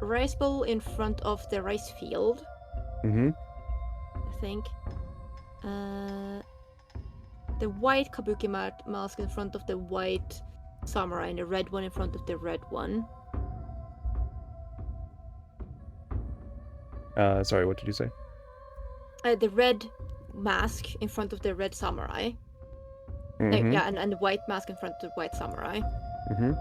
Rice bowl in front of the rice field, Mm-hmm. I think. The white kabuki mask in front of the white samurai, and the red one in front of the red one. Sorry, what did you say? The red mask in front of the red samurai. No, Mm-hmm. yeah, and the white mask in front of the white samurai. Mm-hmm.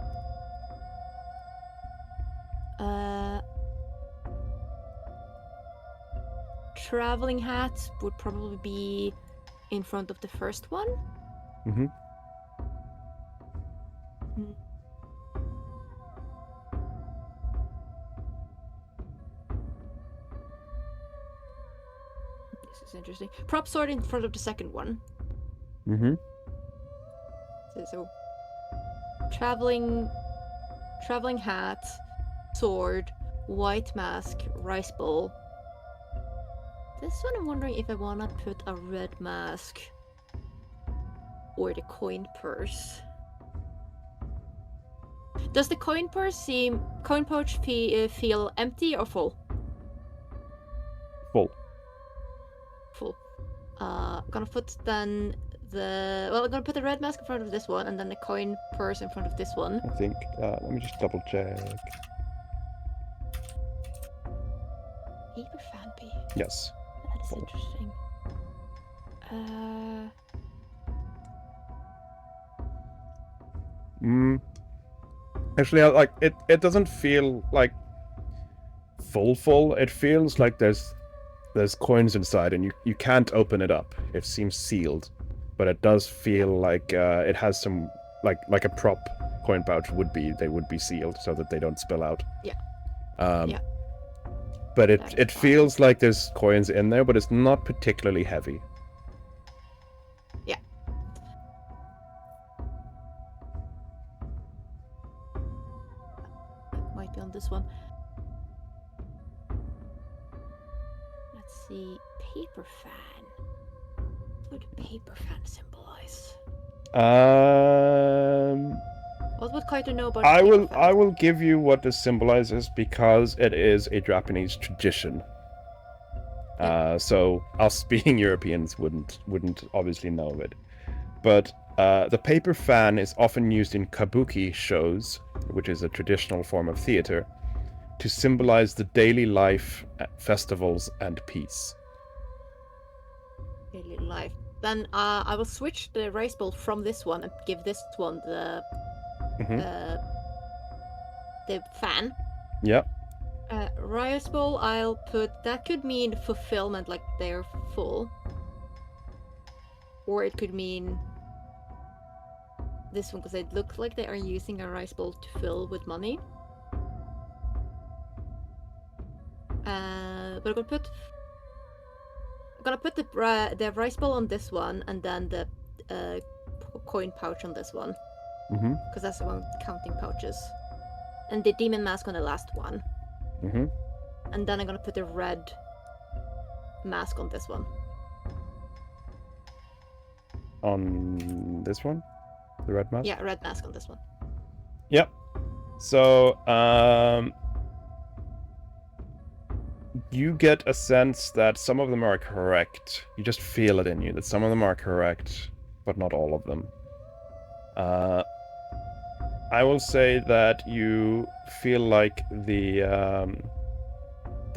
Traveling hat would probably be in front of the first one. Mm-hmm. This is interesting. Prop sword in front of the second one. Mm-hmm. So traveling hat, sword, white mask, rice bowl. This one I'm wondering if I wanna put a red mask or the coin purse. Does the coin pouch feel empty or full? Full. Full. Gonna put then I'm gonna put the red mask in front of this one, and then the coin purse in front of this one. I think. Let me just double check. Paper fan bee. Yes. That is Full. interesting. Actually, like it doesn't feel like full. It feels like there's coins inside, and you can't open it up. It seems sealed, but it does feel like it has some like a prop coin pouch would be. They would be sealed so that they don't spill out. Yeah. Yeah. Yeah. But That is it fine. feels like there's coins in there, but it's not particularly heavy. Yeah. Might be on this one. Let's see. Paper fan. What would paper fan symbolize? What would Kaito know about I paper will fan? give you what this symbolizes because it is a Japanese tradition. So us being Europeans wouldn't obviously know of it. But the paper fan is often used in kabuki shows, which is a traditional form of theater, to symbolize the daily life, festivals, and peace. Daily life. Then I will switch the rice bowl from this one and give this one the fan. Yep. Rice bowl, I'll put that could mean fulfillment, like they're full, or it could mean this one because it looks like they are using a rice bowl to fill with money. But I'm gonna put the rice bowl on this one, and then the coin pouch on this one, because that's the one counting pouches, and the demon mask on the last one. And then I'm gonna put the red mask on this one. On this one, the red mask. Yeah, red mask on this one. Yep. So, you get a sense that some of them are correct. You just feel it in you that some of them are correct, but not all of them. I will say that you feel like the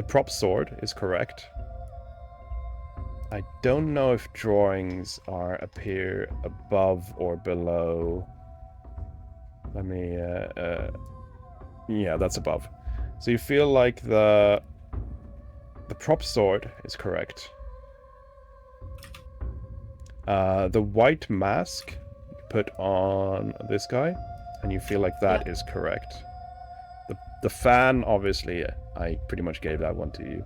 prop sword is correct. I don't know if drawings appear above or below. Let me, yeah, that's above. So you feel like the prop sword is correct. The white mask you put on this guy, and you feel like that is correct. The fan, obviously, I pretty much gave that one to you.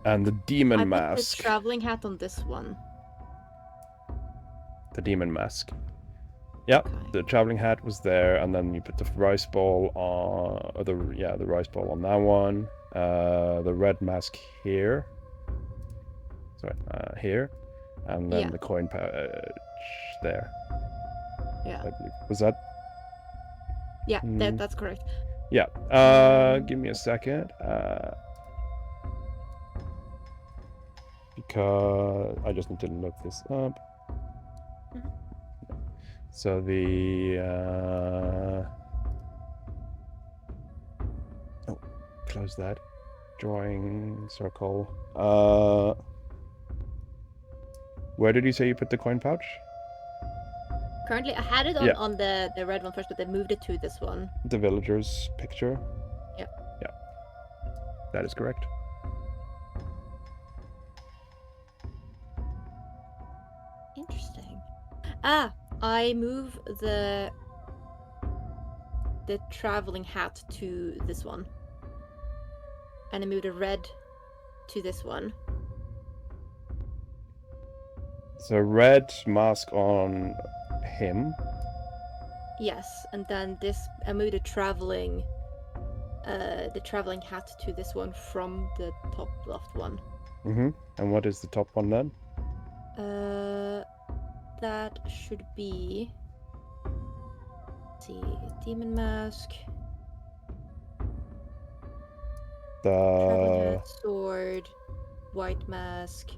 And the demon mask. I put the traveling hat on this one. The demon mask. Yep, Okay. the traveling hat was there, and then you put the rice bowl on, the rice bowl on that one. The red mask here. sorry, here, and then Yeah. the coin pouch there. Yeah. I believe. Was that? Yeah, Mm. that's correct. Yeah. Give me a second. Because I just need to look this up. Mhm. So the oh, close that. Drawing circle. Where did you say you put the coin pouch? Currently, I had it on, Yeah. on the red one first, but they moved it to this one. The villager's picture? Yep. Yeah. That is correct. Interesting. Ah, I move the traveling hat to this one. And I move the red to this one. So red mask on him. Yes, and then this I move the traveling hat to this one from the top left one. Mm-hmm. And what is the top one then? That should be, let's see, demon mask, traveling The hat, sword, white mask,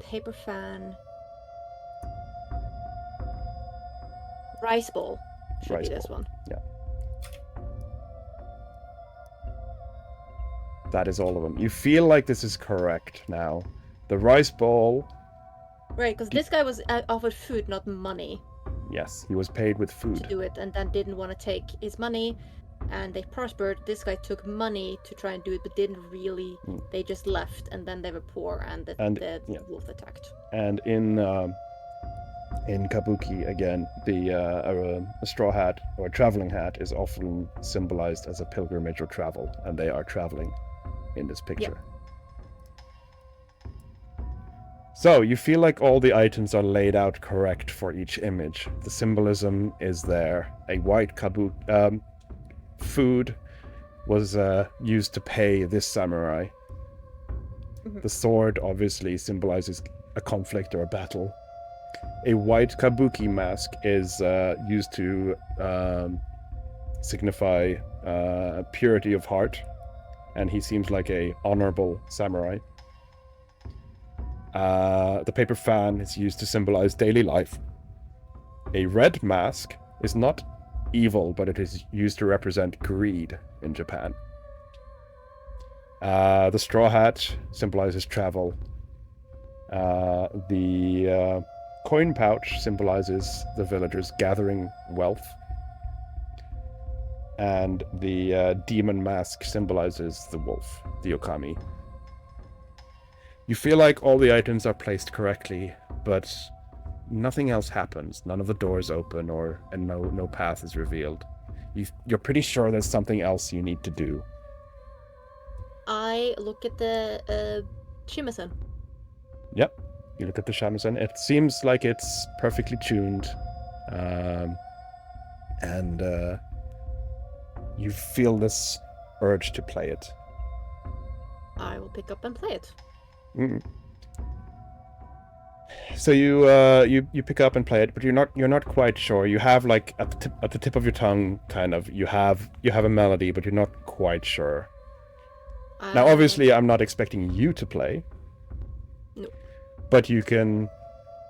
paper fan, rice bowl should Rice be this bowl. one. Yeah. That is all of them. You feel like this is correct now. The rice bowl. Right, because this guy was offered food, not money, Yes, he was paid with to food. do it, and then didn't want to take his money, and they prospered. This guy took money to try and do it, but didn't really. Mm. They just left, and then they were poor, and the Yeah. wolf attacked. And in Kabuki again, the a straw hat or a traveling hat is often symbolized as a pilgrimage or travel, and they are traveling in this picture. So you feel like all the items are laid out correct for each image. The symbolism is there. A white food was used to pay this samurai. Mhm. The sword obviously symbolizes a conflict or a battle. A white kabuki mask is used to signify purity of heart, and he seems like a honorable samurai. The paper fan is used to symbolize daily life. A red mask is not evil, but it is used to represent greed in Japan. The straw hat symbolizes travel. The coin pouch symbolizes the villagers gathering wealth. And the demon mask symbolizes the wolf, the Okami. You feel like all the items are placed correctly, but nothing else happens. None of the doors open, and no path is revealed. You're pretty sure there's something else you need to do. I look at the Shimisen. Yep. You look at the shamisen. It seems like it's perfectly tuned. And you feel this urge to play it. I will pick up and play it. Mm. So you pick up and play it, but you're not quite sure. You have like at the tip of your tongue, kind of. You have a melody, but you're not quite sure. Now, obviously, I'm not expecting you to play. No. But you can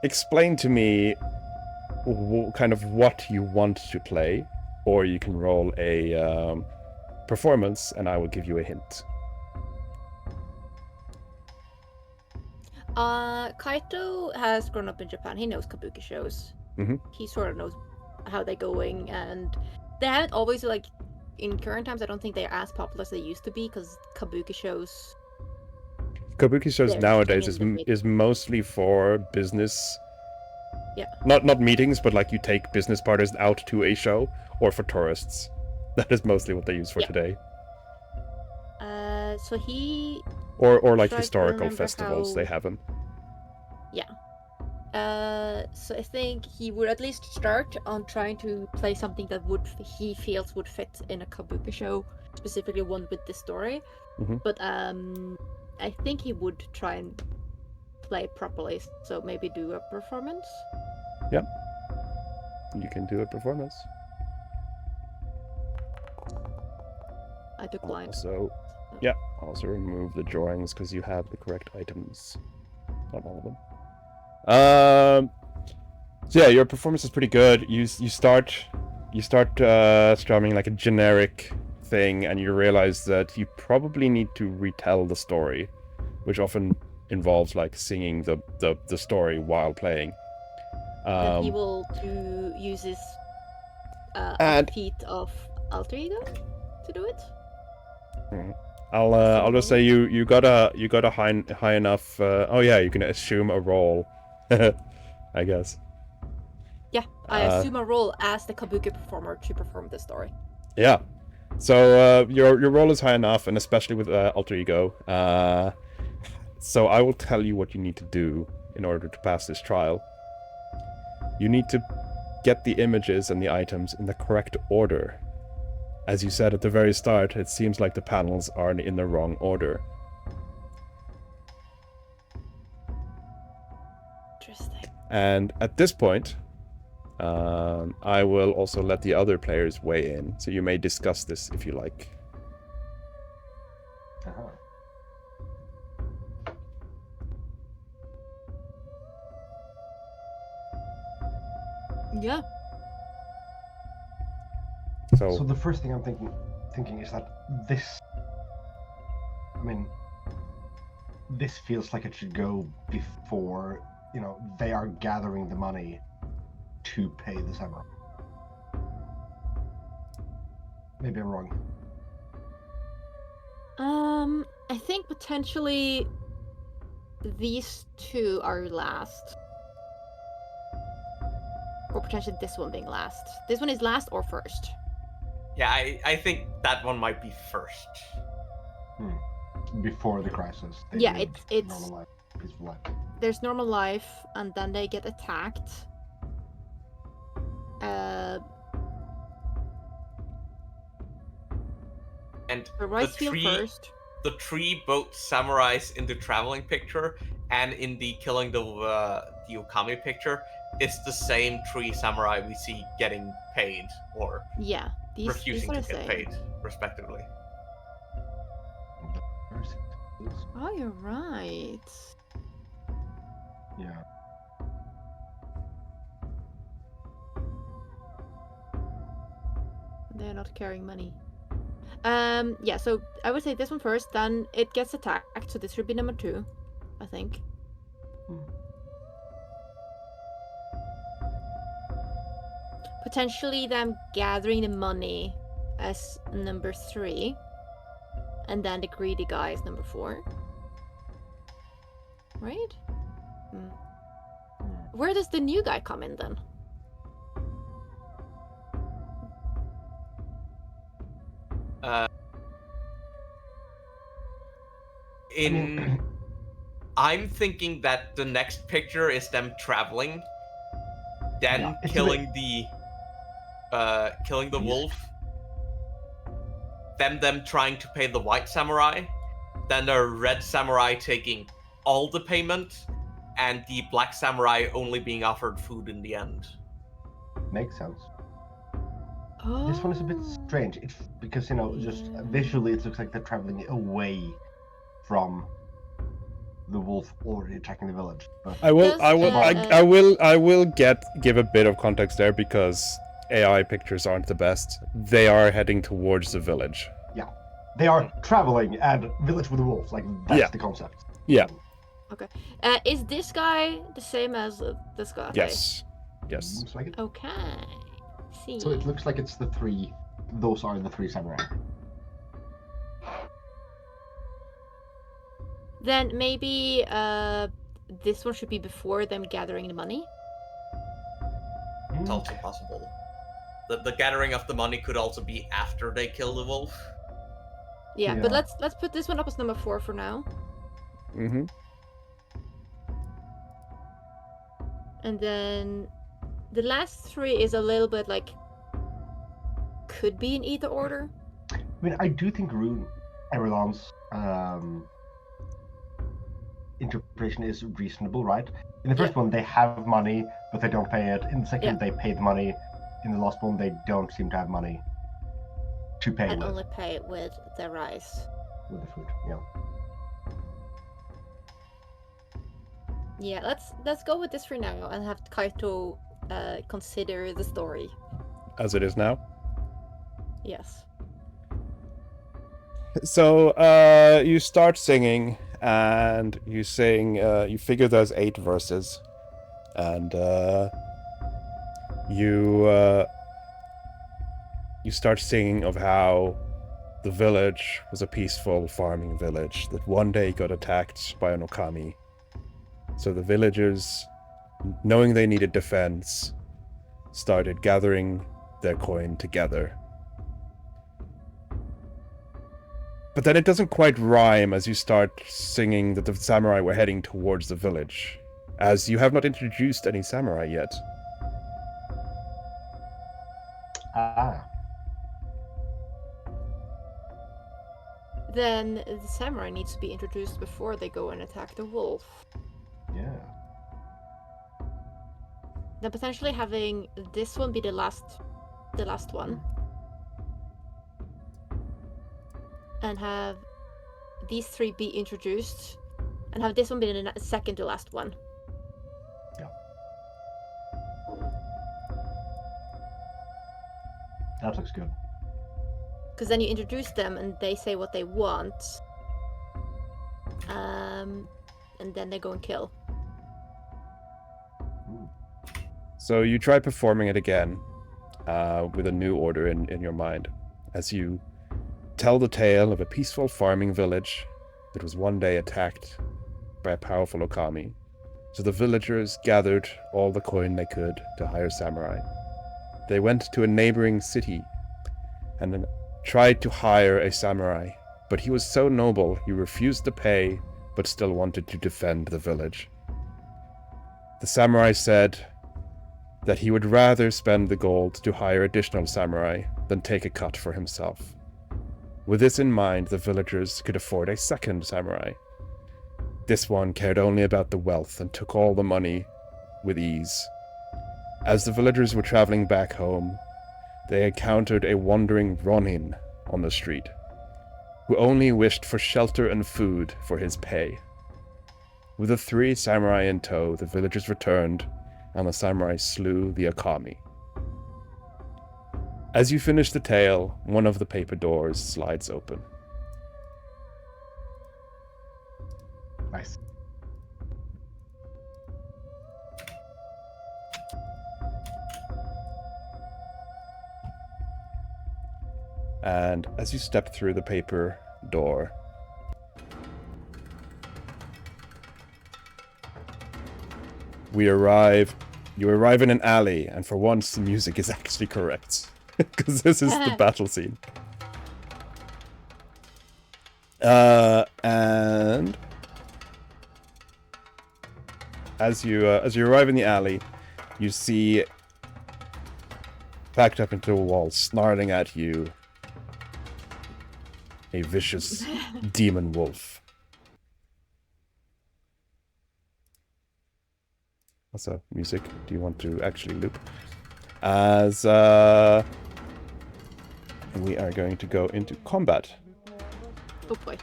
explain to me kind of what you want to play, or you can roll a performance, and I will give you a hint. Kaito has grown up in Japan. He knows kabuki shows. Mhm. He sort of knows how they're going, and they haven't always, like, in current times, I don't think they're as popular as they used to be, because kabuki shows... Kabuki shows They're nowadays staying in the is mostly for business. Yeah. Not meetings, but like you take business partners out to a show, or for tourists. That is mostly what they use for Yeah. today. So he... Or like Try to historical remember festivals, how- they have them. So I think he would at least start on trying to play something that he feels would fit in a kabuki show, specifically one with this story. Mhm. But I think he would try and play properly, so maybe do a performance. You can do a performance. I took blind. Also, yeah, also remove the drawings because you have the correct items. Not all of them. So yeah, your performance is pretty good. You start strumming like a generic thing, and you realize that you probably need to retell the story, which often involves like singing the story while playing. Then he will use his and- feat of alter ego to do it. I'll just say you got a high enough. Oh yeah, you can assume a role, I guess. Yeah, I assume a role as the kabuki performer to perform the story. Yeah. So your role is high enough, and especially with alter ego. So I will tell you what you need to do in order to pass this trial. You need to get the images and the items in the correct order. As you said at the very start, it seems like the panels are in the wrong order. Interesting. And at this point, I will also let the other players weigh in, so you may discuss this if you like. Uh-huh. Yeah. So the first thing I'm thinking is that this, I mean, this feels like it should go before, you know, they are gathering the money to pay the samurai. Maybe I'm wrong. I think potentially these two are last. Or potentially this one being last. This one is last or first. Yeah, I think that one might be first. Before the crisis. They Yeah, lived it's normal life, peaceful life. there's normal life, and then they get attacked. And The rice field first. the three both samurais in the traveling picture and in the killing the Okami picture, it's the same three samurai we see getting paid or Yeah, these refusing what to I get say. paid, respectively. Oh, you're right. Yeah. They're not carrying money. Yeah, so I would say this one first, then it gets attacked, so this should be number 2, I think. Potentially them gathering the money as number 3, and then the greedy guy is number 4. Right? Where does the new guy come in then? I'm thinking that the next picture is them traveling, then Yeah, it's a killing the wolf, then them trying to pay the white samurai, then the red samurai taking all the payment, and the black samurai only being offered food in the end. Makes sense. Oh. This one is a bit strange. It's because, you know, just visually it looks like they're traveling away from the wolf already attacking the village. But I will give a bit of context there because AI pictures aren't the best. They are heading towards the village. yeah, they are traveling and village with the wolf. Like that's the concept. Yeah. Okay. Is this guy the same as this guy? Okay. Yes. Yes. Looks like it. Okay. See. So it looks like it's the three. Those are the three samurai. Then maybe this one should be before them gathering the money. It's also possible. The gathering of the money could also be after they kill the wolf. Yeah, Yeah. but let's put this one up as number 4 for now. Mm-hmm. And then the last 3 is a little bit like could be in either order. I mean, I do think Rune Erelon's interpretation is reasonable, right? In the first one, they have money, but they don't pay it. In the second, they pay the money. In the last one, they don't seem to have money to pay And with. only pay with the rice. With the food, yeah. Yeah, let's go with this for now and have Kaito consider the story. As it is now. Yes. So you start singing, and you sing. You figure there's 8 verses, and you start singing of how the village was a peaceful farming village that one day got attacked by an Okami. So the villagers, knowing they needed defense, started gathering their coin together. But then it doesn't quite rhyme as you start singing that the samurai were heading towards the village, as you have not introduced any samurai yet. Ah. Then the samurai needs to be introduced before they go and attack the wolf. Yeah. Then potentially having this one be the last one. And have these 3 be introduced, and have this one be the second to last one. Yeah. That looks good. Because then you introduce them and they say what they want. And then they go and kill. So you try performing it again, with a new order in your mind, as you tell the tale of a peaceful farming village that was one day attacked by a powerful Okami. So the villagers gathered all the coin they could to hire samurai. They went to a neighboring city and then tried to hire a samurai, but he was so noble he refused to pay but still wanted to defend the village. The samurai said that he would rather spend the gold to hire additional samurai than take a cut for himself. With this in mind, the villagers could afford a second samurai. This one cared only about the wealth and took all the money with ease. As the villagers were traveling back home, they encountered a wandering ronin on the street, who only wished for shelter and food for his pay. With the 3 samurai in tow, the villagers returned, and the samurai slew the Okami. As you finish the tale, one of the paper doors slides open. Nice. And as you step through the paper door, you arrive in an alley, and for once the music is actually correct. Because this is the battle scene. And as you arrive in the alley, you see, backed up into a wall, snarling at you, a vicious demon wolf. Also, music, do you want to actually loop? As we are going to go into combat. Oh boy.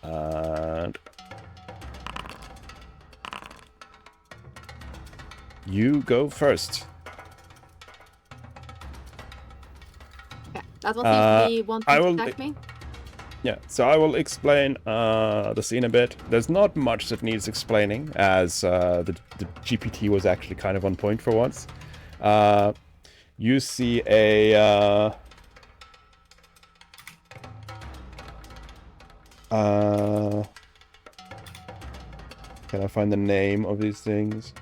And you go first. Yeah, that one seems to be wanting to attack me. Yeah, so I will explain the scene a bit. There's not much that needs explaining, as the GPT was actually kind of on point for once. You see a... can I find the name of these things?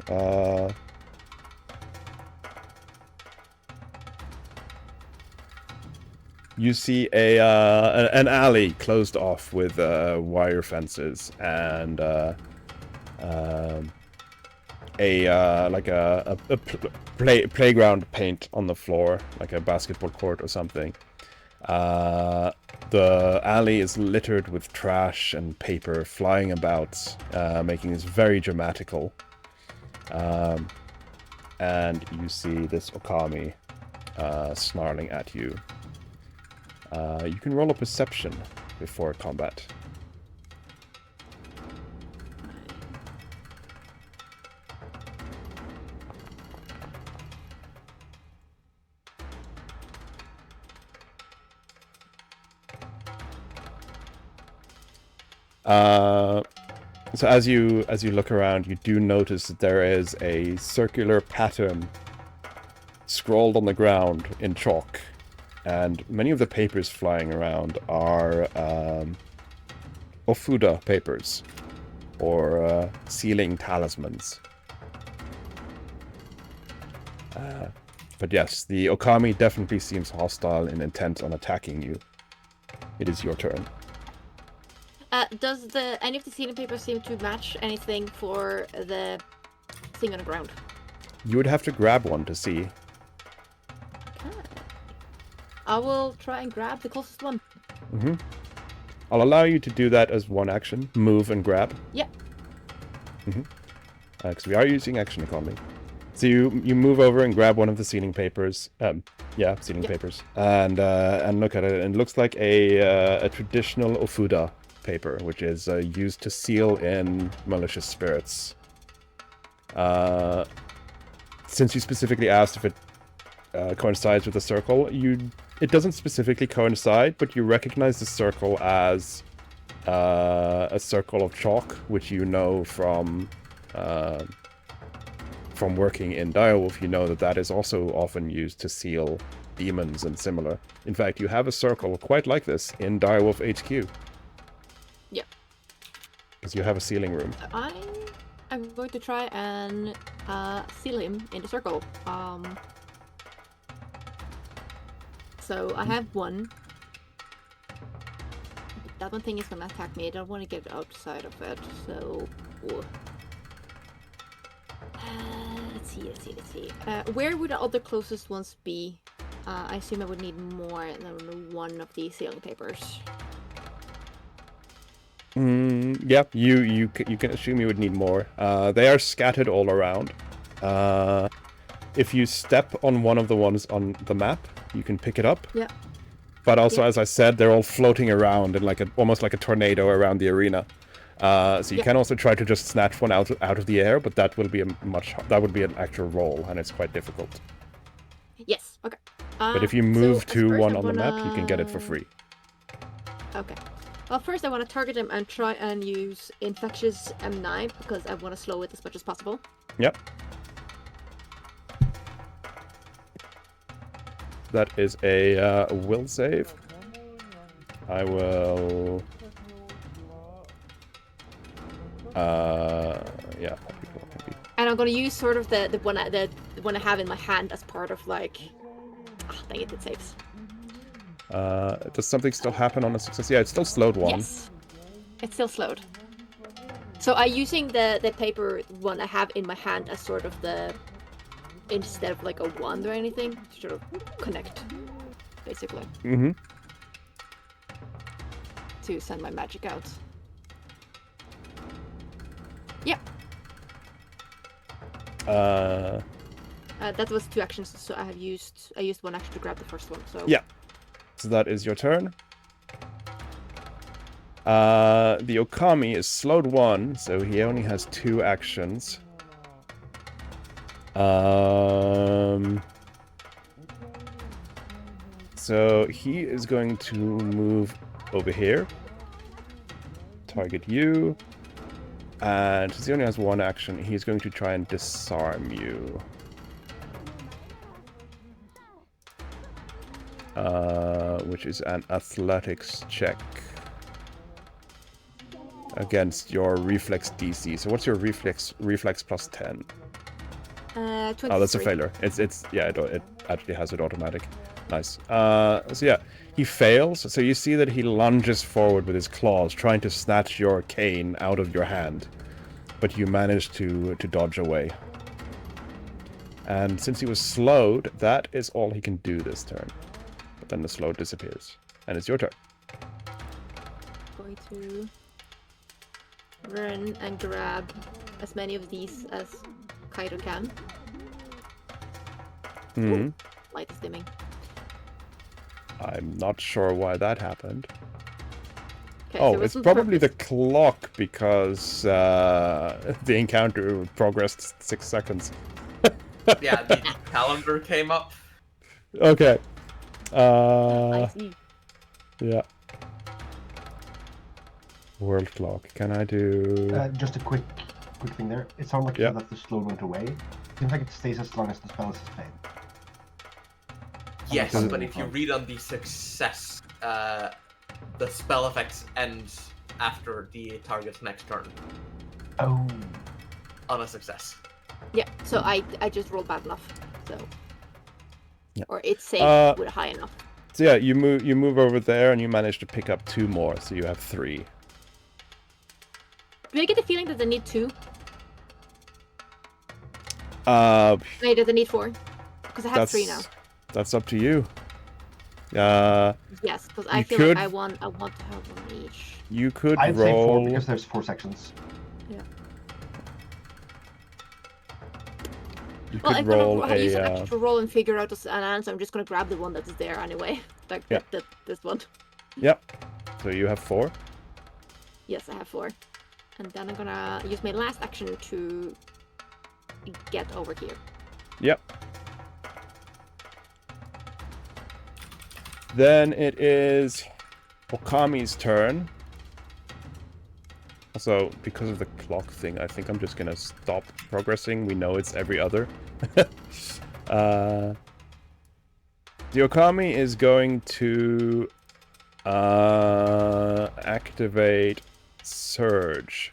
You see an alley closed off with wire fences and playground paint on the floor, like a basketball court or something. The alley is littered with trash and paper flying about, making this very dramatical. And you see this Okami snarling at you. You can roll a perception before combat. So as you look around, you do notice that there is a circular pattern scrawled on the ground in chalk, and many of the papers flying around are Ofuda papers, or sealing talismans. But yes, the Okami definitely seems hostile and intent on attacking you. It is your turn. Does any of the sealing papers seem to match anything for the thing on the ground? You would have to grab one to see. Okay. I will try and grab the closest one. Mm-hmm. I'll allow you to do that as one action. Move and grab. Yeah. Mm-hmm. Because we are using action economy. So you move over and grab one of the sealing papers. Sealing papers. And look at it. And it looks like a traditional Ofuda paper, which is used to seal in malicious spirits. Since you specifically asked if it coincides with the circle, it doesn't specifically coincide, but you recognize the circle as a circle of chalk, which you know from working in Direwolf. You know that is also often used to seal demons and similar. In fact, you have a circle quite like this in Direwolf HQ. Yep. Because you have a sealing room. I'm going to try and seal him in the circle. So I have one. That one thing is gonna attack me. I don't want to get outside of it. So let's see. Where would the other closest ones be? I assume I would need more than one of these sealing papers. Yep, you can assume you would need more. They are scattered all around. If you step on one of the ones on the map, you can pick it up. Yeah. But also, as I said, they're all floating around in almost like a tornado around the arena. So you can also try to just snatch one out of the air, but that will be that would be an actual roll, and it's quite difficult. Yes. Okay. But if you move to one on the map, you can get it for free. Okay. Well, first I want to target him and try and use Infectious M9 because I want to slow it as much as possible. Yep. That is a will save. I will... yeah. And I'm going to use sort of the one I have in my hand as part of like... Ah, dang it saves. Does something still happen on a success? Yeah, it's still slowed one. Yes. It's still slowed. So I'm using the paper one I have in my hand as sort of the... Instead of like a wand or anything, to sort of connect, basically. Mm-hmm. To send my magic out. Yeah. That was 2 actions, so I used one action to grab the first one. So yeah. So that is your turn. The Okami is slowed 1, so he only has 2 actions. So he is going to move over here, target you, and since he only has 1 action, he's going to try and disarm you. Which is an athletics check against your reflex DC. So what's your reflex plus 10? 23. Oh, that's a failure. It actually has it automatic. Nice. So yeah, he fails. So you see that he lunges forward with his claws, trying to snatch your cane out of your hand, but you manage to dodge away. And since he was slowed, that is all he can do this turn. But then the slow disappears. And it's your turn. Going to run and grab as many of these as Kaido can. Hmm. Light is dimming. I'm not sure why that happened. Okay, Oh, so it's what's probably the purpose? clock because the encounter progressed 6 seconds. Yeah, the calendar came up. Okay. I see. Yeah. World clock. Can I do? Just a quick thing there. It sounds like Yeah. that the slow went away. Seems like it stays as long as the spell is sustained. Yes, Does it- but if you read on the success, the spell effects ends after the target's next turn Oh. on a success. Yeah, so I just rolled bad enough. So Yeah. or it's safe with high enough. So yeah, you move over there and you manage to pick up 2 more, so you have 3. Do I get the feeling that I need 2? Wait, does I need 4? Because I have 3 now. That's up to you. Yes, because I you feel could- like I want to have one each. You could I'd say 4 roll. because there's 4 sections. Yeah. You Well, could I'm gonna roll use an a. action to roll and figure out an answer. I'm just gonna grab the one that is there anyway. Like Yeah. this one. Yep. So you have 4. Yes, I have 4. And then I'm gonna use my last action to get over here. Yep. Then it is Okami's turn. Also, because of the clock thing, I think I'm just gonna stop progressing. We know it's every other. The Okami is going to activate Surge.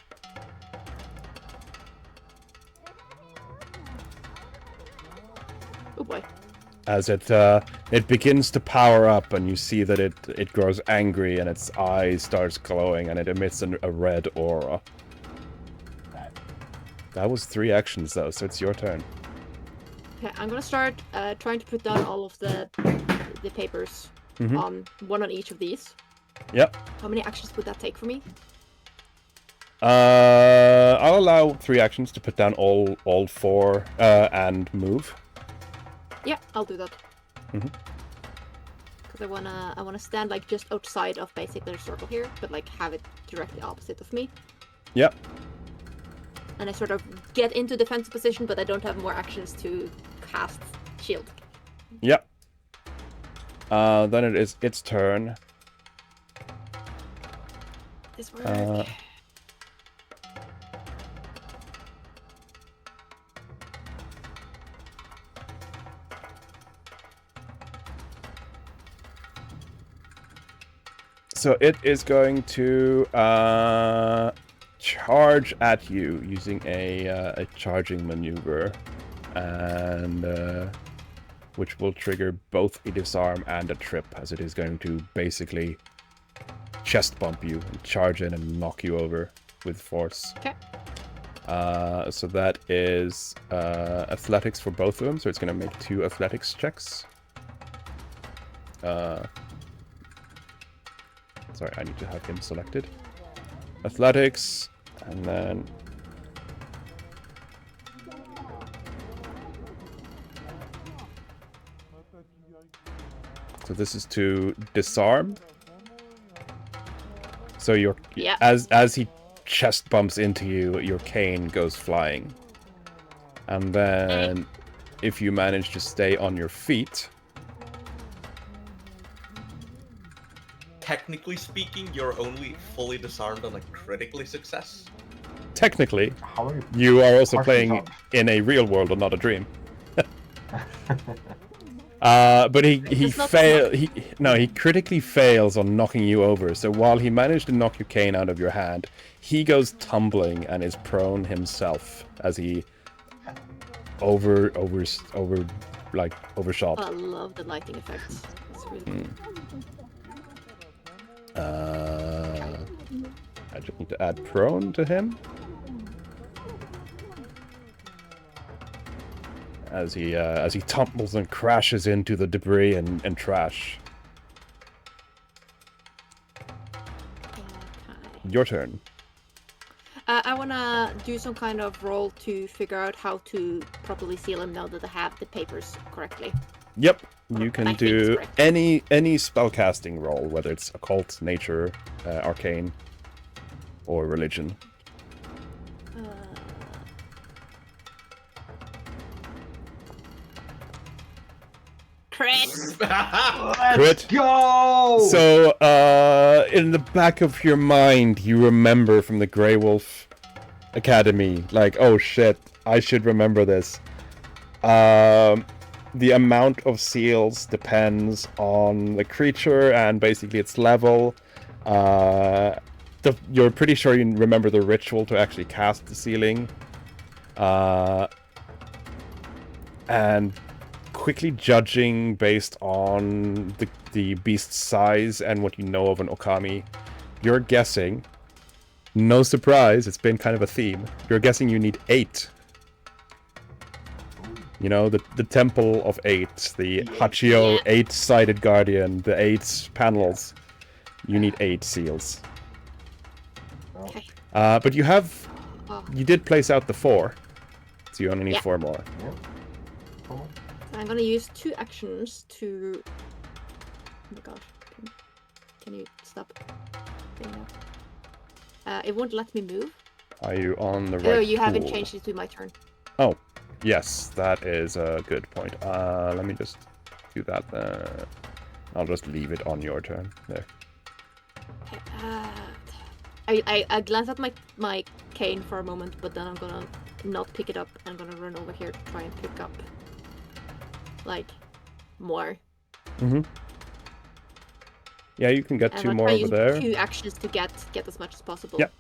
Oh boy. As it begins to power up, and you see that it grows angry, and its eyes starts glowing, and it emits a red aura. That was 3 actions though, so it's your turn. Okay, I'm gonna start trying to put down all of the papers Mhm. on one on each of these. Yep. How many actions would that take for me? I'll allow 3 actions to put down all 4 and move. Yeah, I'll do that. Mhm. Because I wanna stand like just outside of basically the circle here, but like have it directly opposite of me. Yep. And I sort of get into defensive position, but I don't have more actions to cast shield. Yep. Then it is its turn. This work. So it is going to charge at you using a charging maneuver, and which will trigger both a disarm and a trip, as it is going to basically chest bump you and charge in and knock you over with force. Okay. So that is athletics for both of them, so it's going to make 2 athletics checks. Sorry, I need to have him selected. Athletics, and then... So this is to disarm. So your Yeah. as he chest bumps into you, your cane goes flying. And then if you manage to stay on your feet... Technically speaking, you're only fully disarmed on a critically success. Technically, How are you? you are also Partially playing disarmed. in a real world and not a dream. But he It's not he critically fails on knocking you over. So while he managed to knock your cane out of your hand, he goes tumbling and is prone himself as he overshot. I love the lighting effects. It's really cool. I just need to add prone to him. As he tumbles and crashes into the debris and trash. your turn. I wanna do some kind of roll to figure out how to properly seal him now that I have the papers correctly. Yep, Or you can I think it's do correct. any spellcasting roll, whether it's occult, nature, arcane, or religion. Crit! Let's Crit. go! So, in the back of your mind, you remember from the DIREWOLF Academy, like, oh shit, I should remember this. The amount of seals depends on the creature and basically its level. You're pretty sure you remember the ritual to actually cast the sealing. And quickly judging based on the beast's size and what you know of an Okami, you're guessing, no surprise, it's been kind of a theme, you're guessing you need 8. You know, the Temple of 8, the Hachio Yeah. 8-sided guardian, the 8 panels. You need 8 seals. Okay. But you have... Oh. You did place out the 4. So you only need Yeah. 4 more. I'm gonna use 2 actions to... Oh my gosh. Can you stop doing that? It won't let me move. Are you on the right Oh, you haven't pool? changed it to my turn. Oh, yes, that is a good point. Let me just do that. I'll just leave it on your turn. There. Okay, I glance at my cane for a moment, but then I'm gonna not pick it up. I'm gonna run over here to try and pick up, like, more. Mm-hmm. Yeah, you can get And 2 I'll more try over use there. 2 actions to get as much as possible. Yep.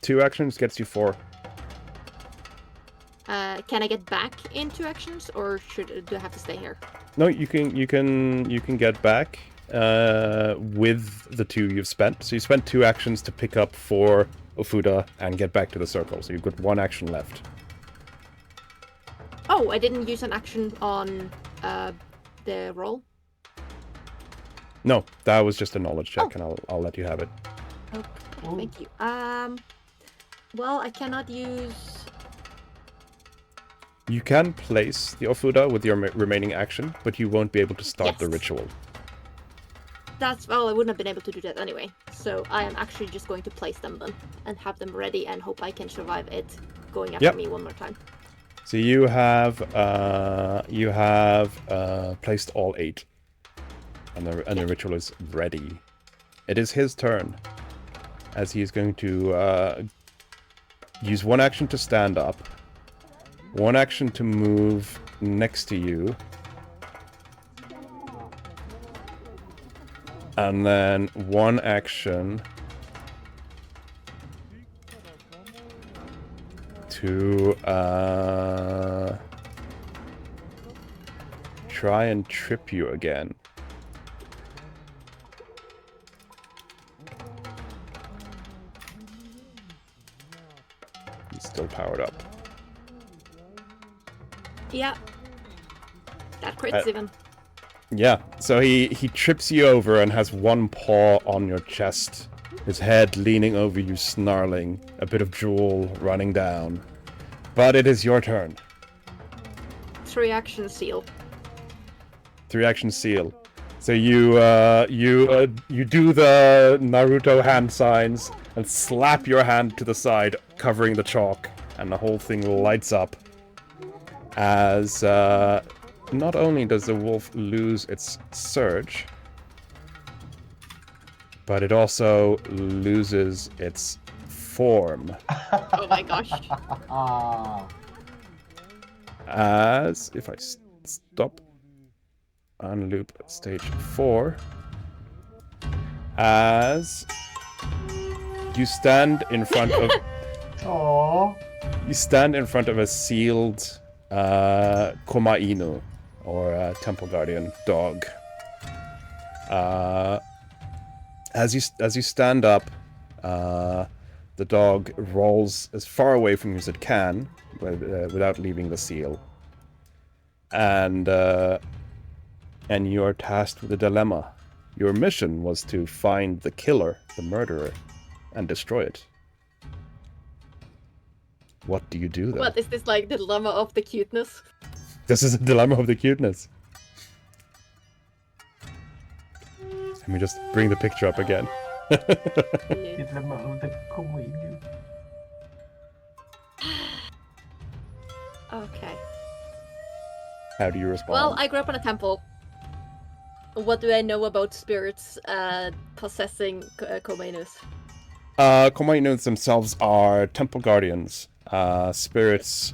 2 actions gets you 4. Can I get back in 2 actions, or do I have to stay here? No, you can get back with the 2 you've spent. So you spent 2 actions to pick up 4 Ofuda and get back to the circle. So you've got 1 action left. Oh, I didn't use an action on the roll. No, that was just a knowledge check, Oh. and I'll let you have it. Okay, thank you. Well, I cannot use. You can place the Ofuda with your remaining action, but you won't be able to start the Yes. ritual. Well, I wouldn't have been able to do that anyway. So I am actually just going to place them then and have them ready and hope I can survive it going after Yep. me one more time. So you have placed all 8, and the ritual is ready. It is his turn, as he is going to use 1 action to stand up, 1 action to move next to you, and then 1 action to try and trip you again. He's still powered up. Yeah. That crits even. Yeah, so he trips you over and has 1 paw on your chest, his head leaning over you, snarling, a bit of drool running down. But it is your turn. 3 action seal. 3 action seal. So you do the Naruto hand signs and slap your hand to the side, covering the chalk, and the whole thing lights up. As not only does the wolf lose its surge, but it also loses its form. Oh my gosh. As if I stop unloop stage 4, as you stand in front of a sealed Koma Inu, or temple guardian dog. As you stand up, the dog rolls as far away from you as it can, without leaving the seal. And you are tasked with a dilemma. Your mission was to find the killer, the murderer. and destroy it. What do you do then? What is this like the dilemma of the cuteness? This is a dilemma of the cuteness. Let me just bring the picture up again. Okay. How do you respond? Well, I grew up in a temple. What do I know about spirits possessing Komenus? Komainus themselves are temple guardians. Spirits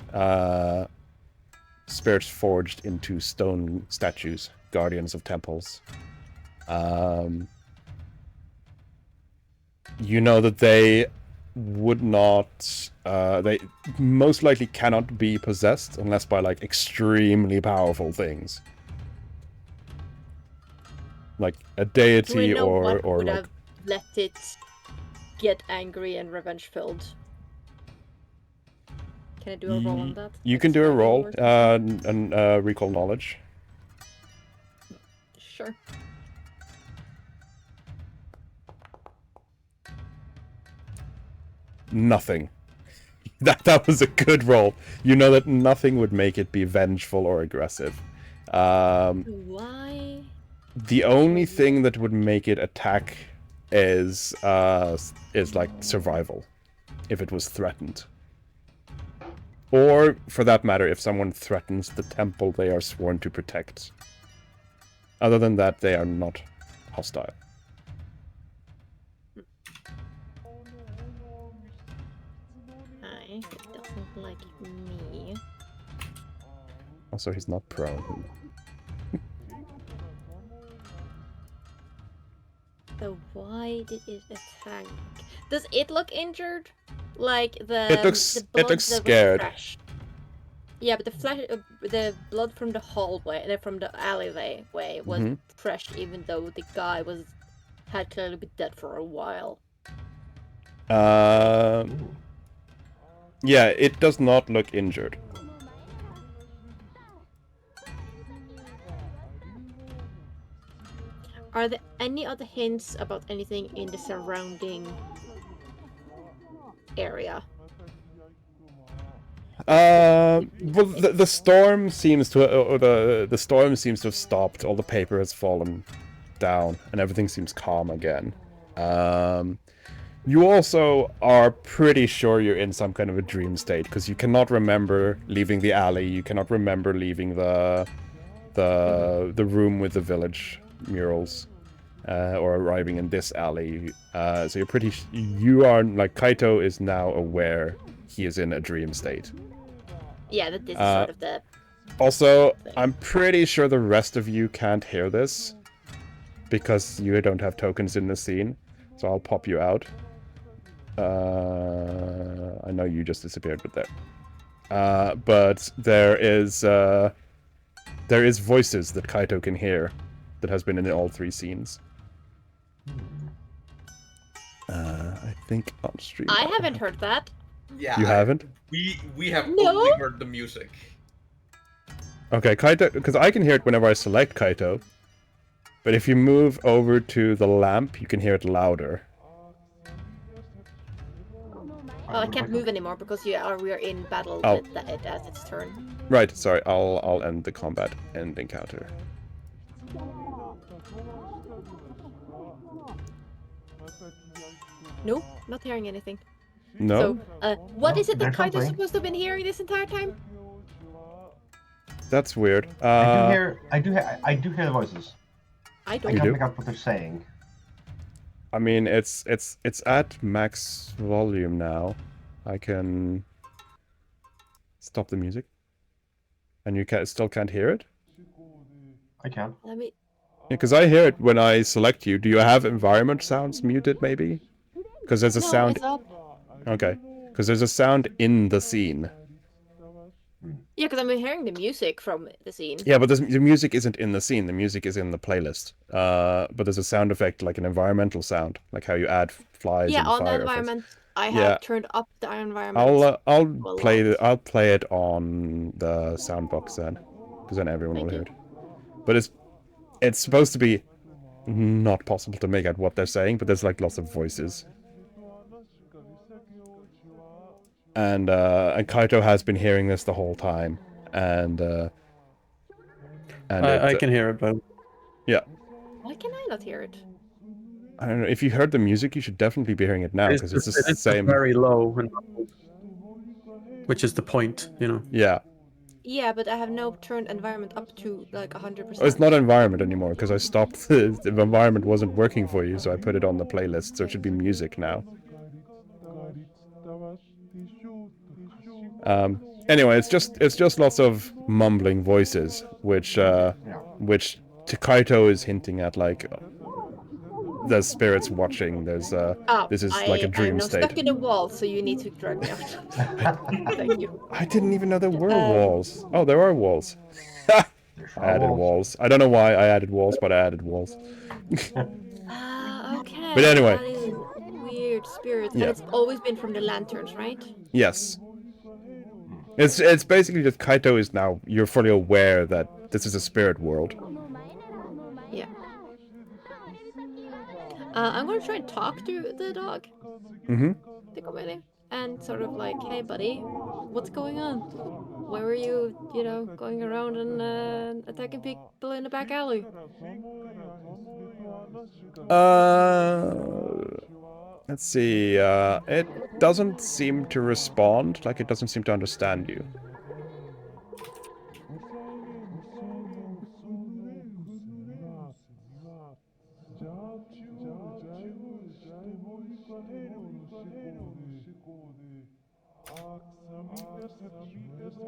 forged into stone statues. Guardians of temples. You know that they would not... they most likely cannot be possessed unless by, like, extremely powerful things. Like a deity Do we know what or would like... have let it get angry and revenge-filled? Can I do a roll on that? You can do a roll and recall knowledge. Sure. Nothing. That was a good roll. You know that nothing would make it be vengeful or aggressive. Why? The only thing that would make it attack is like survival, if it was threatened. Or, for that matter, if someone threatens the temple they are sworn to protect. Other than that, they are not hostile. It doesn't like me. Also, he's not prone. So why did it attack? Does it look injured? Like It looks that was scared. fresh. Yeah, but the blood from the hallway, from the alleyway was fresh, even though the guy had clearly been dead for a while. Yeah, it does not look injured. Are there any other hints about anything in the surrounding area? Well, the storm seems to, the storm seems to have stopped. All the paper has fallen down, and everything seems calm again. You also are pretty sure you're in some kind of a dream state, because you cannot remember leaving the alley. You cannot remember leaving the room with the village murals, or arriving in this alley. So you're pretty. You are like Kaito is now aware he is in a dream state. Yeah, that this is sort of the. Also, I'm pretty sure the rest of you can't hear this because you don't have tokens in the scene. So I'll pop you out. I know you just disappeared, but there. But there is voices that Kaito can hear that has been in all three scenes. I think on stream. I haven't heard that. Yeah. You haven't? We have No? only heard the music. Okay, Kaito, because I can hear it whenever I select Kaito. But if you move over to the lamp, you can hear it louder. Well, I can't move anymore because we are in battle Oh. with it as its turn. Right, sorry, I'll end the combat and encounter. No, not hearing anything. No? So, what is it that there's Kaito's something. supposed to have been hearing this entire time? That's weird. I do hear the voices. I I don't. You can't do? make out what they're saying. I mean, it's at max volume now. I can stop the music. And you still can't hear it? I can. Let me. Because I hear it when I select you. Do you have environment sounds muted, maybe? Because there's a No, sound... it's up. Okay. Because there's a sound in the scene. Yeah, because I'm hearing the music from the scene. Yeah, but the music isn't in the scene. The music is in the playlist. But there's a sound effect, like an environmental sound, like how you add flies Yeah, and on the fire effects. environment, I have Yeah. turned up the environment. I'll a play lot. I'll play it on the sound box then, because then everyone Thank will you. hear it. But it's supposed to be not possible to make out what they're saying, but there's like lots of voices. And Kaito has been hearing this the whole time, and I can hear it, but yeah. Why can I not hear it? I don't know. If you heard the music, you should definitely be hearing it now because it's the just same. very low, which is the point, you know. Yeah. Yeah, but I have now turned environment up to like 100%. Oh, it's not environment anymore because I stopped. The environment wasn't working for you, so I put it on the playlist. So it should be music now. Anyway, it's just lots of mumbling voices, which to Kaito is hinting at like there's spirits watching. There's this is like a dream I'm now state. stuck in a wall, so you need to drag me out. Thank you. I didn't even know there were walls. Oh, there are walls. I added walls. walls. I don't know why I added walls, but I added walls. Okay. But anyway. That is weird spirits. Yeah. And it's always been from the lanterns, right? Yes. It's basically just Kaito is now, you're fully aware that this is a spirit world. Yeah. I'm gonna try and talk to the dog. Mm-hmm. The company. And sort of like, hey buddy, what's going on? Why were you, going around and attacking people in the back alley? Let's see. It doesn't seem to respond, like it doesn't seem to understand you.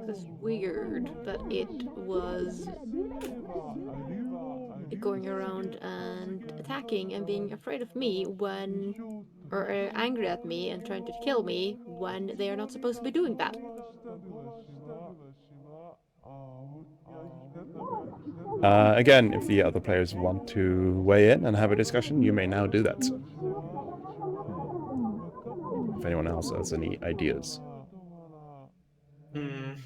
It's weird that it was going around and attacking and being afraid of me or angry at me and trying to kill me when they are not supposed to be doing that. Again, if the other players want to weigh in and have a discussion, you may now do that. If anyone else has any ideas. I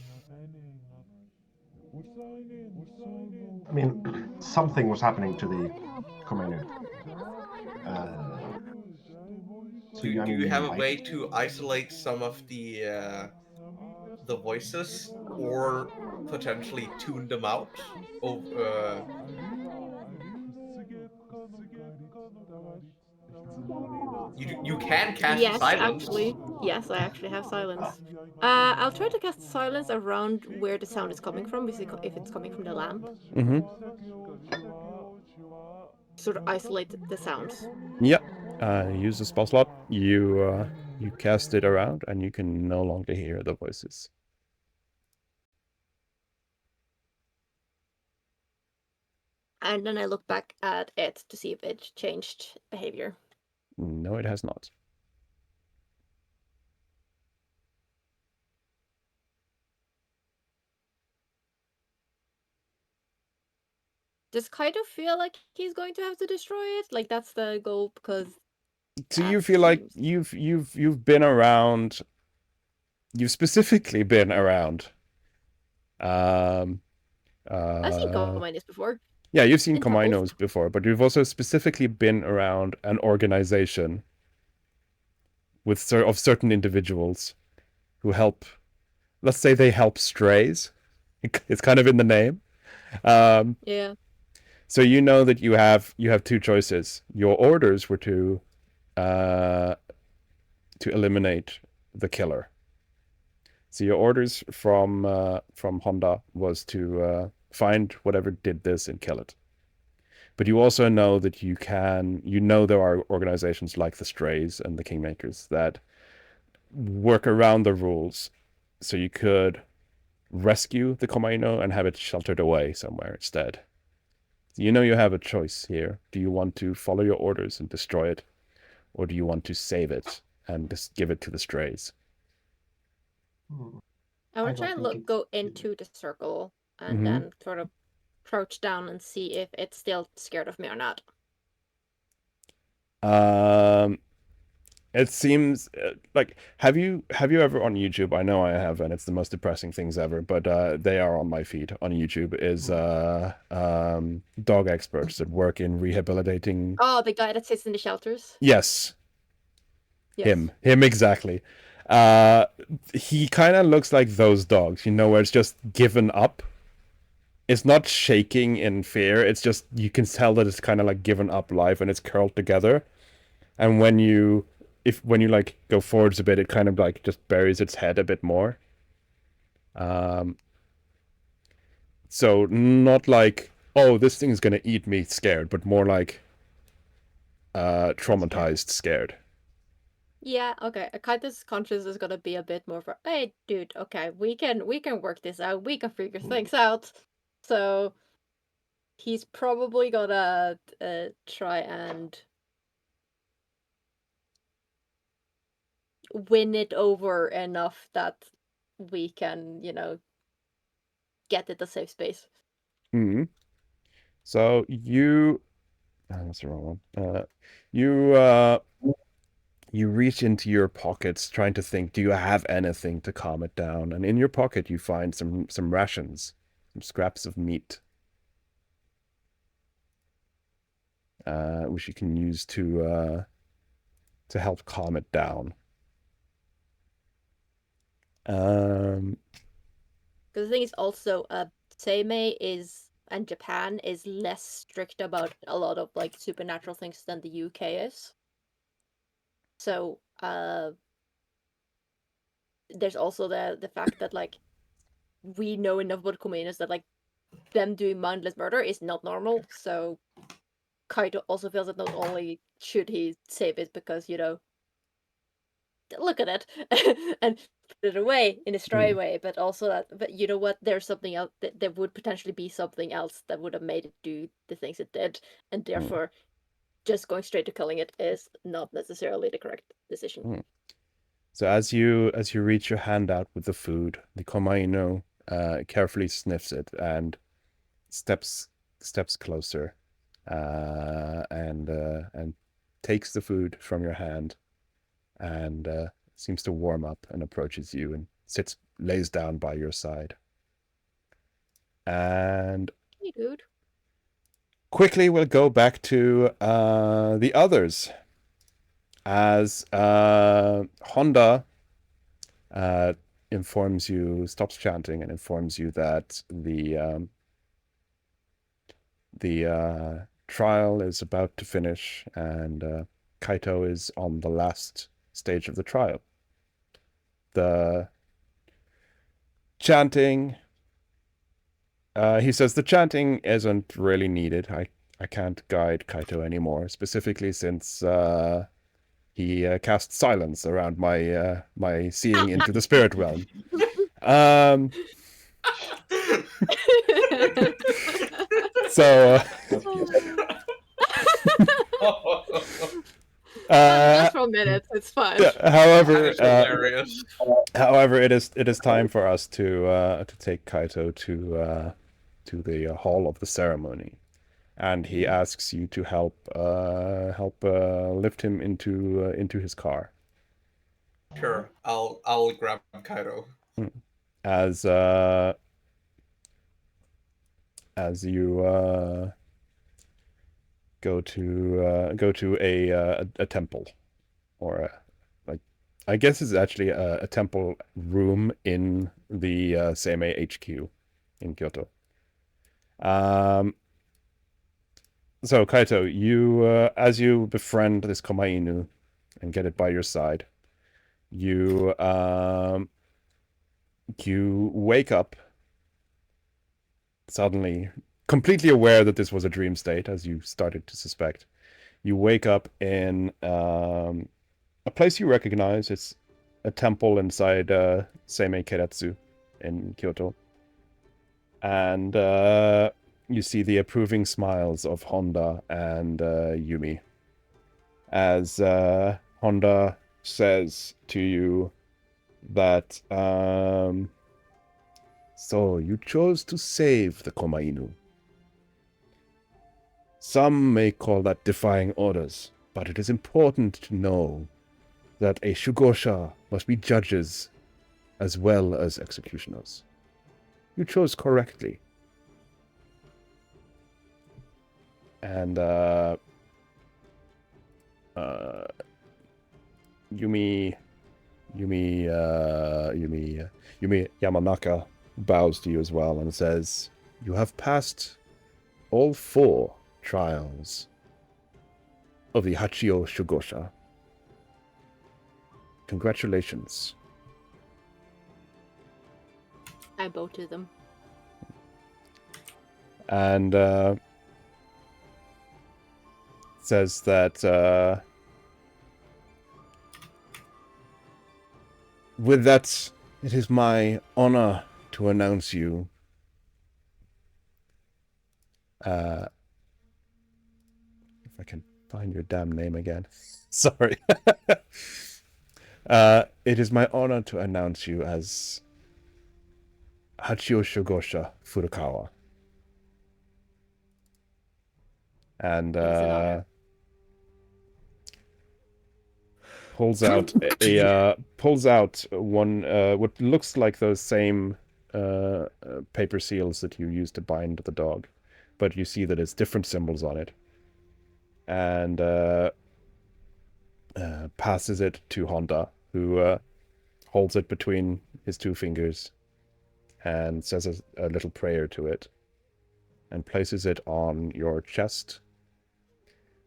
mean, something was happening to the commander. Do you have a way to isolate some of the voices, or potentially tune them out? You can cast silence. Yes, I actually have silence. I'll try to cast silence around where the sound is coming from, if it's coming from the lamp. Mm-hmm. Sort of isolate the sounds. Yep. Use the spell slot. You cast it around, and you can no longer hear the voices. And then I look back at it to see if it changed behavior. No, it has not. Does Kaito feel like he's going to have to destroy it? Like that's the goal, because Do you feel like you've been around? You've specifically been around. I've seen Komainos before. Yeah, you've seen In temples. Komainos before, but you've also specifically been around an organization with of certain individuals who help. Let's say they help strays. It's kind of in the name. Yeah. So you know that you have two choices. Your orders were to eliminate the killer. So your orders from Honda was to find whatever did this and kill it. But you also know that there are organizations like the Strays and the Kingmakers that work around the rules, so you could rescue the Komaino and have it sheltered away somewhere instead. You know you have a choice here. Do you want to follow your orders and destroy it, or do you want to save it and just give it to the Strays? I would try and go into the circle and then sort of crouch down and see if it's still scared of me or not. It seems like have you ever on YouTube? I know I have, and it's the most depressing things ever. But they are on my feed on YouTube. Is dog experts that work in rehabilitating. Oh, the guy that sits in the shelters. Yes. Yes. Him exactly. He kind of looks like those dogs, where it's just given up. It's not shaking in fear. It's just, you can tell that it's kind of like given up life and it's curled together. And when you like go forwards a bit, it kind of like just buries its head a bit more. So not like, oh, this thing's gonna eat me scared, but more like traumatized scared. Yeah, okay. Akaita's conscience is gonna be a bit more for, hey, dude, okay, we can work this out. We can figure things out. So he's probably gonna try and win it over enough that we can, get it a safe space. Hmm. So that's the wrong one. You reach into your pockets trying to think, do you have anything to calm it down? And in your pocket you find some rations, some scraps of meat, which you can use to help calm it down. Because the thing is also, Seimei and Japan is less strict about a lot of like supernatural things than the UK is. So there's also the fact that like we know enough about Komenos that like them doing mindless murder is not normal. So Kaito also feels that not only should he save it because look at it and put it away in a stray way, but also but you know what, there's something else that there would potentially be something else that would have made it do the things it did, and therefore just going straight to killing it is not necessarily the correct decision. So as you reach your hand out with the food, the Komaino carefully sniffs it and steps closer, and takes the food from your hand, and seems to warm up and approaches you and lays down by your side. And Hey, dude. quickly we'll go back to the others, as Honda stops chanting and informs you that the trial is about to finish, and Kaito is on the last stage of the trial. The chanting, he says the chanting isn't really needed. I can't guide Kaito anymore, specifically since he cast silence around my seeing into the spirit realm. So just for a minute, it's fine. However, That is hilarious. However, it is time for us to take Kaito to the hall of the ceremony, and he asks you to help lift him into his car. Sure, I'll grab Kaito. As you go to a temple, or I guess it's actually a temple room in the Seimei HQ in Kyoto. So Kaito, you as you befriend this Komainu and get it by your side, you wake up suddenly, completely aware that this was a dream state, as you started to suspect. You wake up in a place you recognize. It's a temple inside Seimei Keiretsu in Kyoto. And you see the approving smiles of Honda and Yumi, as Honda says to you that, so you chose to save the Komainu. Some may call that defying orders, but it is important to know that a Shugosha must be judges as well as executioners. You chose correctly. And Yumi Yamanaka bows to you as well and says, "You have passed all 4 trials of the Hachio Shugosha. Congratulations." I bow to them. And says that with that, it is my honor to announce you if I can find your damn name again. Sorry. It is my honor to announce you as Hachio Shugosha Furukawa. And It's an honor. pulls out one what looks like those same paper seals that you used to bind the dog, but you see that it's different symbols on it, and passes it to Honda, who holds it between his 2 fingers and says a little prayer to it and places it on your chest,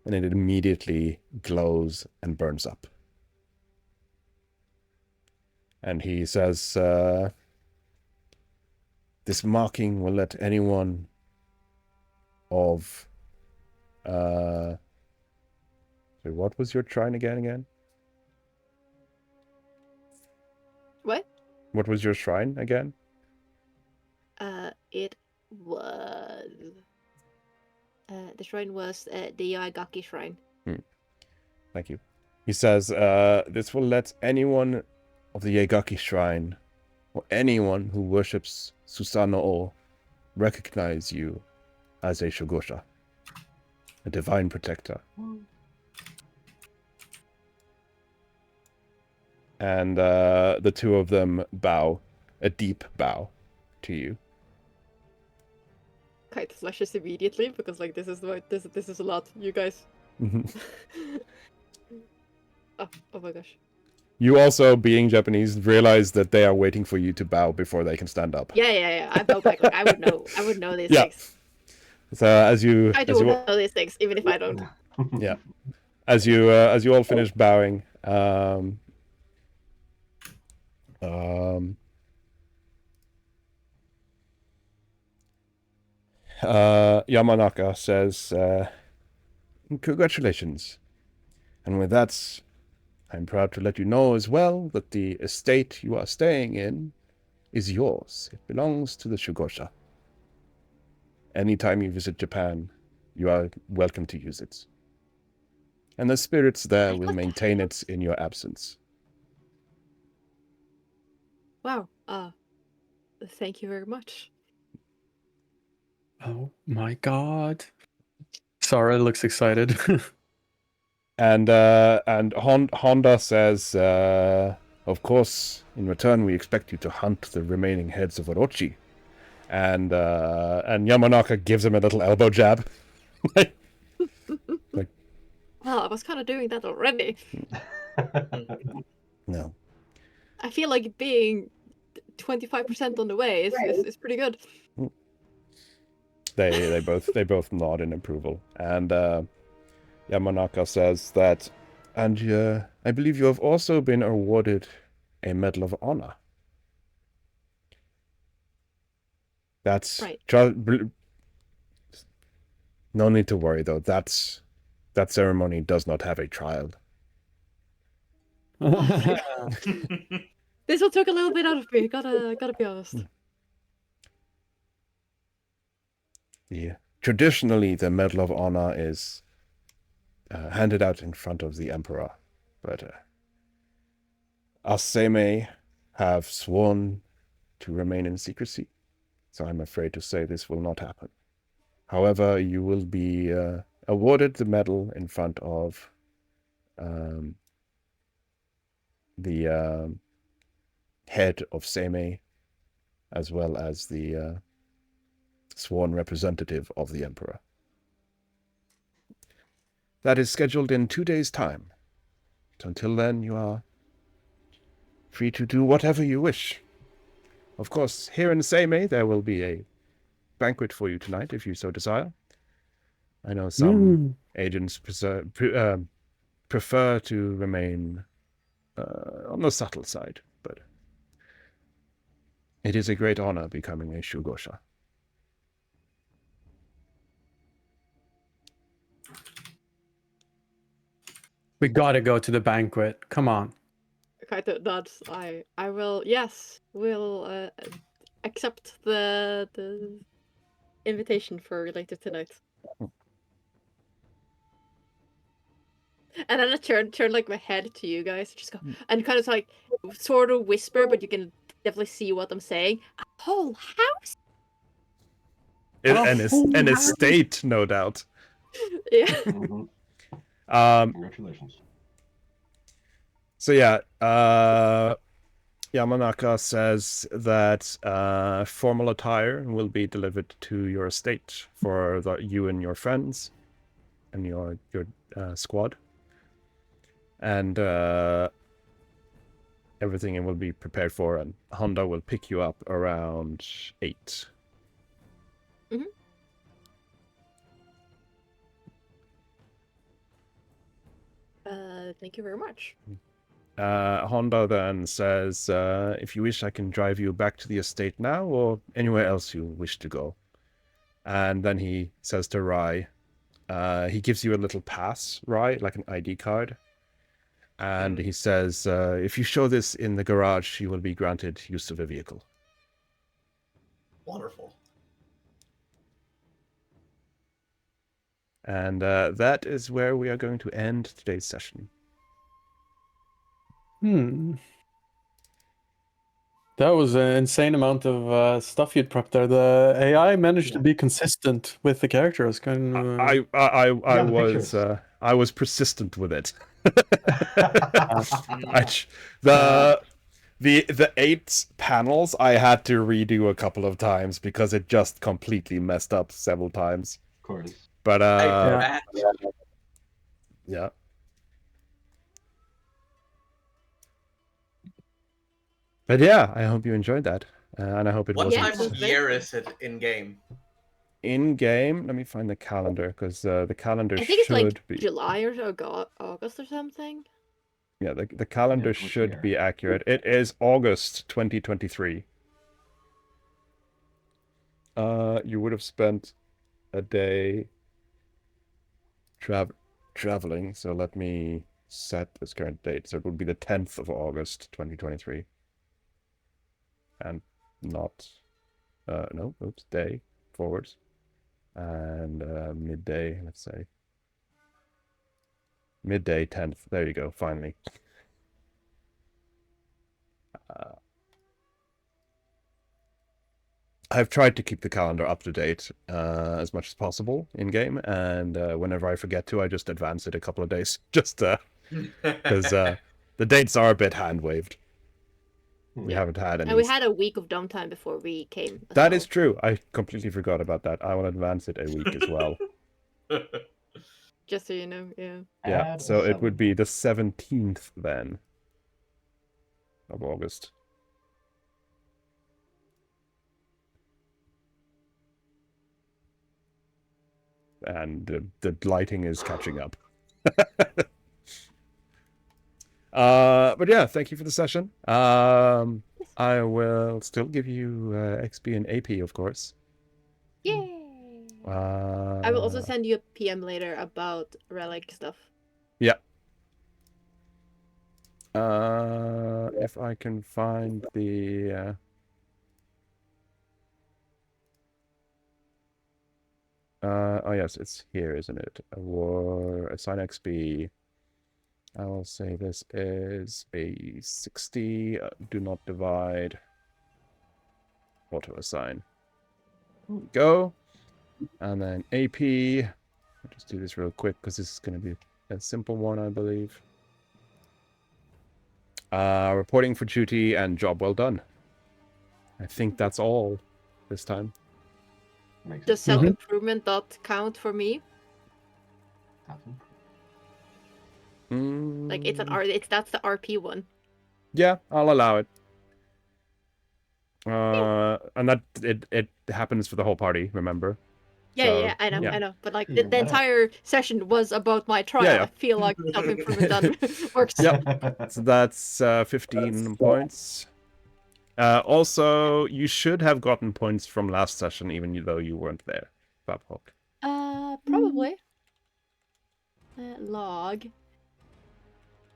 and it immediately glows and burns up. And he says, "This marking will let anyone of..." So what was your shrine again? What? What was your shrine again? It was... the shrine was the Yaegaki shrine. Thank you. He says, "This will let anyone of the Yaegaki shrine, or anyone who worships Susanoo, recognize you as a Shugosha, a divine protector." And the 2 of them bow, a deep bow, to you. Kite flushes immediately because like this is a lot, you guys. Oh my gosh. You also, being Japanese, realize that they are waiting for you to bow before they can stand up. Yeah. I bow back. Like, I would know these Yeah. things. So as you know these things, even if I don't. Yeah. As you all finish bowing, Yamanaka says, "Congratulations. And with that, I'm proud to let you know as well that the estate you are staying in is yours. It belongs to the Shugosha. Anytime you visit Japan, you are welcome to use it. And the spirits there will maintain it in your absence." Wow. Thank you very much. Oh my god. Sarah looks excited. And Honda says, "Of course, in return, we expect you to hunt the remaining heads of Orochi." And Yamanaka gives him a little elbow jab. like, Well, I was kind of doing that already. no. I feel like being 25% on the way is pretty good. They both nod in approval. And Yamanaka says that, "And I believe you have also been awarded a Medal of Honor." That's right. No need to worry though. That ceremony does not have a trial. This one took a little bit out of me. Gotta be honest. Traditionally, the Medal of Honor is handed out in front of the Emperor, but us Seimei have sworn to remain in secrecy, so I'm afraid to say this will not happen. However, you will be awarded the medal in front of the head of Seimei, as well as the sworn representative of the Emperor. That is scheduled in 2 days' time. But until then, you are free to do whatever you wish. Of course, here in Seimei, there will be a banquet for you tonight, if you so desire. I know some agents prefer to remain on the subtle side, but it is a great honor becoming a Shugosha. We gotta go to the banquet. Come on. Kind of nods. I will. Yes, will accept the invitation for later tonight. And then I turn like my head to you guys, just go and kind of like sort of whisper, but you can definitely see what I'm saying. A whole house. An estate, no doubt. Yeah. Mhm. Congratulations. So yeah, Yamanaka says that formal attire will be delivered to your estate for you and your friends and your squad, and everything will be prepared for, and Honda will pick you up around 8. Thank you very much. Honda then says, if you wish, I can drive you back to the estate now, or anywhere else you wish to go. And then he says to Rai, he gives you a little pass, Rai, like an ID card. And he says, if you show this in the garage, you will be granted use of a vehicle. Wonderful. And that is where we are going to end today's session. That was an insane amount of stuff you'd prepped there. The AI managed to be consistent with the characters. I was persistent with it. The 8 panels I had to redo a couple of times because it just completely messed up several times. Of course. But yeah. But yeah, I hope you enjoyed that, and I hope it What wasn't. time of year is it in game? In game, let me find the calendar because the calendar I think it's like be July or August or something. Yeah, the calendar should be accurate. It is August 2023. You would have spent a day traveling, so let me set this current date. So it would be the 10th of August 2023. And not no, oops, day forwards. And midday, let's say. Midday 10th. There you go, finally. I've tried to keep the calendar up to date as much as possible in game, and whenever I forget to, I just advance it a couple of days, just because the dates are a bit hand waved. We haven't had any. And we had a week of downtime before we came. That is true. I completely forgot about that. I will advance it a week as well. Just so you know, yeah. Yeah, so it would be the 17th then of August. And the lighting is catching up. But yeah, thank you for the session. I will still give you XP and AP, of course. Yay! I will also send you a PM later about relic stuff. Yeah. If I can find the oh yes, it's here, isn't it? Assign XP. I will say this is a 60. Do not divide. Auto assign. Go. And then AP. I'll just do this real quick because this is going to be a simple one, I believe. Reporting for duty and job well done. I think that's all this time. Does self-improvement not count for me? Like it's an R. That's the RP one. Yeah, I'll allow it. And that it happens for the whole party. Remember? Yeah, So, yeah, I know, yeah. I know. But like Yeah. the entire session was about my trial. Yeah. I feel like self-improvement done works. Yep. So that's 15 points. Also, you should have gotten points from last session, even though you weren't there, Babhawk. Probably. Log.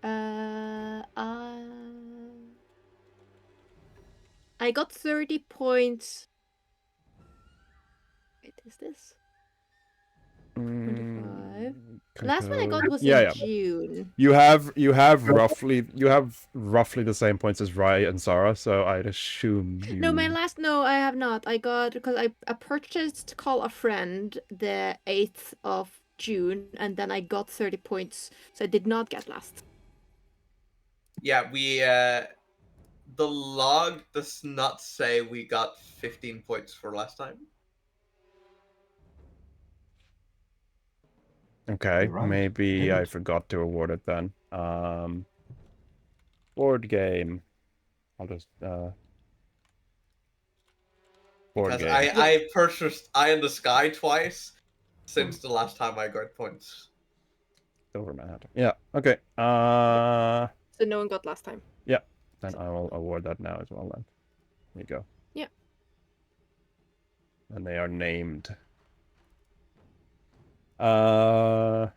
I got 30 points. Wait, is this? 25. The last one I got was in June. You have roughly the same points as Rai and Sarah, so I'd assume you. No, I have not. I got because I purchased Call a Friend the 8th of June, and then I got 30 points, so I did not get last. Yeah, we the log does not say we got 15 points for last time. Okay, You're right. maybe Damn I it. forgot to award it then. Board game. I'll just board Because game. I purchased Eye in the Sky twice since the last time I got points. Over Manhattan. Yeah. Okay. So no one got last time. Yeah. Then I will award that now as well. Then. There you go. Yeah. And they are named. Log.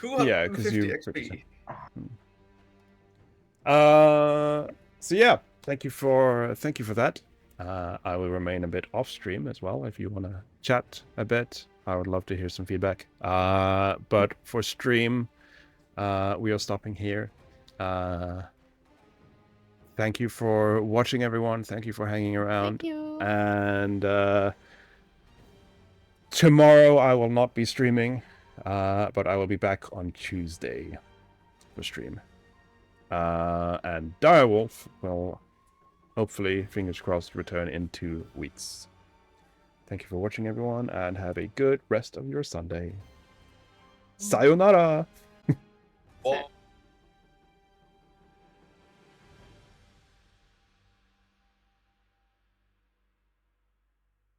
Yeah, because you. XP. So yeah, thank you for that. I will remain a bit off stream as well if you want to chat a bit. I would love to hear some feedback. But for stream, we are stopping here. Thank you for watching, everyone. Thank you for hanging around. Thank you. And tomorrow I will not be streaming, but I will be back on Tuesday for stream. And Direwolf will hopefully, fingers crossed, return in 2 weeks. Thank you for watching, everyone, and have a good rest of your Sunday. Sayonara! Well,